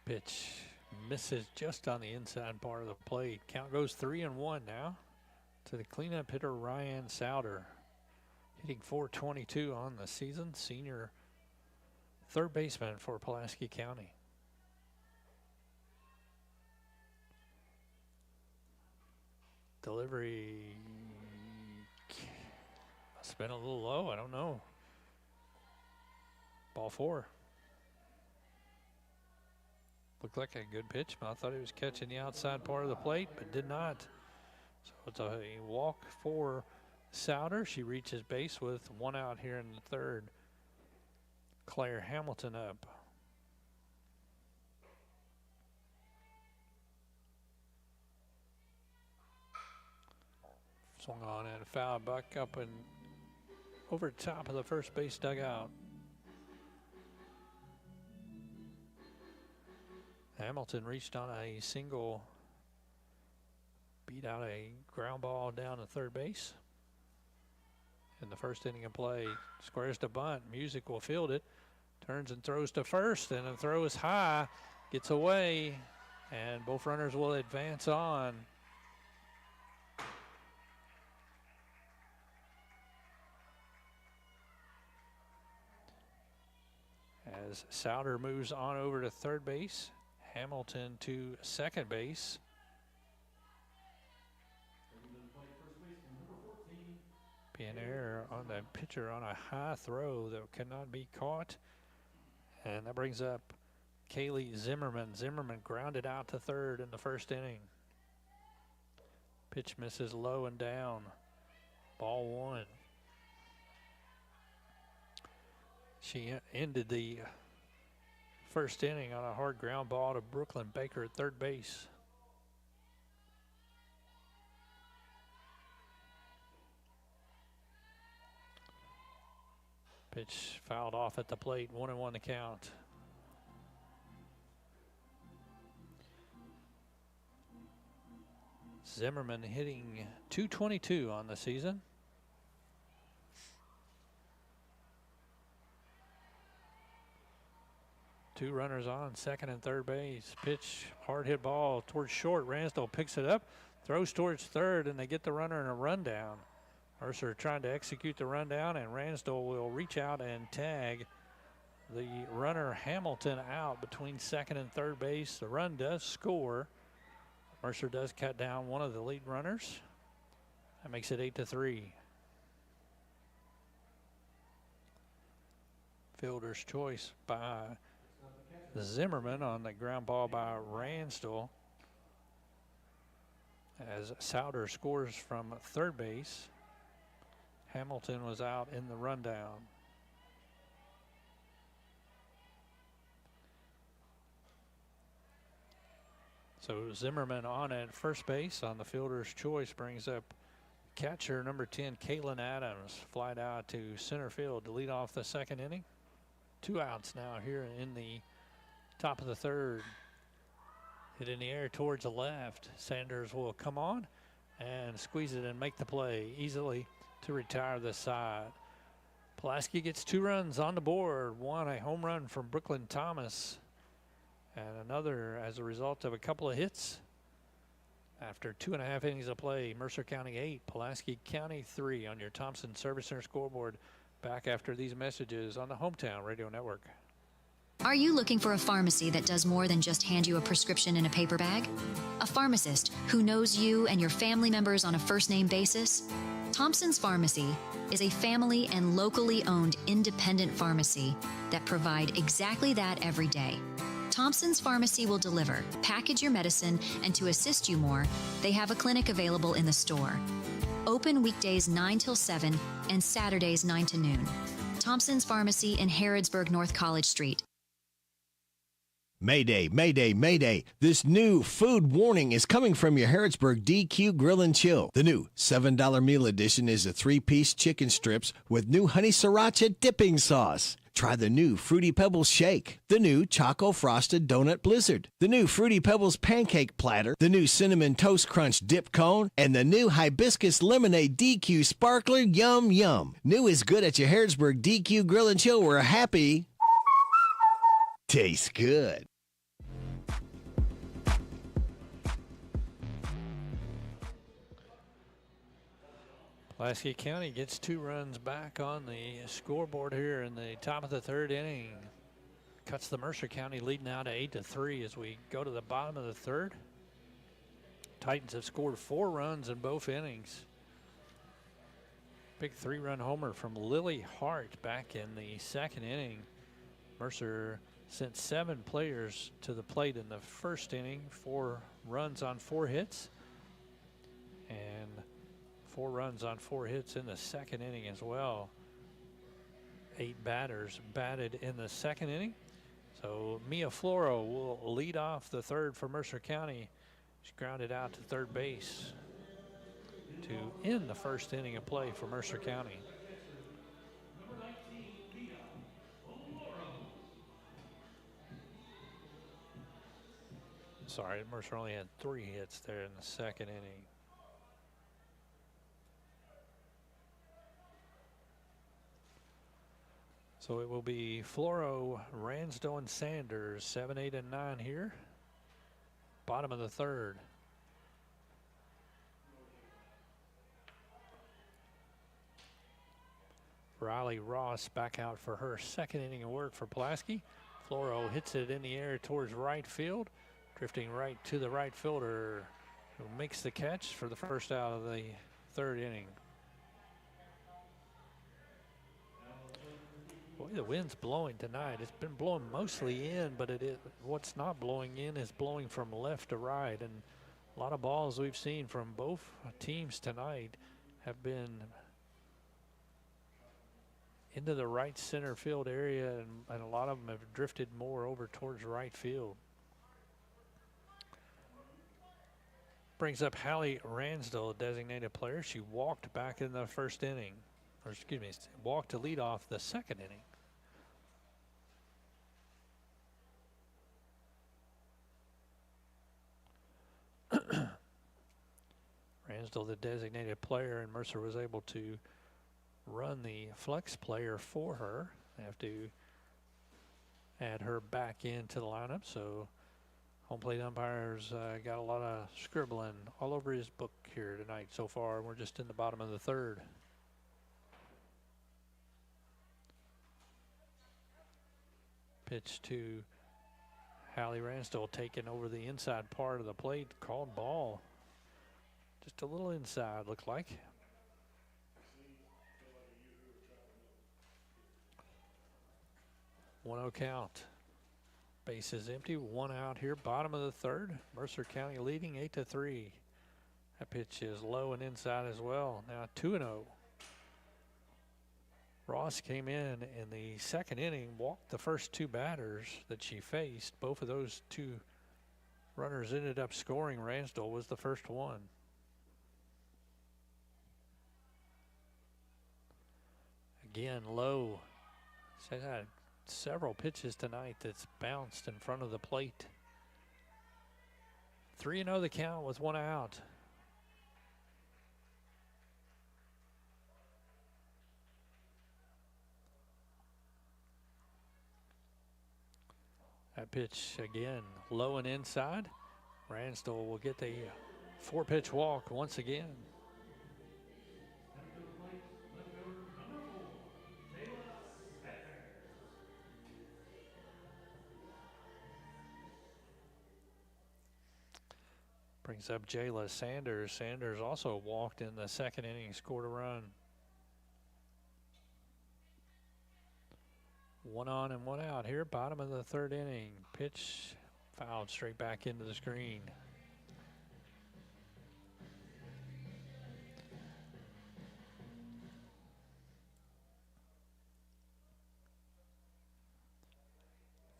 Pitch misses just on the inside part of the plate. Count goes 3-1 now to the cleanup hitter Ryan Souter, hitting .422 on the season. Senior third baseman for Pulaski County. Delivery must have been a little low. I don't know. Ball 4. Looked like a good pitch, but I thought he was catching the outside part of the plate, but did not. So it's a walk for Souter. She reaches base with 1 out here in the third. Claire Hamilton up. Swung on and foul back up and over top of the first base dugout. Hamilton reached on a single, beat out a ground ball down to third base. In the first inning of play, squares to bunt. Music will field it, turns and throws to first, and the throw is high, gets away, and both runners will advance on. As Souter moves on over to third base, Hamilton to second base. Be an error on the pitcher on a high throw that cannot be caught. And that brings up Kaylee Zimmerman. Zimmerman grounded out to third in the first inning. Pitch misses low and down. Ball 1. She ended the first inning on a hard ground ball to Brooklyn Baker at third base. Pitch fouled off at the plate, 1-1 the count. Zimmerman hitting .222 on the season. Two runners on, second and third base. Pitch, hard hit ball towards short. Ransdell picks it up, throws towards third, and they get the runner in a rundown. Mercer trying to execute the rundown, and Ransdell will reach out and tag the runner Hamilton out between second and third base. The run does score. Mercer does cut down one of the lead runners. That makes it 8-3. Fielder's choice by Zimmerman on the ground ball by Ransdell, as Souter scores from third base. Hamilton was out in the rundown. So Zimmerman on at first base on the fielder's choice brings up catcher number 10, Kalen Adams, flied out to center field to lead off the second inning. 2 outs now here in the top of the third. Hit in the air towards the left. Sanders will come on and squeeze it and make the play easily to retire the side. Pulaski gets 2 runs on the board. One, a home run from Brooklyn Thomas, and another as a result of a couple of hits. After 2.5 innings of play, Mercer County 8, Pulaski County 3 on your Thompson Service Center scoreboard. Back after these messages on the Hometown Radio Network.
Are you looking for a pharmacy that does more than just hand you a prescription in a paper bag? A pharmacist who knows you and your family members on a first-name basis? Thompson's Pharmacy is a family and locally owned independent pharmacy that provide exactly that every day. Thompson's Pharmacy will deliver, package your medicine, and to assist you more, they have a clinic available in the store. Open weekdays 9 till 7 and Saturdays 9 to noon. Thompson's Pharmacy in Harrodsburg, North College Street.
Mayday, mayday, mayday. This new food warning is coming from your Harrodsburg DQ Grill and Chill. The new $7 meal edition is a 3-piece chicken strips with new honey sriracha dipping sauce. Try the new Fruity Pebbles Shake, the new Choco Frosted Donut Blizzard, the new Fruity Pebbles Pancake Platter, the new Cinnamon Toast Crunch Dip Cone, and the new Hibiscus Lemonade DQ Sparkler. Yum, yum. New is good at your Harrodsburg DQ Grill and Chill, where happy tastes good.
Pulaski County gets 2 runs back on the scoreboard here in the top of the third inning. Cuts the Mercer County lead now to 8-3 as we go to the bottom of the third. Titans have scored 4 runs in both innings. Big 3-run homer from Lily Hart back in the second inning. Mercer sent 7 players to the plate in the first inning, 4 runs on 4 hits, and 4 runs on 4 hits in the second inning as well. 8 batters batted in the second inning. So Mia Floro will lead off the third for Mercer County. She's grounded out to third base to end the first inning of play for Mercer County. Sorry, Mercer only had 3 hits there in the second inning. So it will be Floro, Ransdell, and Sanders, 7, 8, and 9 here. Bottom of the third. Riley Ross back out for her second inning of work for Pulaski. Floro hits it in the air towards right field, drifting right to the right fielder, who makes the catch for the first out of the third inning. Boy, the wind's blowing tonight. It's been blowing mostly in, but what's not blowing in is blowing from left to right. And a lot of balls we've seen from both teams tonight have been into the right center field area, and a lot of them have drifted more over towards right field. Brings up Hallie Ransdell, a designated player. She walked back in the first inning, or excuse me, walked to lead off the second inning. Ransdell, the designated player, and Mercer was able to run the flex player for her. They have to add her back into the lineup. So home plate umpires got a lot of scribbling all over his book here tonight so far. We're just in the bottom of the third. Pitch to Hallie Ransdell, taking over the inside part of the plate. Called ball. Just a little inside, looked like. 1-0 count. Base is empty, 1 out here, bottom of the third. Mercer County leading 8-3. That pitch is low and inside as well. Now 2-0. Ross came in the second inning, walked the first 2 batters that she faced. Both of those 2 runners ended up scoring. Ransdell was the first one. Again, low. Said that several pitches tonight that's bounced in front of the plate. 3-0 the count with 1 out. That pitch again, low and inside. Ransdell will get the 4-pitch walk once again. Brings up Jayla Sanders. Sanders also walked in the second inning, scored a run. 1 on and 1 out here, bottom of the third inning. Pitch fouled straight back into the screen.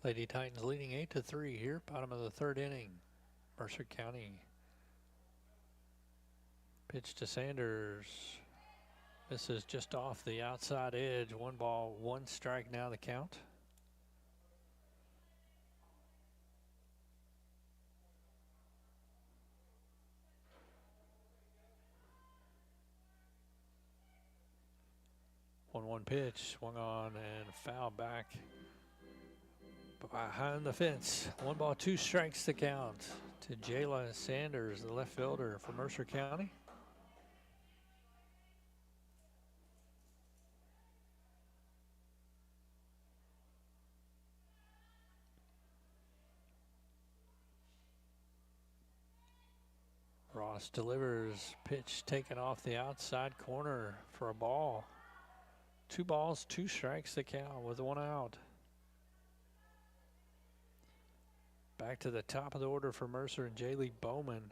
Lady Titans leading 8-3 here, bottom of the third inning. Mercer County. Pitch to Sanders. This is just off the outside edge. 1 ball, 1 strike now the count. One pitch, swung on and foul back behind the fence. 1 ball, 2 strikes to count to Jayla Sanders, the left fielder for Mercer County. Ross delivers, pitch taken off the outside corner for a ball. 2 balls, 2 strikes to count with 1 out. Back to the top of the order for Mercer and Jaylee Bowman.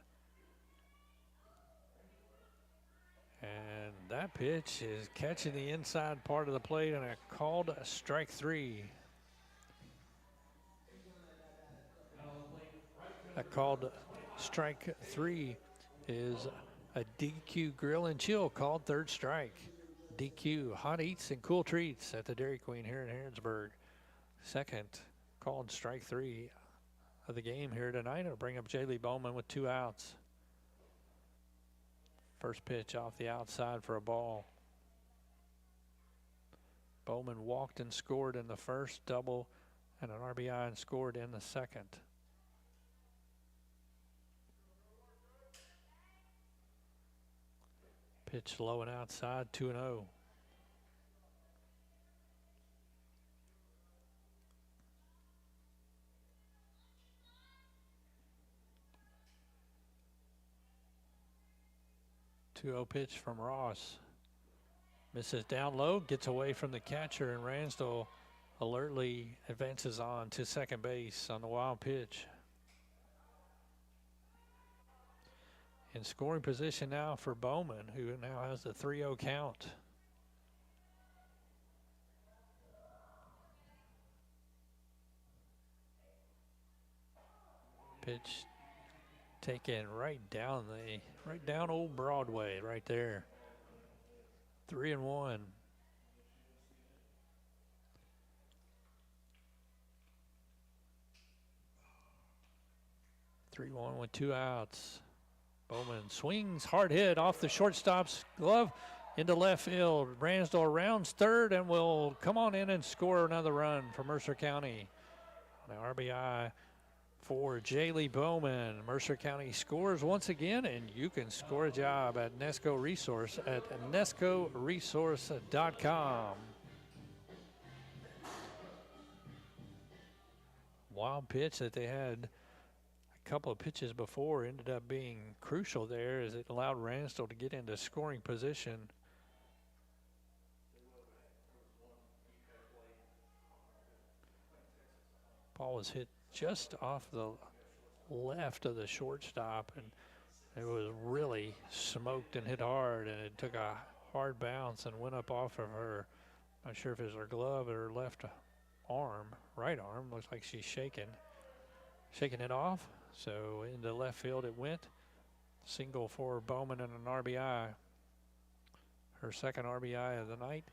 And that pitch is catching the inside part of the plate and a called strike 3. A called strike 3 is a DQ grill and chill called 3rd strike. DQ, hot eats and cool treats at the Dairy Queen here in Harrodsburg. Second called strike 3 of the game here tonight. It'll bring up Jaylee Bowman with 2 outs. First pitch off the outside for a ball. Bowman walked and scored in the first, double and an RBI, and scored in the second. Pitch low and outside, 2-0. Pitch from Ross. Misses down low, gets away from the catcher, and Ransdell alertly advances on to second base on the wild pitch. In scoring position now for Bowman, who now has the 3-0 count. Pitch taken right down Old Broadway right there. 3-1. With 2 outs. Bowman swings, hard hit off the shortstop's glove into left field. Ransdell rounds third and will come on in and score another run for Mercer County. An RBI for Jaylee Bowman. Mercer County scores once again, and you can score a job at Nesco Resource at nescoresource.com. Wild pitch that they had a couple of pitches before ended up being crucial there as it allowed Ransdell to get into scoring position. Ball was hit just off the left of the shortstop, and it was really smoked and hit hard, and it took a hard bounce and went up off of her. Not sure if it was her glove or her left arm, right arm. Looks like she's shaking it off. So into left field it went. Single for Bowman and an RBI. Her second RBI of the night.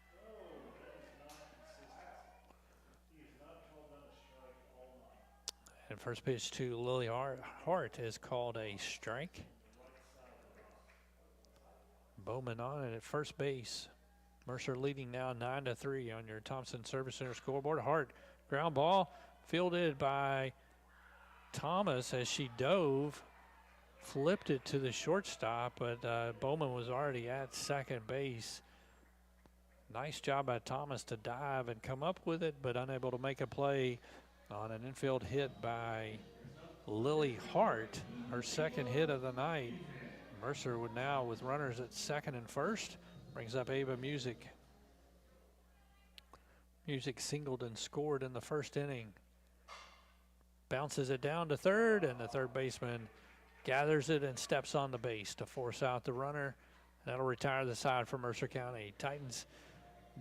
And first pitch to Lily Hart is called a strike. Bowman on it at first base. Mercer leading now 9-3 on your Thompson Service Center scoreboard. Hart, ground ball, fielded by Thomas as she dove, flipped it to the shortstop, but Bowman was already at second base. Nice job by Thomas to dive and come up with it, but unable to make a play on an infield hit by Lily Hart, her second hit of the night. Mercer would now, with runners at second and first, brings up Ava Music. Music singled and scored in the first inning. Bounces it down to third, and the third baseman gathers it and steps on the base to force out the runner. That'll retire the side for Mercer County. Titans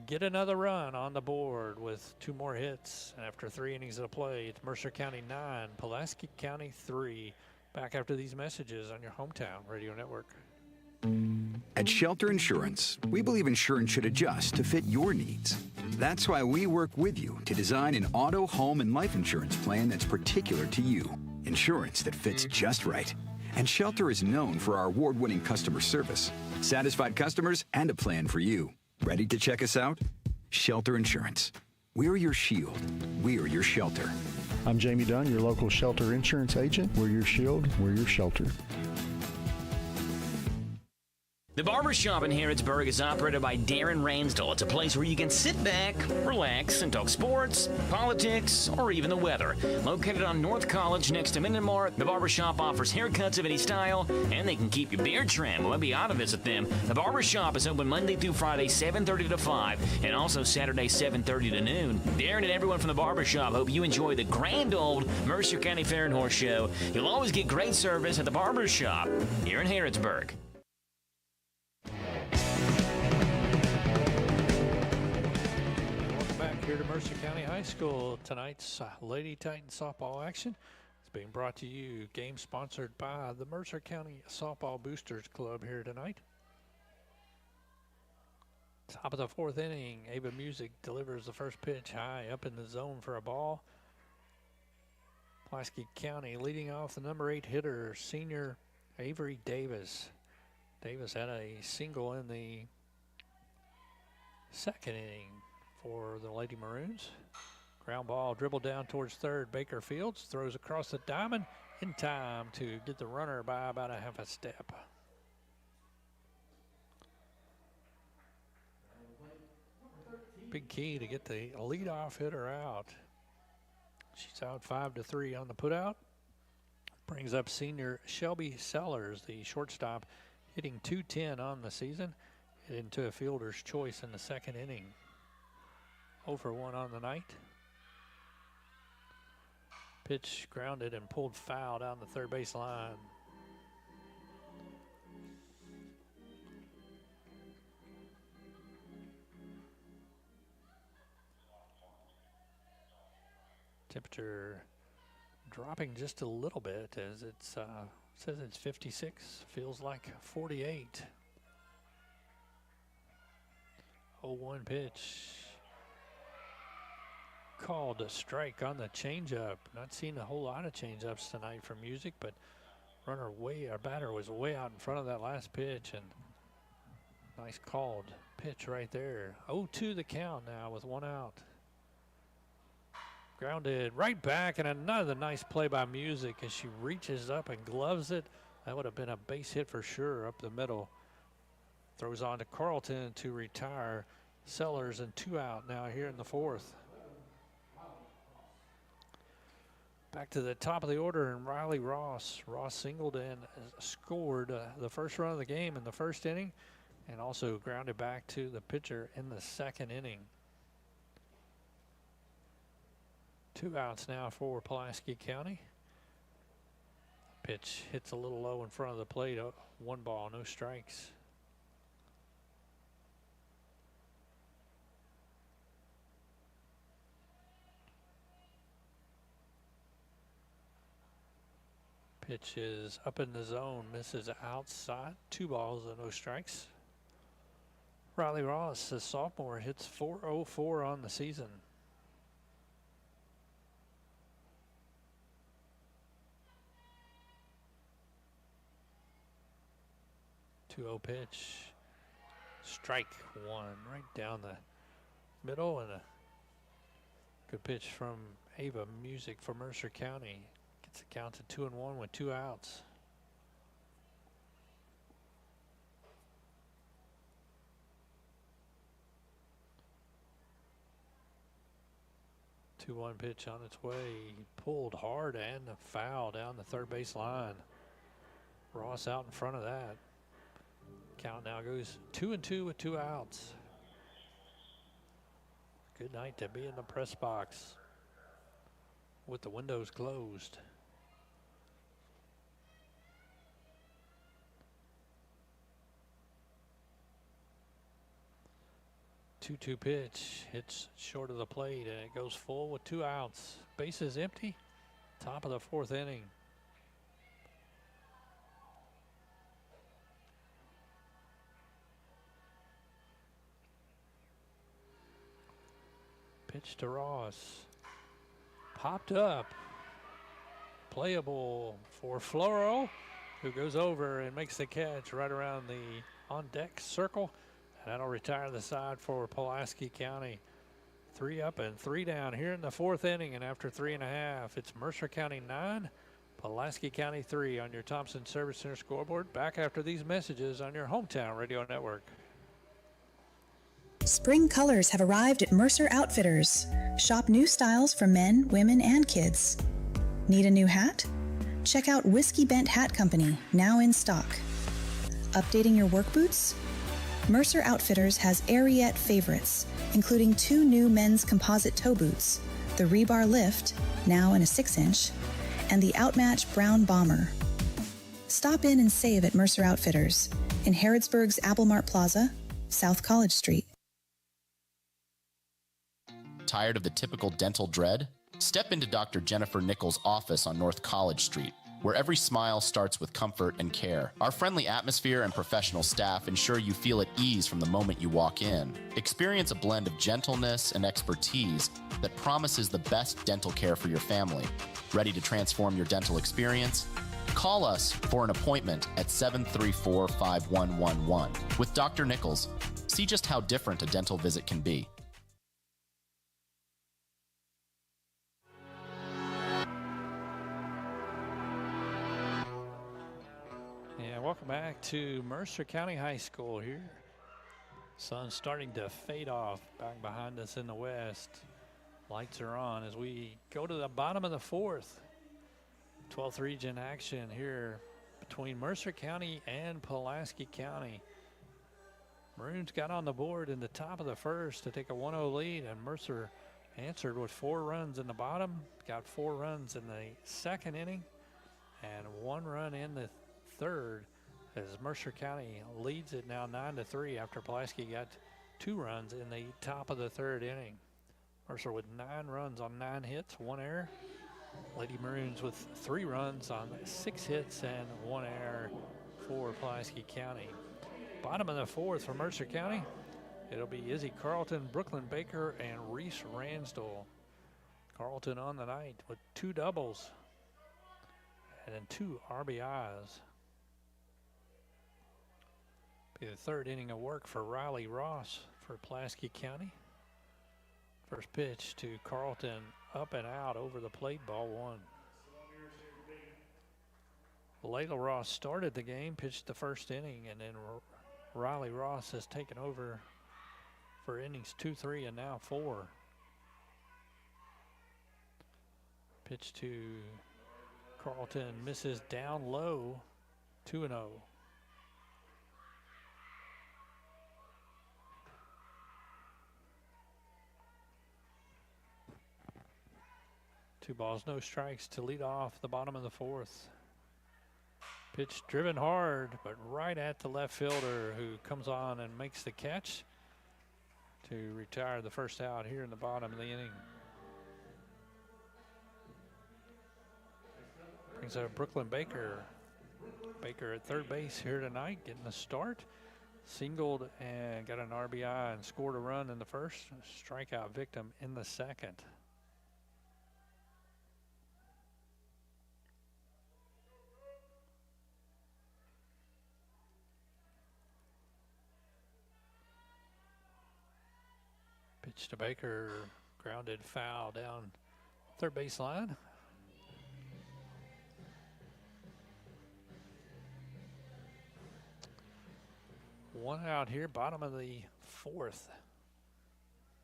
get another run on the board with 2 more hits. And after 3 innings of play, it's Mercer County 9, Pulaski County 3. Back after these messages on your hometown radio network.
At Shelter Insurance, we believe insurance should adjust to fit your needs. That's why we work with you to design an auto, home, and life insurance plan that's particular to you. Insurance that fits just right. And Shelter is known for our award-winning customer service, satisfied customers, and a plan for you. Ready to check us out? Shelter Insurance. We're your shield. We're your shelter.
I'm Jamie Dunn, your local Shelter Insurance agent. We're your shield. We're your shelter.
The Barbershop in Harrodsburg is operated by Darren Ransdell. It's a place where you can sit back, relax, and talk sports, politics, or even the weather. Located on North College next to Minimark, the Barbershop offers haircuts of any style, and they can keep your beard trimmed when you ought to visit them. The Barbershop is open Monday through Friday, 7:30 to 5, and also Saturday, 7:30 to noon. Darren and everyone from the Barbershop hope you enjoy the grand old Mercer County Fair and Horse Show. You'll always get great service at the Barbershop here in Harrodsburg.
Here to Mercer County High School. Tonight's Lady Titan softball action is being brought to you. Game sponsored by the Mercer County Softball Boosters Club here tonight. Top of the 4th inning, Ava Music delivers the first pitch high up in the zone for a ball. Pulaski County leading off the number 8 hitter, senior Avery Davis. Davis had a single in the second inning for the Lady Maroons. Ground ball dribbled down towards third. Baker Fields throws across the diamond in time to get the runner by about a half a step. Big key to get the leadoff hitter out. She's out 5-3 on the putout. Brings up senior Shelby Sellers, the shortstop, hitting .210 on the season. Hit into a fielder's choice in the second inning. 0-for-1 on the night. Pitch grounded and pulled foul down the third base line. Temperature dropping just a little bit as it says it's 56, feels like 48. 0-1 pitch. Called a strike on the changeup. Not seeing a whole lot of changeups tonight from Music, but our batter was way out in front of that last pitch, and nice called pitch right there. 0-2 the count now with 1 out. Grounded right back, and another nice play by Music as she reaches up and gloves it. That would have been a base hit for sure up the middle. Throws on to Carlton to retire. Sellers and 2 out now here in the 4th. Back to the top of the order, and Riley Ross. Ross singled and scored the first run of the game in the first inning, and also grounded back to the pitcher in the second inning. 2 outs now for Pulaski County. Pitch hits a little low in front of the plate. 1 ball, no strikes. Pitch is up in the zone, misses outside. 2 balls and no strikes. Riley Ross, a sophomore, hits .404 on the season. Two-oh pitch. Strike 1 right down the middle, and a good pitch from Ava Music for Mercer County. Gets it count to 2-1 with 2 outs. Two-one pitch on its way. Pulled hard and a foul down the third base line. Ross out in front of that. Count now goes 2-2 with 2 outs. Good night to be in the press box with the windows closed. 2-2 pitch hits short of the plate, and it goes full with 2 outs. Bases empty. Top of the 4th inning. Pitch to Ross. Popped up. Playable for Floro, who goes over and makes the catch right around the on-deck circle. And that'll retire the side for Pulaski County. 3 up and 3 down here in the 4th inning, and after 3.5, it's Mercer County 9, Pulaski County 3 on your Thompson Service Center scoreboard. Back after these messages on your hometown radio network.
Spring colors have arrived at Mercer Outfitters. Shop new styles for men, women, and kids. Need a new hat? Check out Whiskey Bent Hat Company, now in stock. Updating your work boots? Mercer Outfitters has Ariete favorites, including 2 new men's composite toe boots, the Rebar Lift, now in a 6-inch, and the Outmatch Brown Bomber. Stop in and save at Mercer Outfitters in Harrodsburg's Applemart Plaza, South College Street.
Tired of the typical dental dread? Step into Dr. Jennifer Nichols' office on North College Street, where every smile starts with comfort and care. Our friendly atmosphere and professional staff ensure you feel at ease from the moment you walk in. Experience a blend of gentleness and expertise that promises the best dental care for your family. Ready to transform your dental experience? Call us for an appointment at 734-5111. With Dr. Nichols, see just how different a dental visit can be.
Welcome back to Mercer County High School here. Sun's starting to fade off back behind us in the west. Lights are on as we go to the bottom of the 4th. 12th region action here between Mercer County and Pulaski County. Maroons got on the board in the top of the 1st to take a 1-0 lead, and Mercer answered with 4 runs in the bottom, got 4 runs in the 2nd inning, and 1 run in the 3rd. As Mercer County leads it now 9-3 after Pulaski got 2 runs in the top of the 3rd inning. Mercer with 9 runs on 9 hits, 1 error. Lady Maroons with 3 runs on 6 hits and 1 error for Pulaski County. Bottom of the 4th for Mercer County, it'll be Izzy Carlton, Brooklyn Baker, and Reese Ransdell. Carlton on the night with 2 doubles and then 2 RBIs. Be the 3rd inning of work for Riley Ross for Pulaski County. First pitch to Carlton up and out over the plate, ball one. Layla Ross started the game, pitched the first inning, and then Riley Ross has taken over for innings 2, 3, and now 4. Pitch to Carlton, misses down low, 2-0. Two balls, no strikes to lead off the bottom of the 4th. Pitch driven hard, but right at the left fielder, who comes on and makes the catch to retire the first out here in the bottom of the inning. Brings up Brooklyn Baker. Baker at third base here tonight, getting the start. Singled and got an RBI and scored a run in the first. Strikeout victim in the second. Pitch to Baker, grounded foul down third base line. One out here, bottom of the 4th.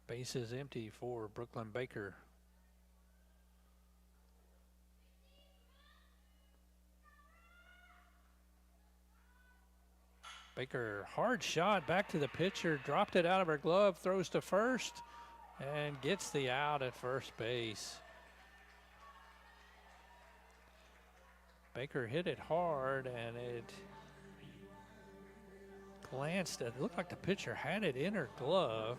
Base is empty for Brooklyn Baker. Baker, hard shot back to the pitcher, dropped it out of her glove, throws to first, and gets the out at first base. Baker hit it hard, and it glanced, it looked like the pitcher had it in her glove,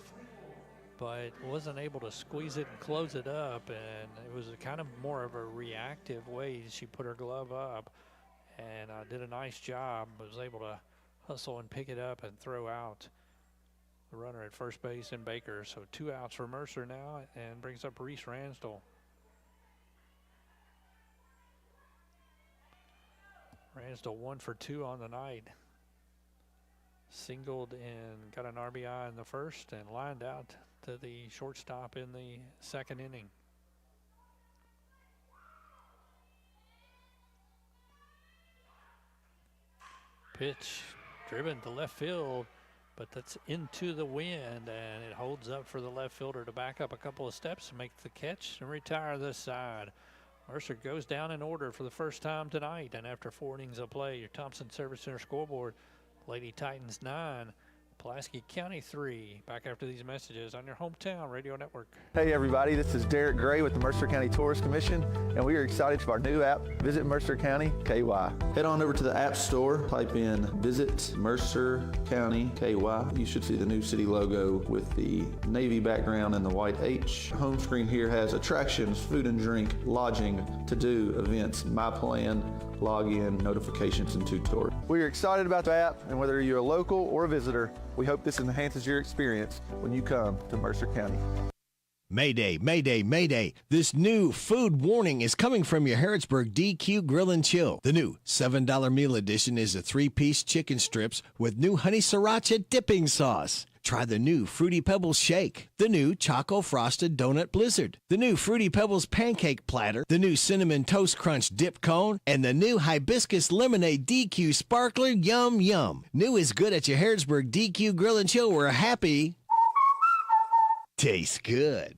but wasn't able to squeeze it and close it up, and it was a kind of more of a reactive way. She put her glove up and did a nice job, was able to hustle and pick it up and throw out the runner at first base and Baker. So 2 outs for Mercer now, and brings up Reese Ransdell. Ransdell 1 for 2 on the night. Singled and got an RBI in the first and lined out to the shortstop in the second inning. Pitch driven to left field, but that's into the wind, and it holds up for the left fielder to back up a couple of steps, make the catch, and retire this side. Mercer goes down in order for the first time tonight, and after 4 innings of play, your Thompson Service Center scoreboard, Lady Titans 9, Pulaski County 3. Back after these messages on your hometown radio network.
Hey everybody, this is Derek Gray with the Mercer County Tourist Commission, and we are excited for our new app, Visit Mercer County KY. Head on over to the App Store, type in Visit Mercer County KY. You should see the new city logo with the navy background and the white H. Home screen here has attractions, food and drink, lodging, to-do, events, my plan, login, notifications, and tutorials. We are excited about the app, and whether you're a local or a visitor, we hope this enhances your experience when you come to Mercer County.
Mayday, mayday, mayday. This new food warning is coming from your Harrodsburg DQ Grill and Chill. The new $7 meal edition is a 3-piece chicken strips with new honey sriracha dipping sauce. Try the new Fruity Pebbles Shake, the new Choco Frosted Donut Blizzard, the new Fruity Pebbles Pancake Platter, the new Cinnamon Toast Crunch Dip Cone, and the new Hibiscus Lemonade DQ Sparkler Yum Yum. New is good at your Harrodsburg DQ Grill and Chill, where happy tastes good.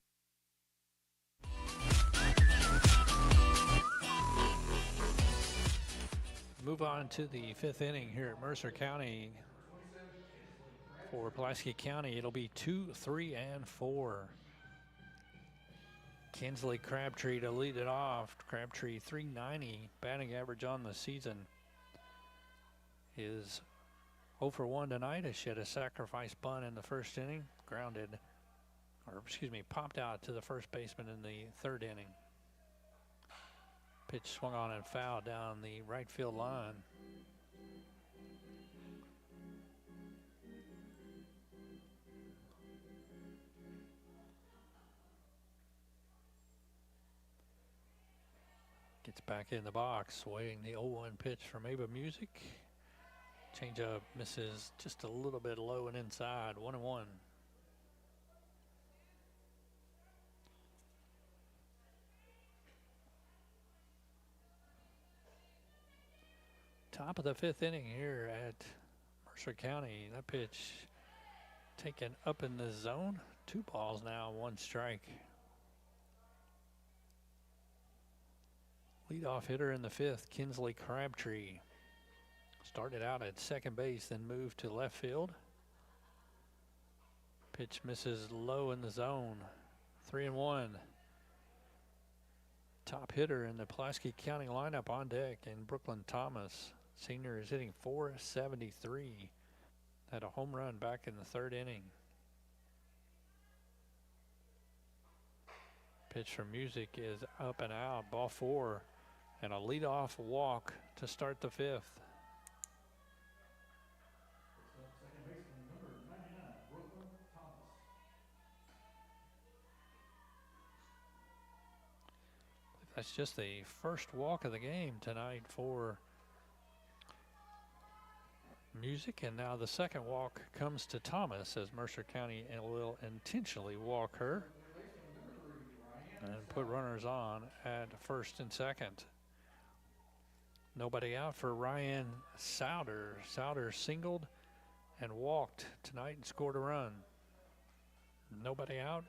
Move on to the 5th inning here at Mercer County. For Pulaski County, it'll be 2, 3, and 4. Kinsley Crabtree to lead it off. Crabtree 390 batting average on the season. Is 0 for 1 tonight. Has shed a sacrifice bunt in the first inning. Popped out to the first baseman in the 3rd inning. Pitch swung on and fouled down the right field line. Gets back in the box, waiting the 0-1 pitch from Ava Music. Changeup misses just a little bit low and inside, 1-1. Top of the 5th inning here at Mercer County. That pitch taken up in the zone. 2 balls now, 1 strike. Leadoff hitter in the 5th, Kinsley Crabtree. Started out at second base, then moved to left field. Pitch misses low in the zone. 3-1. Top hitter in the Pulaski County lineup on deck, and Brooklyn Thomas. Senior is hitting .473. Had a home run back in the 3rd inning. Pitch from Music is up and out. Ball 4. And a leadoff walk to start the 5th. That's just the first walk of the game tonight for Music, and now the second walk comes to Thomas as Mercer County will intentionally walk her and put runners on at first and second. Nobody out for Ryan Souter. Souter singled and walked tonight and scored a run. Nobody out,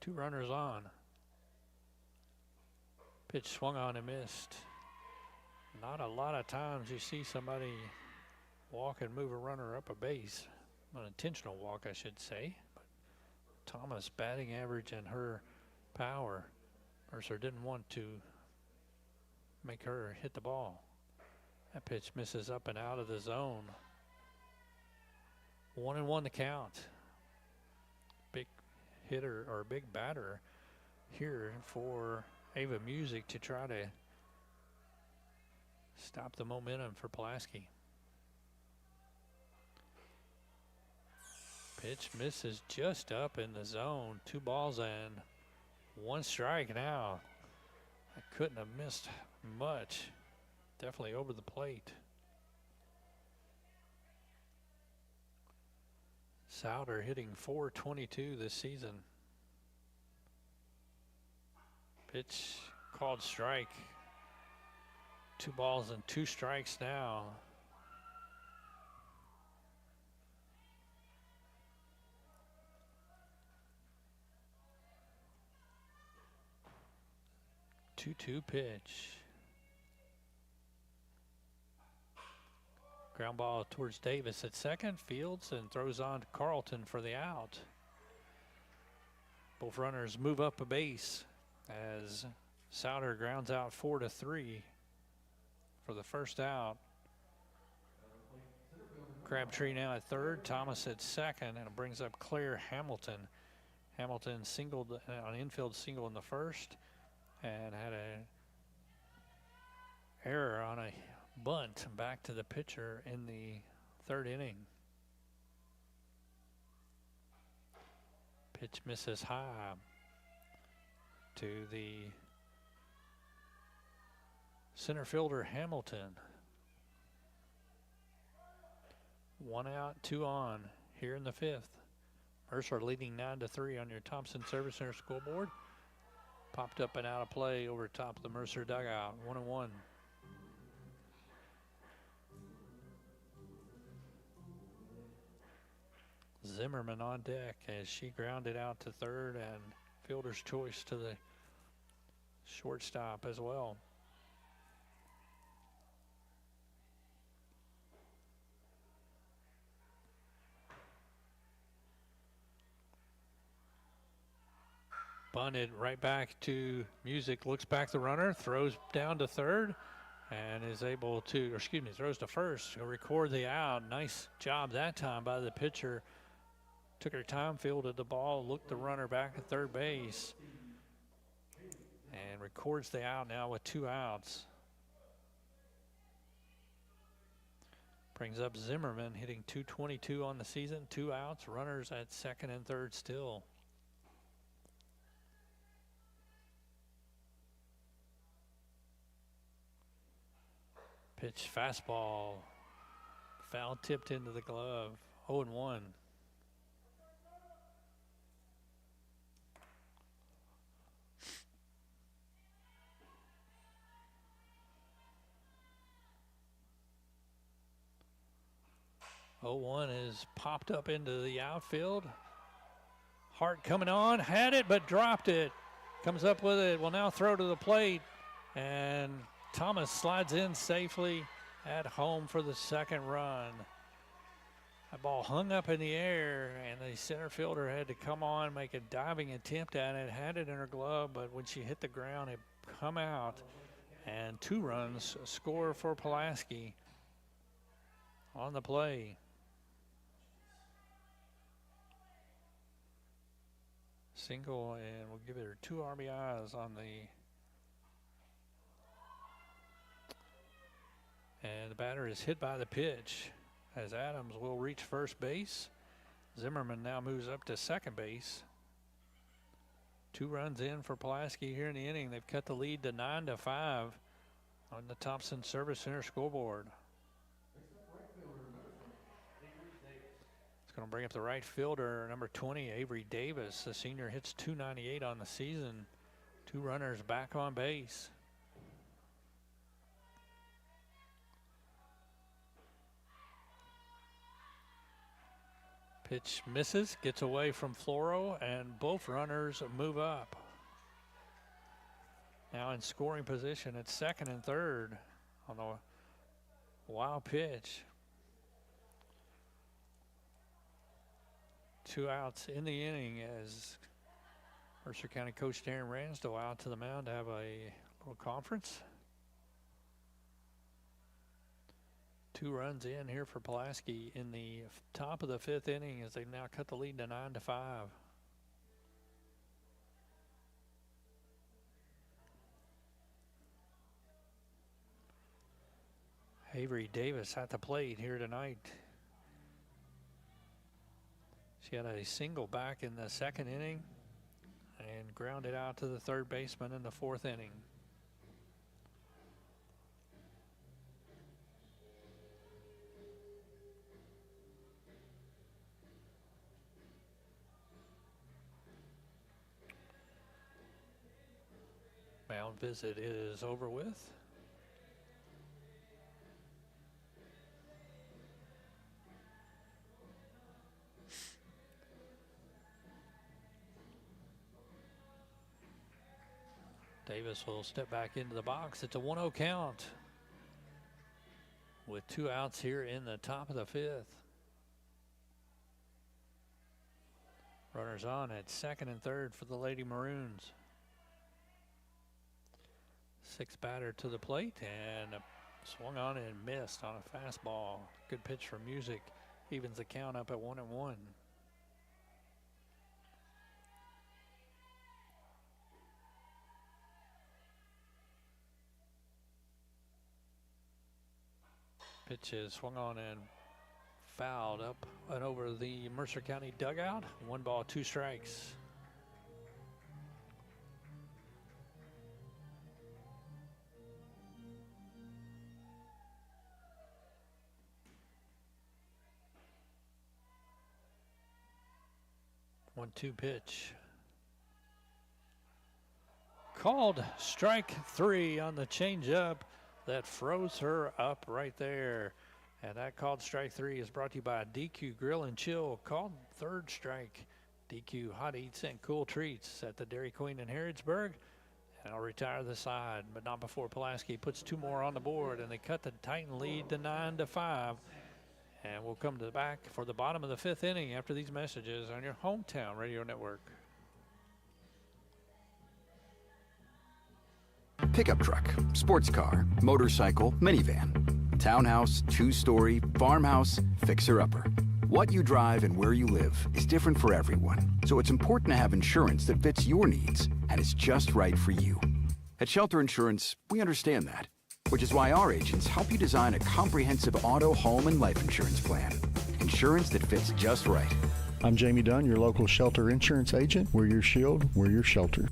2 runners on. Pitch swung on and missed. Not a lot of times you see somebody walk and move a runner up a base. An intentional walk, I should say. But Thomas batting average and her power. Mercer didn't want to make her hit the ball. That pitch misses up and out of the zone. 1-1 the count. Big hitter or big batter here for Ava Music to try to stop the momentum for Pulaski. Pitch misses just up in the zone. 2 balls and 1 strike now. I couldn't have missed much. Definitely over the plate. Souter hitting .422 this season. Pitch called strike. 2 balls and 2 strikes now. Two pitch. Ground ball towards Davis at second. Fields and throws on to Carlton for the out. Both runners move up a base as Souter grounds out 4-3 for the first out. Crabtree now at third, Thomas at second, and it brings up Claire Hamilton. Hamilton singled on infield single in the first and had an error on a bunt back to the pitcher in the 3rd inning. Pitch misses high to the center fielder Hamilton. 1 out, 2 on here in the 5th. Mercer leading 9-3 on your Thompson Service Center scoreboard. Popped up and out of play over top of the Mercer dugout. 1-1. Zimmerman on deck as she grounded out to third, and fielder's choice to the shortstop as well. Bunted right back to Music, looks back the runner, throws down to third, and is able to, or excuse me, throws to first to record the out. Nice job that time by the pitcher. Took her time, fielded the ball, looked the runner back at third base, and records the out now with 2 outs. Brings up Zimmerman hitting .222 on the season, 2 outs, runners at second and third still. Pitch fastball, foul tipped into the glove, 0-1. 0-1 is popped up into the outfield. Hart coming on, had it, but dropped it. Comes up with it, will now throw to the plate. And Thomas slides in safely at home for the second run. That ball hung up in the air, and the center fielder had to come on, make a diving attempt at it, had it in her glove, but when she hit the ground, it come out. And 2 runs score for Pulaski on the play. Single, and we'll give her 2 RBIs on the. And the batter is hit by the pitch as Adams will reach first base. Zimmerman now moves up to second base. 2 runs in for Pulaski here in the inning. They've cut the lead to 9-5 on the Thompson Service Center scoreboard. It's going to bring up the right fielder, number 20, Avery Davis. The senior hits .298 on the season. 2 runners back on base. Pitch misses, gets away from Floro, and both runners move up. Now in scoring position at second and third on the wild pitch. 2 outs in the inning as Mercer County coach Darren Ransdell out to the mound to have a little conference. 2 runs in here for Pulaski in the top of the 5th inning as they now cut the lead to 9-5. Avery Davis at the plate here tonight. She had a single back in the 2nd inning and grounded out to the 3rd baseman in the 4th inning. Mound visit is over with. Davis will step back into the box. It's a 1-0 count with 2 outs here in the top of the 5th. Runners on at second and third for the Lady Maroons. 6th batter to the plate and swung on and missed on a fastball. Good pitch from Music. Evens the count up at 1-1. Pitch is swung on and fouled up and over the Mercer County dugout. 1 ball, 2 strikes. One-two pitch. Called strike 3 on the changeup that froze her up right there. And that called strike 3 is brought to you by DQ Grill and Chill. Called 3rd strike. DQ Hot Eats and Cool Treats at the Dairy Queen in Harrodsburg. And I'll retire the side, but not before Pulaski puts 2 more on the board, and they cut the Titan lead to 9-5. And we'll come to the back for the bottom of the 5th inning after these messages on your hometown radio network.
Pickup truck, sports car, motorcycle, minivan, townhouse, 2-story, farmhouse, fixer-upper. What you drive and where you live is different for everyone, so it's important to have insurance that fits your needs and is just right for you. At Shelter Insurance, we understand that, which is why our agents help you design a comprehensive auto, home, and life insurance plan. Insurance that fits just right.
I'm Jamie Dunn, your local Shelter Insurance agent. We're your shield, we're your shelter.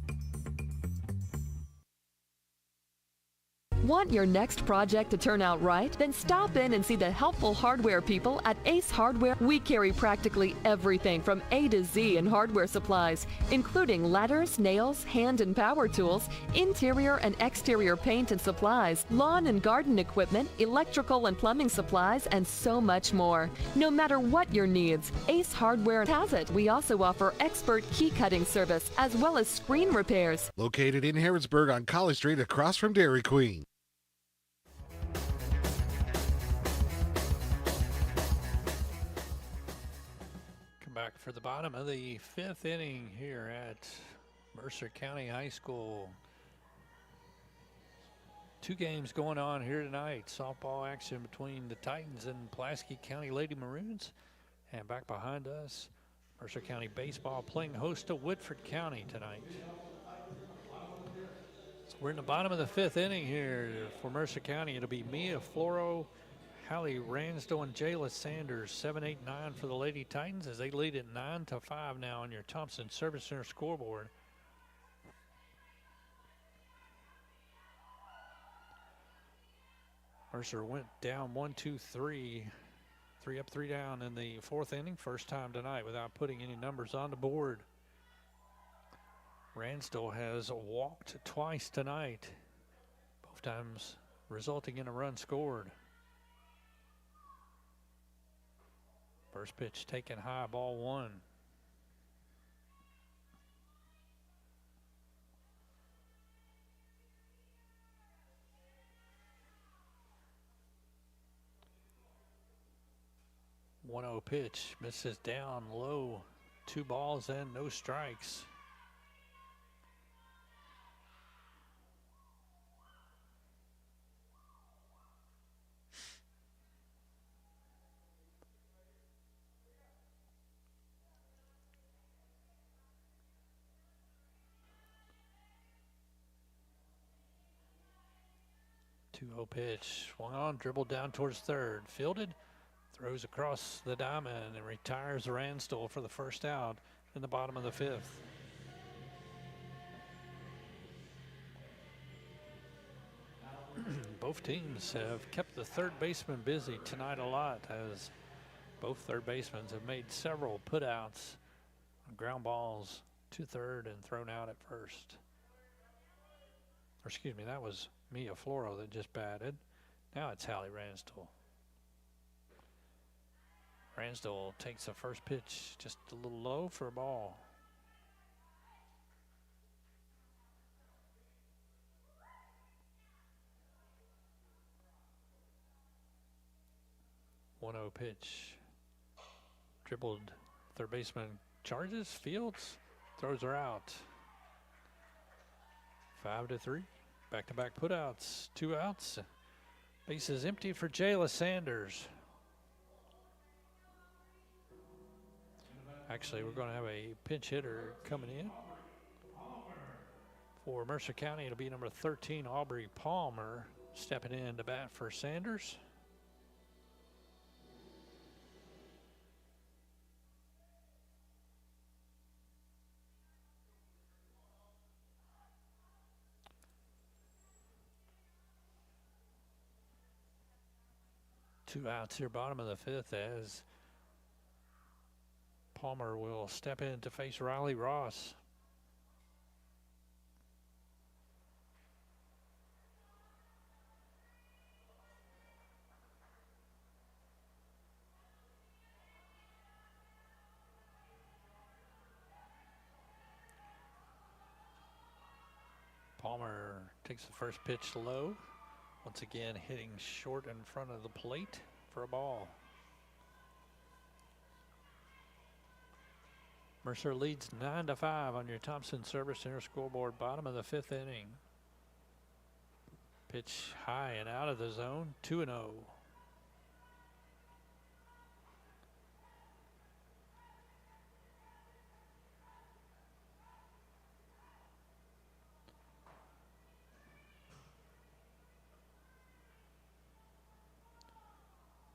Want your next project to turn out right? Then stop in and see the helpful hardware people at Ace Hardware. We carry practically everything from A to Z in hardware supplies, including ladders, nails, hand and power tools, interior and exterior paint and supplies, lawn and garden equipment, electrical and plumbing supplies, and so much more. No matter what your needs, Ace Hardware has it. We also offer expert key cutting service as well as screen repairs.
Located in Harrodsburg on College Street across from Dairy Queen.
Back for the bottom of the 5th inning here at Mercer County High School. 2 games going on here tonight. Softball action between the Titans and Pulaski County Lady Maroons. And back behind us, Mercer County Baseball playing host to Woodford County tonight. So we're in the bottom of the 5th inning here for Mercer County. It'll be Mia Floro, Hallie Ransdell, and Jayla Sanders, 7-8-9 for the Lady Titans as they lead at 9-5 now on your Thompson Service Center scoreboard. Mercer went down 1-2-3, 3 up, 3 down in the 4th inning, first time tonight without putting any numbers on the board. Ransdell has walked twice tonight, both times resulting in a run scored. First pitch taken high, ball 1. One-oh pitch, misses down low. 2 balls and no strikes. Two-oh pitch, swung on, dribbled down towards third, fielded, throws across the diamond and retires Ransdell for the first out in the bottom of the 5th. Both teams have kept the third baseman busy tonight a lot, as both third basemen have made several putouts on ground balls to third and thrown out at first. Or excuse me, that was Mia Floro that just batted. Now it's Hallie Ransdell. Ransdell takes the first pitch just a little low for a ball. One-oh pitch. Dribbled, third baseman charges, fields, throws her out. 5-3. Back-to-back putouts, 2 outs. Bases empty for Jayla Sanders. Actually, we're going to have a pinch hitter coming in. For Mercer County, it'll be number 13, Aubrey Palmer, stepping in to bat for Sanders. Two outs here, bottom of the 5th, as Palmer will step in to face Riley Ross. Palmer takes the first pitch low. Once again, hitting short in front of the plate for a ball. Mercer leads 9-5 on your Thompson Service Center scoreboard, bottom of the 5th inning. Pitch high and out of the zone, 2-0.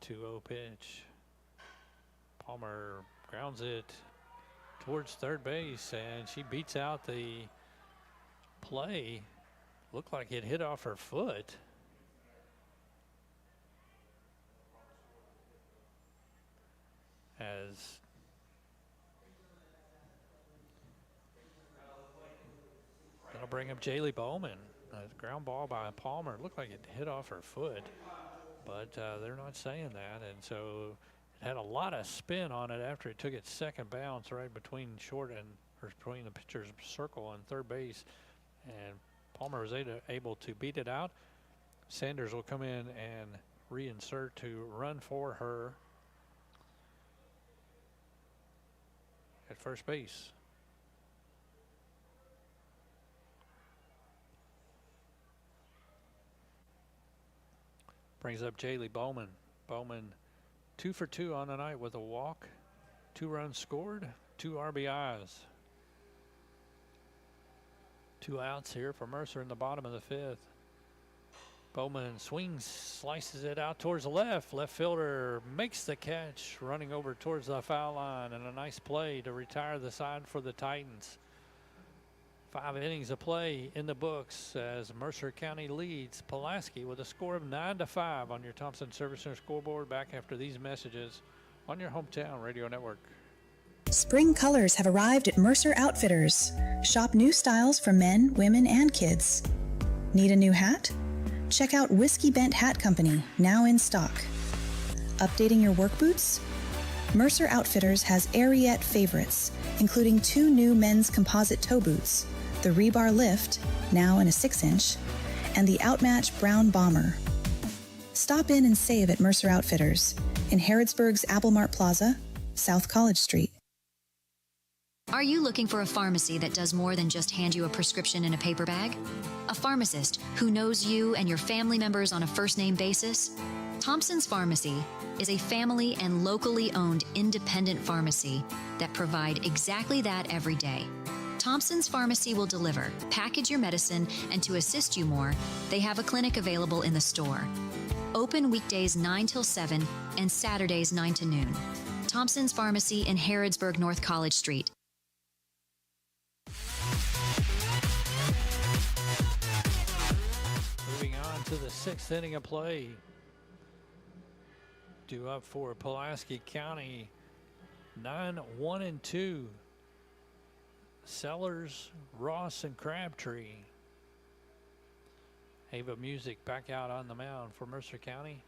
Two-0 pitch. Palmer grounds it towards third base, and she beats out the play. Looked like it hit off her foot. as that'll bring up Jaylee Bowman. A ground ball by Palmer. It looked like it hit off her foot, but they're not saying that. And so it had a lot of spin on it after it took its second bounce right between short and or between the pitcher's circle and third base. And Palmer was able to beat it out. Sanders will come in and reinsert to run for her at first base. Brings up Jaylee Bowman. Bowman 2 for 2 on the night with a walk, 2 runs scored, 2 RBIs. 2 outs here for Mercer in the bottom of the 5th. Bowman swings, slices it out towards the left. Left fielder makes the catch, running over towards the foul line, and a nice play to retire the side for the Titans. 5 innings of play in the books as Mercer County leads Pulaski with a score of 9-5 on your Thompson Service Center scoreboard. Back after these messages on your hometown radio network.
Spring colors have arrived at Mercer Outfitters. Shop new styles for men, women, and kids. Need a new hat? Check out Whiskey Bent Hat Company, now in stock. Updating your work boots? Mercer Outfitters has Ariete favorites, including 2 new men's composite toe boots, the Rebar Lift, now in a 6-inch, and the Outmatch Brown Bomber. Stop in and save at Mercer Outfitters in Harrodsburg's Applemart Plaza, South College Street.
Are you looking for a pharmacy that does more than just hand you a prescription in a paper bag? A pharmacist who knows you and your family members on a first-name basis? Thompson's Pharmacy is a family and locally owned independent pharmacy that provide exactly that every day. Thompson's Pharmacy will deliver, package your medicine, and to assist you more, they have a clinic available in the store. Open weekdays 9 till 7 and Saturdays 9 to noon. Thompson's Pharmacy in Harrodsburg, North College Street.
Moving on to the 6th inning of play. Due up for Pulaski County, 9-1-2. Sellers, Ross, and Crabtree. Ava Music back out on the mound for Mercer County,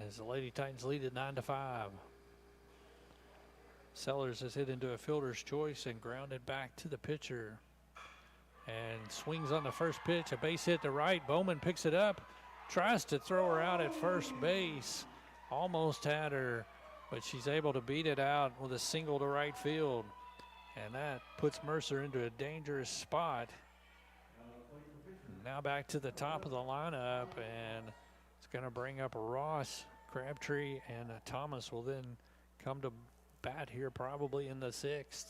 as the Lady Titans lead at 9-5. Sellers has hit into a fielder's choice and grounded back to the pitcher. And swings on the first pitch, a base hit to right. Bowman picks it up, tries to throw her out at first base. Almost had her, but she's able to beat it out with a single to right field. And that puts Mercer into a dangerous spot. Now back to the top of the lineup, and it's going to bring up Ross, Crabtree, and Thomas will then come to bat here probably in the 6th.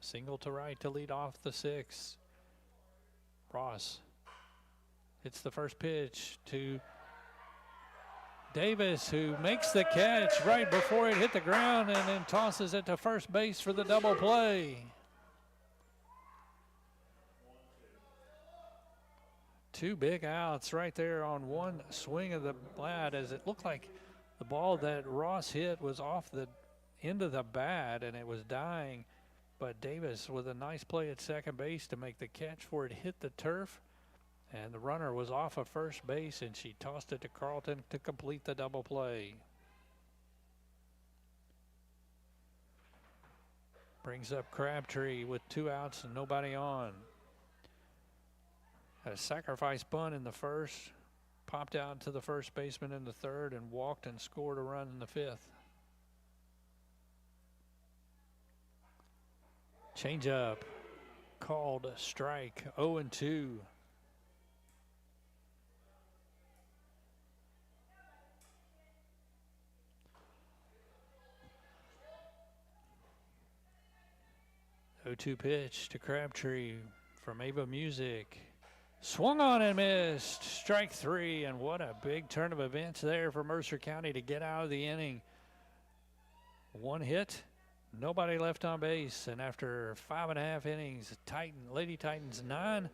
Single to right to lead off the 6th. Ross hits the first pitch to Davis, who makes the catch right before it hit the ground and then tosses it to first base for the double play. 2 big outs right there on one swing of the bat, as it looked like the ball that Ross hit was off the end of the bat and it was dying. But Davis with a nice play at second base to make the catch for it hit the turf. And the runner was off of first base, and she tossed it to Carlton to complete the double play. Brings up Crabtree with 2 outs and nobody on. Had a sacrifice bunt in the first, popped out to the first baseman in the 3rd, and walked and scored a run in the 5th. Change up, called a strike, 0-2. The 0-2 pitch to Crabtree from Ava Music. Swung on and missed, strike 3, and what a big turn of events there for Mercer County to get out of the inning. 1 hit, Nobody left on base, and after 5.5 innings, Lady Titans 9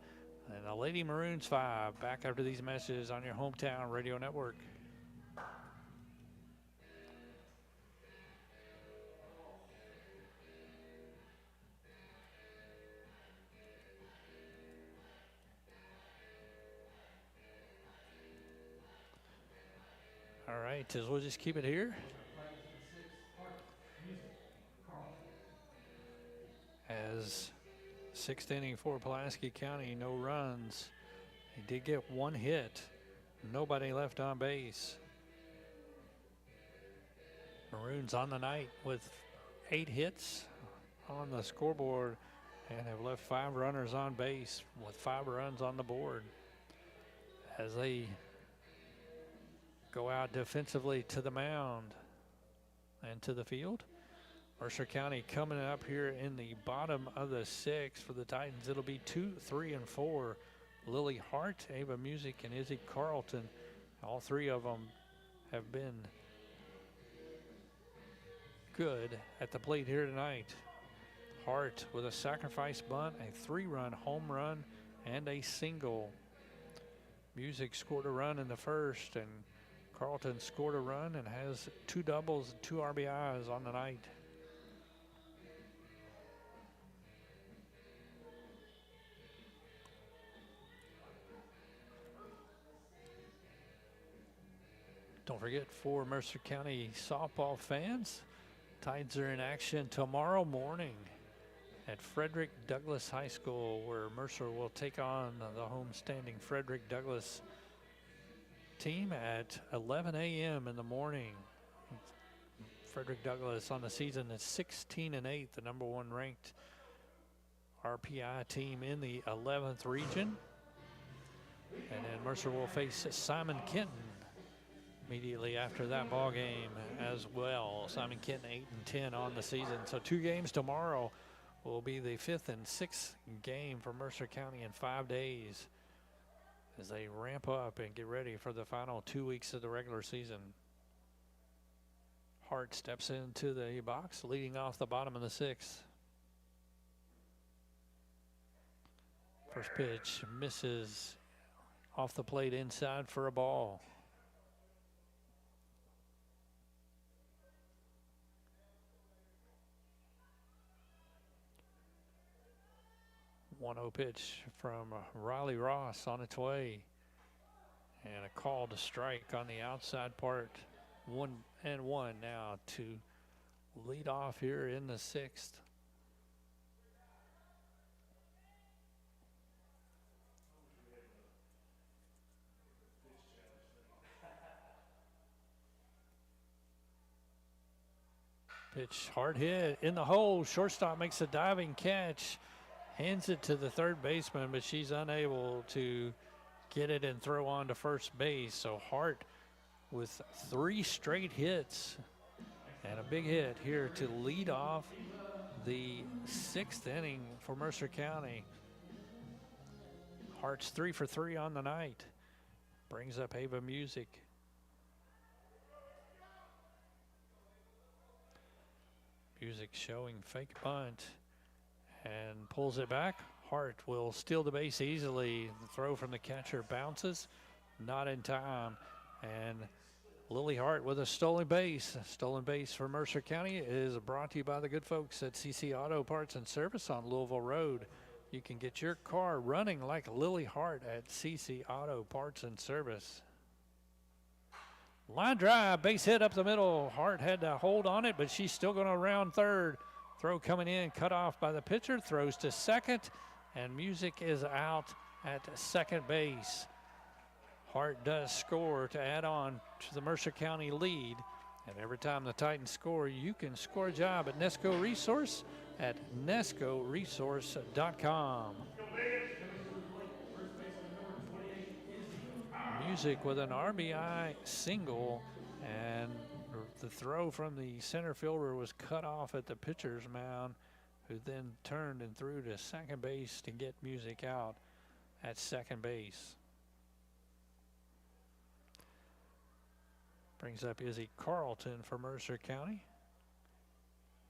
and the Lady Maroons 5. Back after these messages on your hometown radio network. All right, so we'll just keep it here. As 6th inning for Pulaski County, no runs. He did get 1 hit. Nobody left on base. Maroons on the night with 8 hits on the scoreboard and have left 5 runners on base with 5 runs on the board. As they go out defensively to the mound and to the field. Mercer County coming up here in the bottom of the 6th for the Titans. It'll be 2, 3, and 4. Lily Hart, Ava Music, and Izzy Carlton. All 3 of them have been good at the plate here tonight. Hart with a sacrifice bunt, a 3-run home run, and a single. Music scored a run in the first, and Carlton scored a run and has 2 doubles and 2 RBIs on the night. Don't forget, for Mercer County softball fans, Tides are in action tomorrow morning at Frederick Douglass High School, where Mercer will take on the homestanding Frederick Douglass team at 11 a.m. in the morning. Frederick Douglass on the season is 16-8, the number 1 ranked RPI team in the 11th region. And then Mercer will face Simon Kenton immediately after that ball game as well. Simon Kenton 8-10 on the season. So 2 games tomorrow will be the 5th and 6th game for Mercer County in 5 days as they ramp up and get ready for the final 2 weeks of the regular season. Hart steps into the box, leading off the bottom of the 6th. First pitch misses off the plate inside for a ball. 1-0 pitch from Riley Ross on its way. And a call to strike on the outside part. 1-1 now to lead off here in the 6th. Pitch hard hit in the hole. Shortstop makes a diving catch. Hands it to the third baseman, but she's unable to get it and throw on to first base. So Hart with 3 straight hits and a big hit here to lead off the 6th inning for Mercer County. Hart's 3 for 3 on the night. Brings up Ava Music. Music showing fake bunt and pulls it back. Hart will steal the base easily. The throw from the catcher bounces, not in time. And Lily Hart with a stolen base. A stolen base for Mercer County is brought to you by the good folks at CC Auto Parts and Service on Louisville Road. You can get your car running like Lily Hart at CC Auto Parts and Service. Line drive, base hit up the middle. Hart had to hold on it, but she's still going to round third. Throw coming in, cut off by the pitcher, throws to second, and Music is out at second base. Hart does score to add on to the Mercer County lead. And every time the Titans score, you can score a job at Nesco Resource at nescoresource.com. Music with an RBI single, and the throw from the center fielder was cut off at the pitcher's mound, who then turned and threw to second base to get Music out at second base. Brings up Izzy Carlton for Mercer County.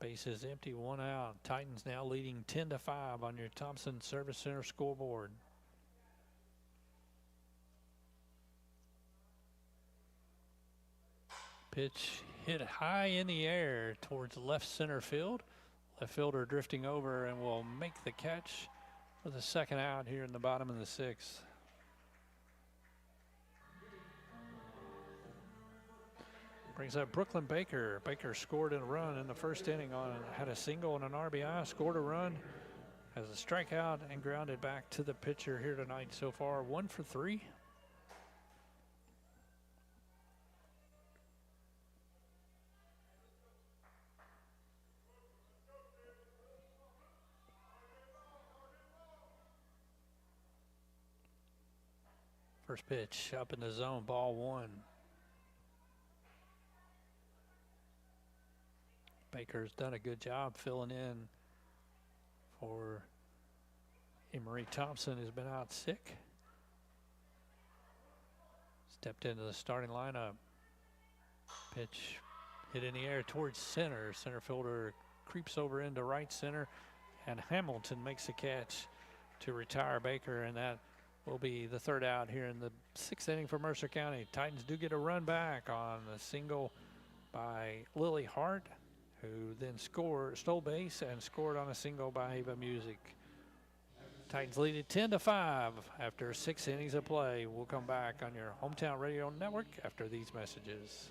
Base is empty, 1 out. Titans now leading 10-5 on your Thompson Service Center scoreboard. Pitch hit high in the air towards left center field. Left fielder drifting over and will make the catch for the second out here in the bottom of the 6th. Brings up Brooklyn Baker. Baker scored a run in the first inning had a single and an RBI, scored a run, has a strikeout and grounded back to the pitcher here tonight so far, 1 for 3. First pitch up in the zone, ball 1. Baker's done a good job filling in for Emery Thompson, who's been out sick. Stepped into the starting lineup. Pitch hit in the air towards center. Center fielder creeps over into right center, and Hamilton makes a catch to retire Baker, and that will be the third out here in the 6th inning for Mercer County. Titans do get a run back on a single by Lily Hart, who then stole base and scored on a single by Ava Music. Titans lead it 10-5 after 6 innings of play. We'll come back on your hometown radio network after these messages.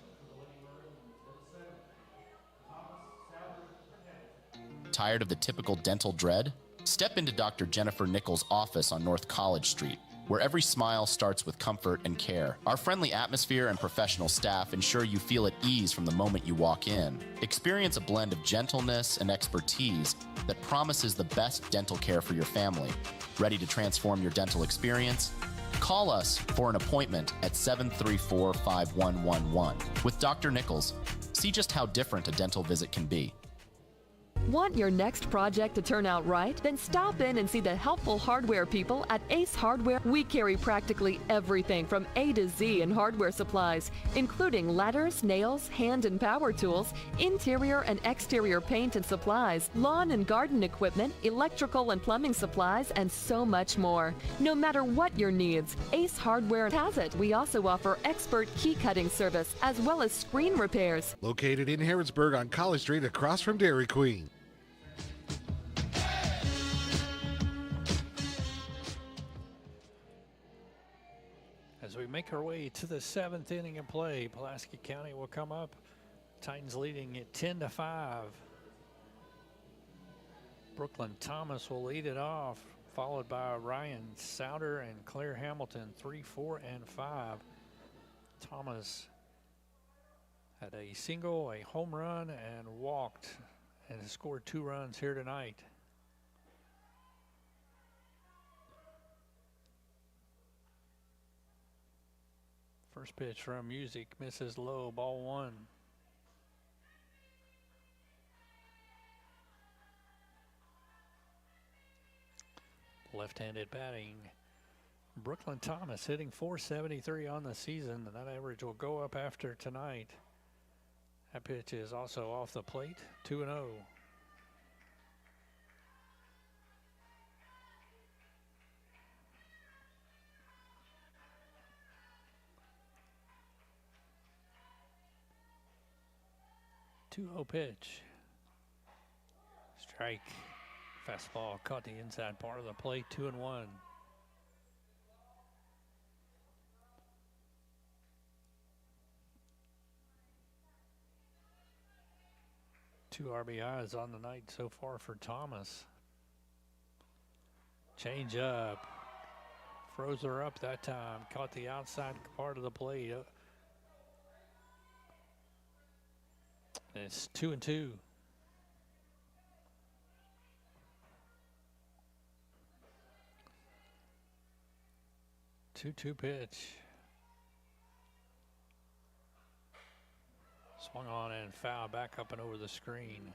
Tired of the typical dental dread? Step into Dr. Jennifer Nichols' office on North College Street, where every smile starts with comfort and care. Our friendly atmosphere and professional staff ensure you feel at ease from the moment you walk in. Experience a blend of gentleness and expertise that promises the best dental care for your family. Ready to transform your dental experience? Call us for an appointment at 734-5111. With Dr. Nichols, see just how different a dental visit can be.
Want your next project to turn out right? Then stop in and see the helpful hardware people at Ace Hardware. We carry practically everything from A to Z in hardware supplies, including ladders, nails, hand and power tools, interior and exterior paint and supplies, lawn and garden equipment, electrical and plumbing supplies, and so much more. No matter what your needs, Ace Hardware has it. We also offer expert key cutting service as well as screen repairs.
Located in Harrodsburg on College Street across from Dairy Queen.
As we make our way to the 7th inning of play, Pulaski County will come up. Titans leading at 10-5. Brooklyn Thomas will lead it off, followed by Ryan Souter and Claire Hamilton, 3, 4, and 5. Thomas had a single, a home run, and walked, and has scored 2 runs here tonight. First pitch from Music misses low, ball 1. Left-handed batting. Brooklyn Thomas hitting .473 on the season, and that average will go up after tonight. That pitch is also off the plate, 2-0. Pitch. Strike. Fastball caught the inside part of the plate, 2-1. 2 RBIs on the night so far for Thomas. Change up. Froze her up that time. Caught the outside part of the plate. It's 2-2. Two pitch. Swung on and foul back up and over the screen.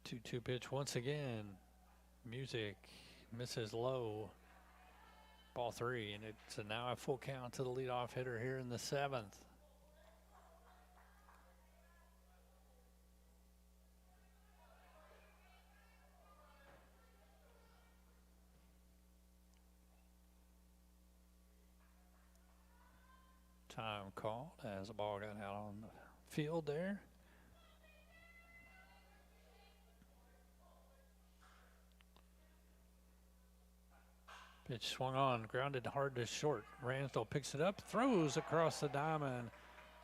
2-2 pitch once again. Music misses low. Ball 3, and it's now a full count to the leadoff hitter here in the 7th. Time called as the ball got out on the field there. Pitch swung on, grounded hard to short. Ransdell picks it up, throws across the diamond,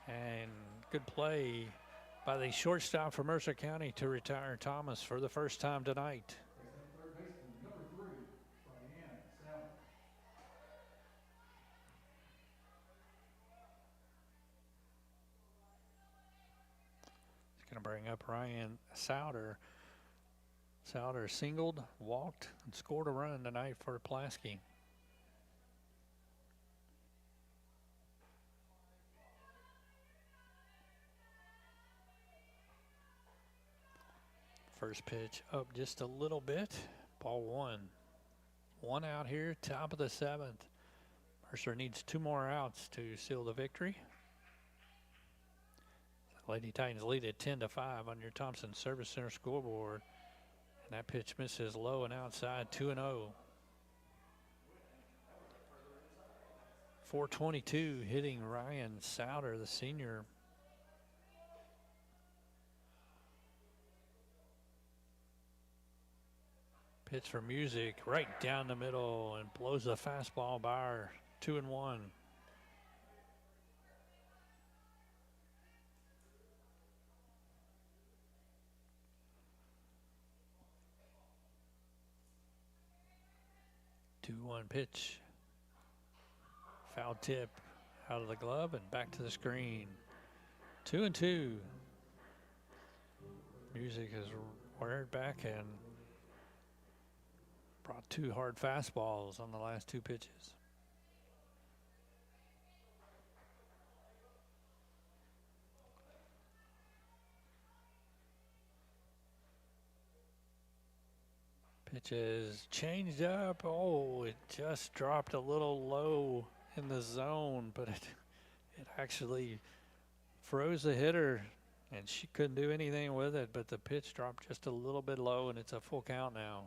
and good play by the shortstop for Mercer County to retire Thomas for the first time tonight. Going to bring up Ryan Souter. Souter singled, walked, and scored a run tonight for Pulaski. First pitch up just a little bit. Ball 1. 1 out here, top of the 7th. Mercer needs 2 more outs to seal the victory. Lady Titans lead at 10-5 on your Thompson Service Center scoreboard. And that pitch misses low and outside, 2-0. 422 hitting Ryan Souter, the senior. Pitch for Music right down the middle and blows the fastball by her. 2-1. Two-one pitch. Foul tip out of the glove and back to the screen. 2-2. Music has wired back and brought 2 hard fastballs on the last 2 pitches. Pitch is changed up. Oh, it just dropped a little low in the zone, but it actually froze the hitter, and she couldn't do anything with it, but the pitch dropped just a little bit low, and it's a full count now.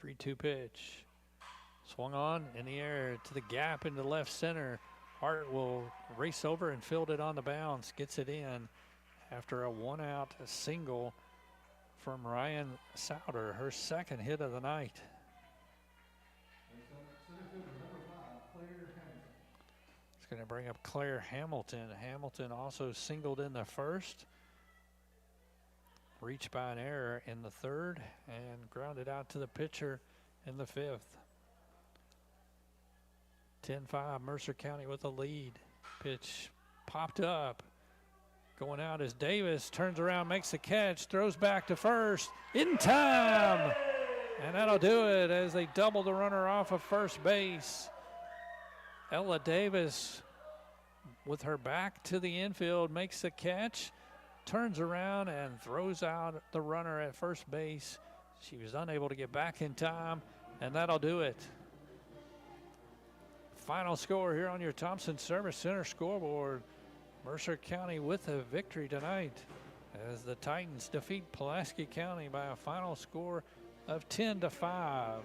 3-2 pitch. Swung on in the air to the gap into left center. Hart will race over and field it on the bounce, gets it in after a 1-out single from Ryan Souter, her second hit of the night. It's going to bring up Claire Hamilton. Hamilton also singled in the first, reached by an error in the third, and grounded out to the pitcher in the 5th. 10-5, Mercer County with a lead. Pitch popped up. Going out as Davis turns around, makes the catch, throws back to first in time. And that'll do it as they double the runner off of first base. Ella Davis with her back to the infield makes the catch, turns around and throws out the runner at first base. She was unable to get back in time, and that'll do it. Final score here on your Thompson Service Center scoreboard. Mercer County with a victory tonight as the Titans defeat Pulaski County by a final score of 10-5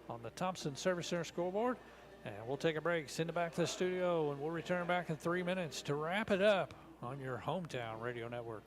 on the Thompson Service Center scoreboard. And we'll take a break, send it back to the studio, and we'll return back in 3 minutes to wrap it up on your hometown radio network.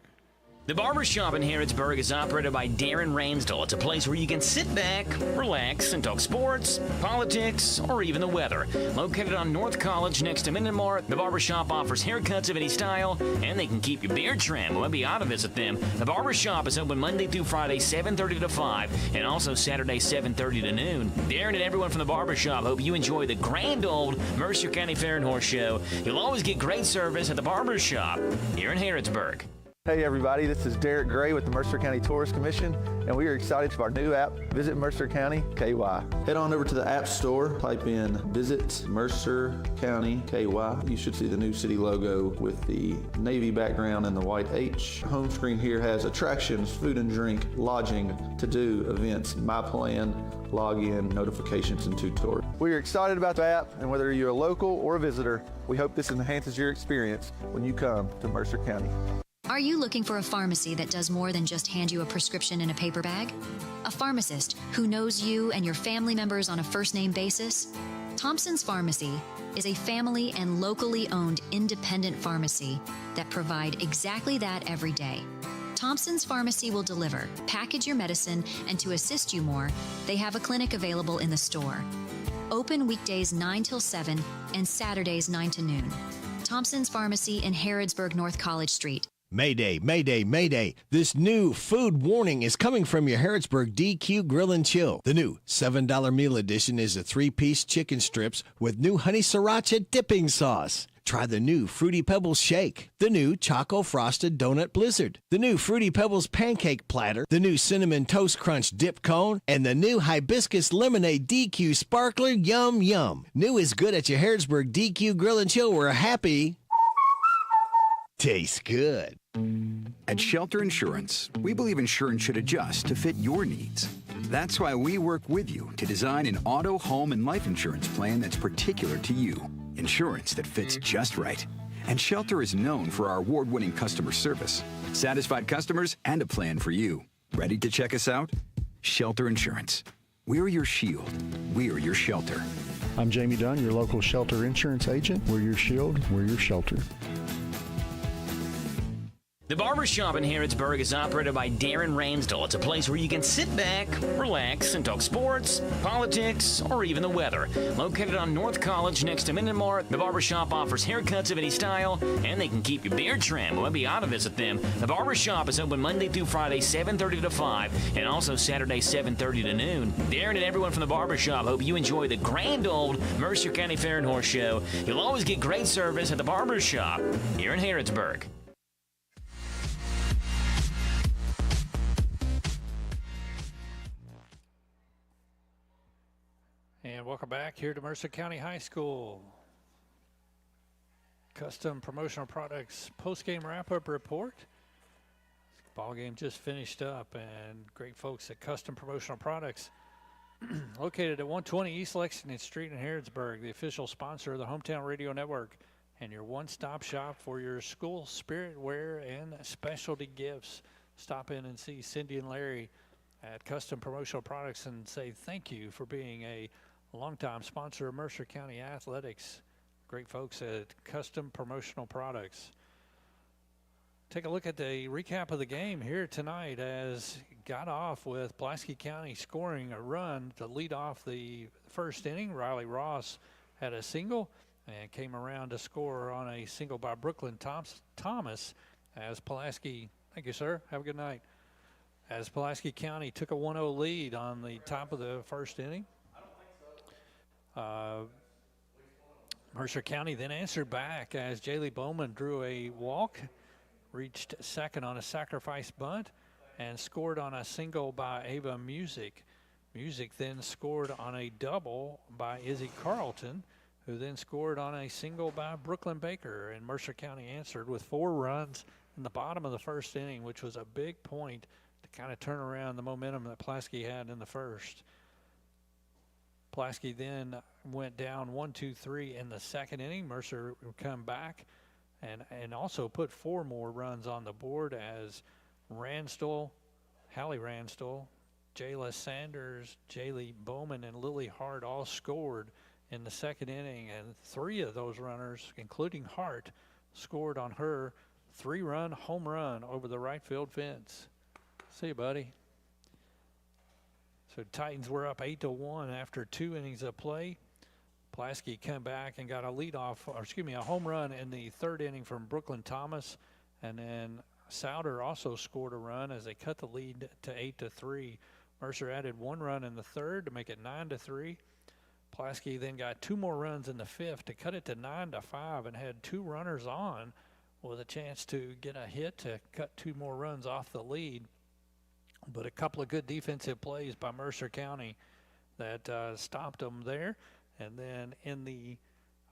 The Barbershop in Harrodsburg is operated by Darren Ransdell. It's a place where you can sit back, relax, and talk sports, politics, or even the weather. Located on North College next to Minden Mart, the Barbershop offers haircuts of any style, and they can keep your beard trimmed when you ought to visit them. The Barbershop is open Monday through Friday, 7:30 to 5, and also Saturday, 7:30 to noon. Darren and everyone from the Barbershop hope you enjoy the grand old Mercer County Fair and Horse Show. You'll always get great service at the Barbershop here in Harrodsburg.
Hey everybody, this is Derek Gray with the Mercer County Tourist Commission, and we are excited for our new app, Visit Mercer County KY. Head on over to the App Store, type in Visit Mercer County KY. You should see the new city logo with the navy background and the white H. Home screen here has attractions, food and drink, lodging, to-do, events, my plan, login, notifications, and tutorials. We are excited about the app, and whether you're a local or a visitor, we hope this enhances your experience when you come to Mercer County.
Are you looking for a pharmacy that does more than just hand you a prescription in a paper bag? A pharmacist who knows you and your family members on a first-name basis? Thompson's Pharmacy is a family and locally owned independent pharmacy that provide exactly that every day. Thompson's Pharmacy will deliver, package your medicine, and to assist you more, they have a clinic available in the store. Open weekdays 9 till 7 and Saturdays 9 to noon. Thompson's Pharmacy in Harrodsburg, North College Street.
Mayday, mayday, mayday. This new food warning is coming from your Harrodsburg DQ Grill and Chill. The new $7 meal edition is a 3-piece chicken strips with new honey sriracha dipping sauce. Try the new Fruity Pebbles Shake, the new Choco Frosted Donut Blizzard, the new Fruity Pebbles Pancake Platter, the new Cinnamon Toast Crunch Dip Cone, and the new Hibiscus Lemonade DQ Sparkler Yum Yum. New is good at your Harrodsburg DQ Grill and Chill. We're happy. Tastes good.
At Shelter Insurance, we believe insurance should adjust to fit your needs. That's why we work with you to design an auto, home, and life insurance plan that's particular to you. Insurance that fits just right. And Shelter is known for our award-winning customer service, satisfied customers, and a plan for you. Ready to check us out? Shelter Insurance. We're your shield. We're your shelter.
I'm Jamie Dunn, your local Shelter Insurance agent. We're your shield. We're your shelter.
The Barbershop in Harrodsburg is operated by Darren Ransdell. It's a place where you can sit back, relax, and talk sports, politics, or even the weather. Located on North College next to Minden Mart, the Barbershop offers haircuts of any style, and they can keep your beard trimmed. Well, be ought to visit them. The Barbershop is open Monday through Friday, 7:30 to 5, and also Saturday, 7:30 to noon. Darren and everyone from the Barbershop hope you enjoy the grand old Mercer County Fair and Horse Show. You'll always get great service at the Barbershop here in Harrodsburg.
And welcome back here to Mercer County High School. Custom Promotional Products post-game wrap-up report. Ball game just finished up, and great folks at Custom Promotional Products, located at 120 East Lexington Street in Harrodsburg, the official sponsor of the Hometown Radio Network, and your one-stop shop for your school spirit wear and specialty gifts. Stop in and see Cindy and Larry at Custom Promotional Products and say thank you for being a longtime sponsor of Mercer County Athletics. Great folks at Custom Promotional Products. Take a look at the recap of the game here tonight, as got off with Pulaski County scoring a run to lead off the first inning. Riley Ross had a single and came around to score on a single by Brooklyn Thomas as Pulaski, thank you, sir, have a good night, as Pulaski County took a 1-0 lead on the top of the first inning. Mercer County then answered back as Jaylee Bowman drew a walk, reached second on a sacrifice bunt, and scored on a single by Ava Music. Music then scored on a double by Izzy Carlton, who then scored on a single by Brooklyn Baker. And Mercer County answered with 4 runs in the bottom of the first inning, which was a big point to kind of turn around the momentum that Pulaski had in the first. Pulaski then went down 1-2-3 in the second inning. Mercer would come back and also put 4 more runs on the board as Ransdell, Hallie Ransdell, Jayla Sanders, Jaylee Bowman, and Lily Hart all scored in the second inning, and 3 of those runners, including Hart, scored on her 3-run home run over the right field fence. See you, buddy. So Titans were up 8-1 after 2 innings of play. Pulaski come back and got a home run in the third inning from Brooklyn Thomas, and then Souder also scored a run as they cut the lead to 8-3. Mercer added 1 run in the third to make it 9-3. Pulaski then got 2 more runs in the fifth to cut it to 9-5 and had 2 runners on with a chance to get a hit to cut 2 more runs off the lead. But a couple of good defensive plays by Mercer County that stopped them there. And then in the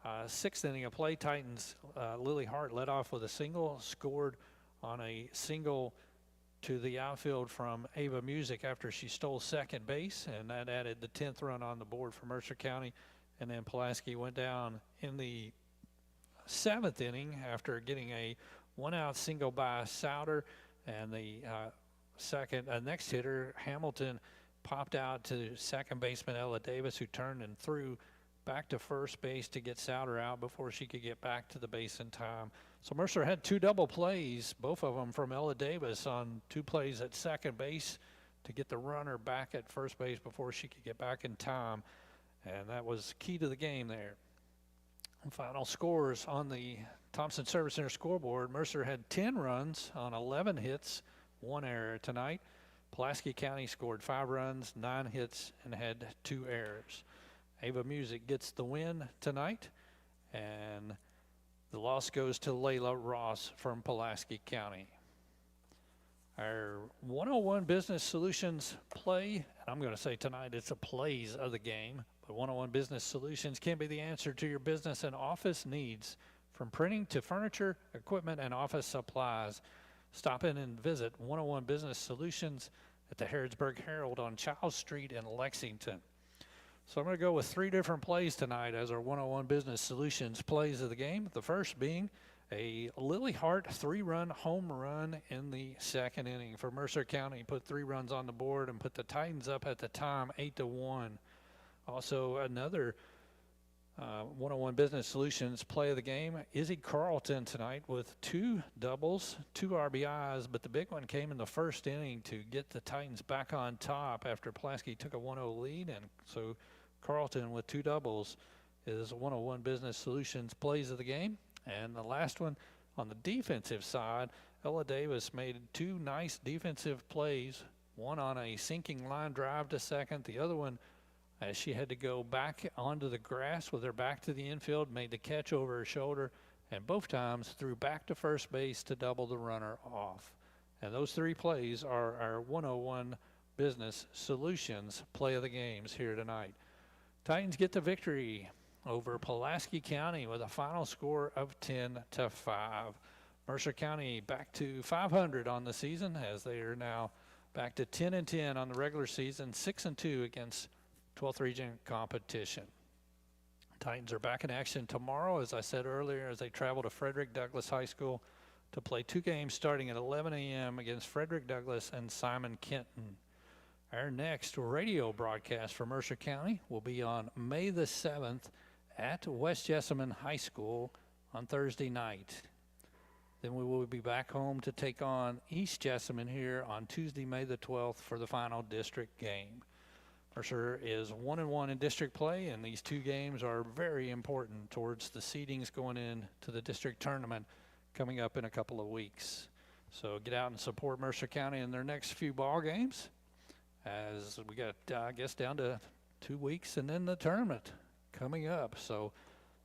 6th inning of play, Titans, Lily Hart led off with a single, scored on a single to the outfield from Ava Music after she stole second base, and that added the 10th run on the board for Mercer County. And then Pulaski went down in the 7th inning after getting a 1-out single by Souter, and the next hitter, Hamilton, popped out to second baseman Ella Davis, who turned and threw back to first base to get Souter out before she could get back to the base in time. So Mercer had 2 double plays, both of them from Ella Davis, on 2 plays at second base to get the runner back at first base before she could get back in time. And that was key to the game there. And final scores on the Thompson Service Center scoreboard. Mercer had 10 runs on 11 hits, 1 error tonight. Pulaski County scored 5 runs, 9 hits, and had 2 errors. Ava Music gets the win tonight, and the loss goes to Layla Ross from Pulaski County. Our 101 Business Solutions play, and I'm going to say tonight it's a plays of the game, but 101 Business Solutions can be the answer to your business and office needs, from printing to furniture, equipment, and office supplies. Stop in and visit 101 Business Solutions at the Harrodsburg Herald on Charles Street in Lexington. So I'm going to go with 3 different plays tonight as our 101 Business Solutions plays of the game. The first being a Lily Hart 3-run home run in the 2nd inning for Mercer County. Put 3 runs on the board and put the Titans up at the time 8-1. Also another 101 Business Solutions play of the game, Izzy Carlton tonight with 2 doubles, 2 RBIs, but the big one came in the 1st inning to get the Titans back on top after Pulaski took a 1-0 lead. And so Carlton with 2 doubles is 101 Business Solutions plays of the game. And the last one on the defensive side, Ella Davis made 2 nice defensive plays, one on a sinking line drive to second, the other one as she had to go back onto the grass with her back to the infield, made the catch over her shoulder, and both times threw back to first base to double the runner off. And those 3 plays are our 101 Business Solutions play of the games here tonight. Titans get the victory over Pulaski County with a final score of 10-5. Mercer County back to 500 on the season, as they are now back to 10-10 on the regular season, 6-2 against 12th region competition. Titans are back in action tomorrow, as I said earlier, as they travel to Frederick Douglass High School to play 2 games starting at 11 a.m. against Frederick Douglass and Simon Kenton. Our next radio broadcast for Mercer County will be on May the 7th at West Jessamine High School on Thursday night. Then we will be back home to take on East Jessamine here on Tuesday, May the 12th for the final district game. Mercer is 1-1 in district play, and these 2 games are very important towards the seedings going into the district tournament coming up in a couple of weeks. So get out and support Mercer County in their next few ball games, as we got, I guess, down to 2 weeks and then the tournament coming up. So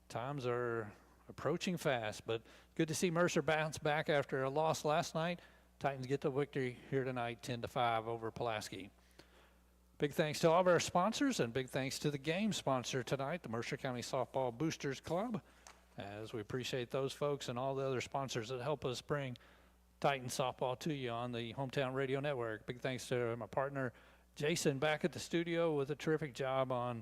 times are approaching fast, but good to see Mercer bounce back after a loss last night. Titans get the victory here tonight, 10-5 over Pulaski. Big thanks to all of our sponsors, and big thanks to the game sponsor tonight, the Mercer County Softball Boosters Club, as we appreciate those folks and all the other sponsors that help us bring Titan softball to you on the Hometown Radio Network. Big thanks to my partner, Jason, back at the studio with a terrific job on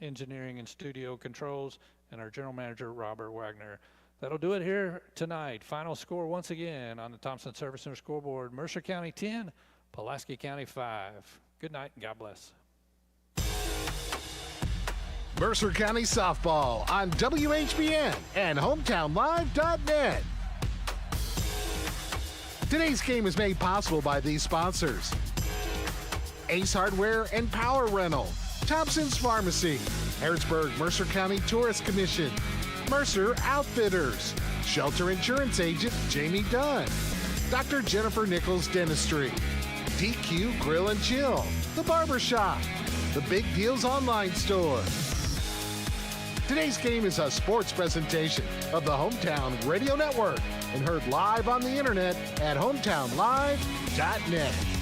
engineering and studio controls, and our general manager, Robert Wagner. That'll do it here tonight. Final score once again on the Thompson Service Center scoreboard, Mercer County 10, Pulaski County 5. Good night and God bless.
Mercer County Softball on WHBN and HometownLive.net. Today's game is made possible by these sponsors: Ace Hardware and Power Rental, Thompson's Pharmacy, Harrodsburg Mercer County Tourist Commission, Mercer Outfitters, Shelter Insurance Agent Jamie Dunn, Dr. Jennifer Nichols Dentistry, DQ Grill and Chill, The Barber Shop, The Big Deals Online Store, Today's game is a sports presentation of the Hometown Radio Network and heard live on the internet at hometownlive.net.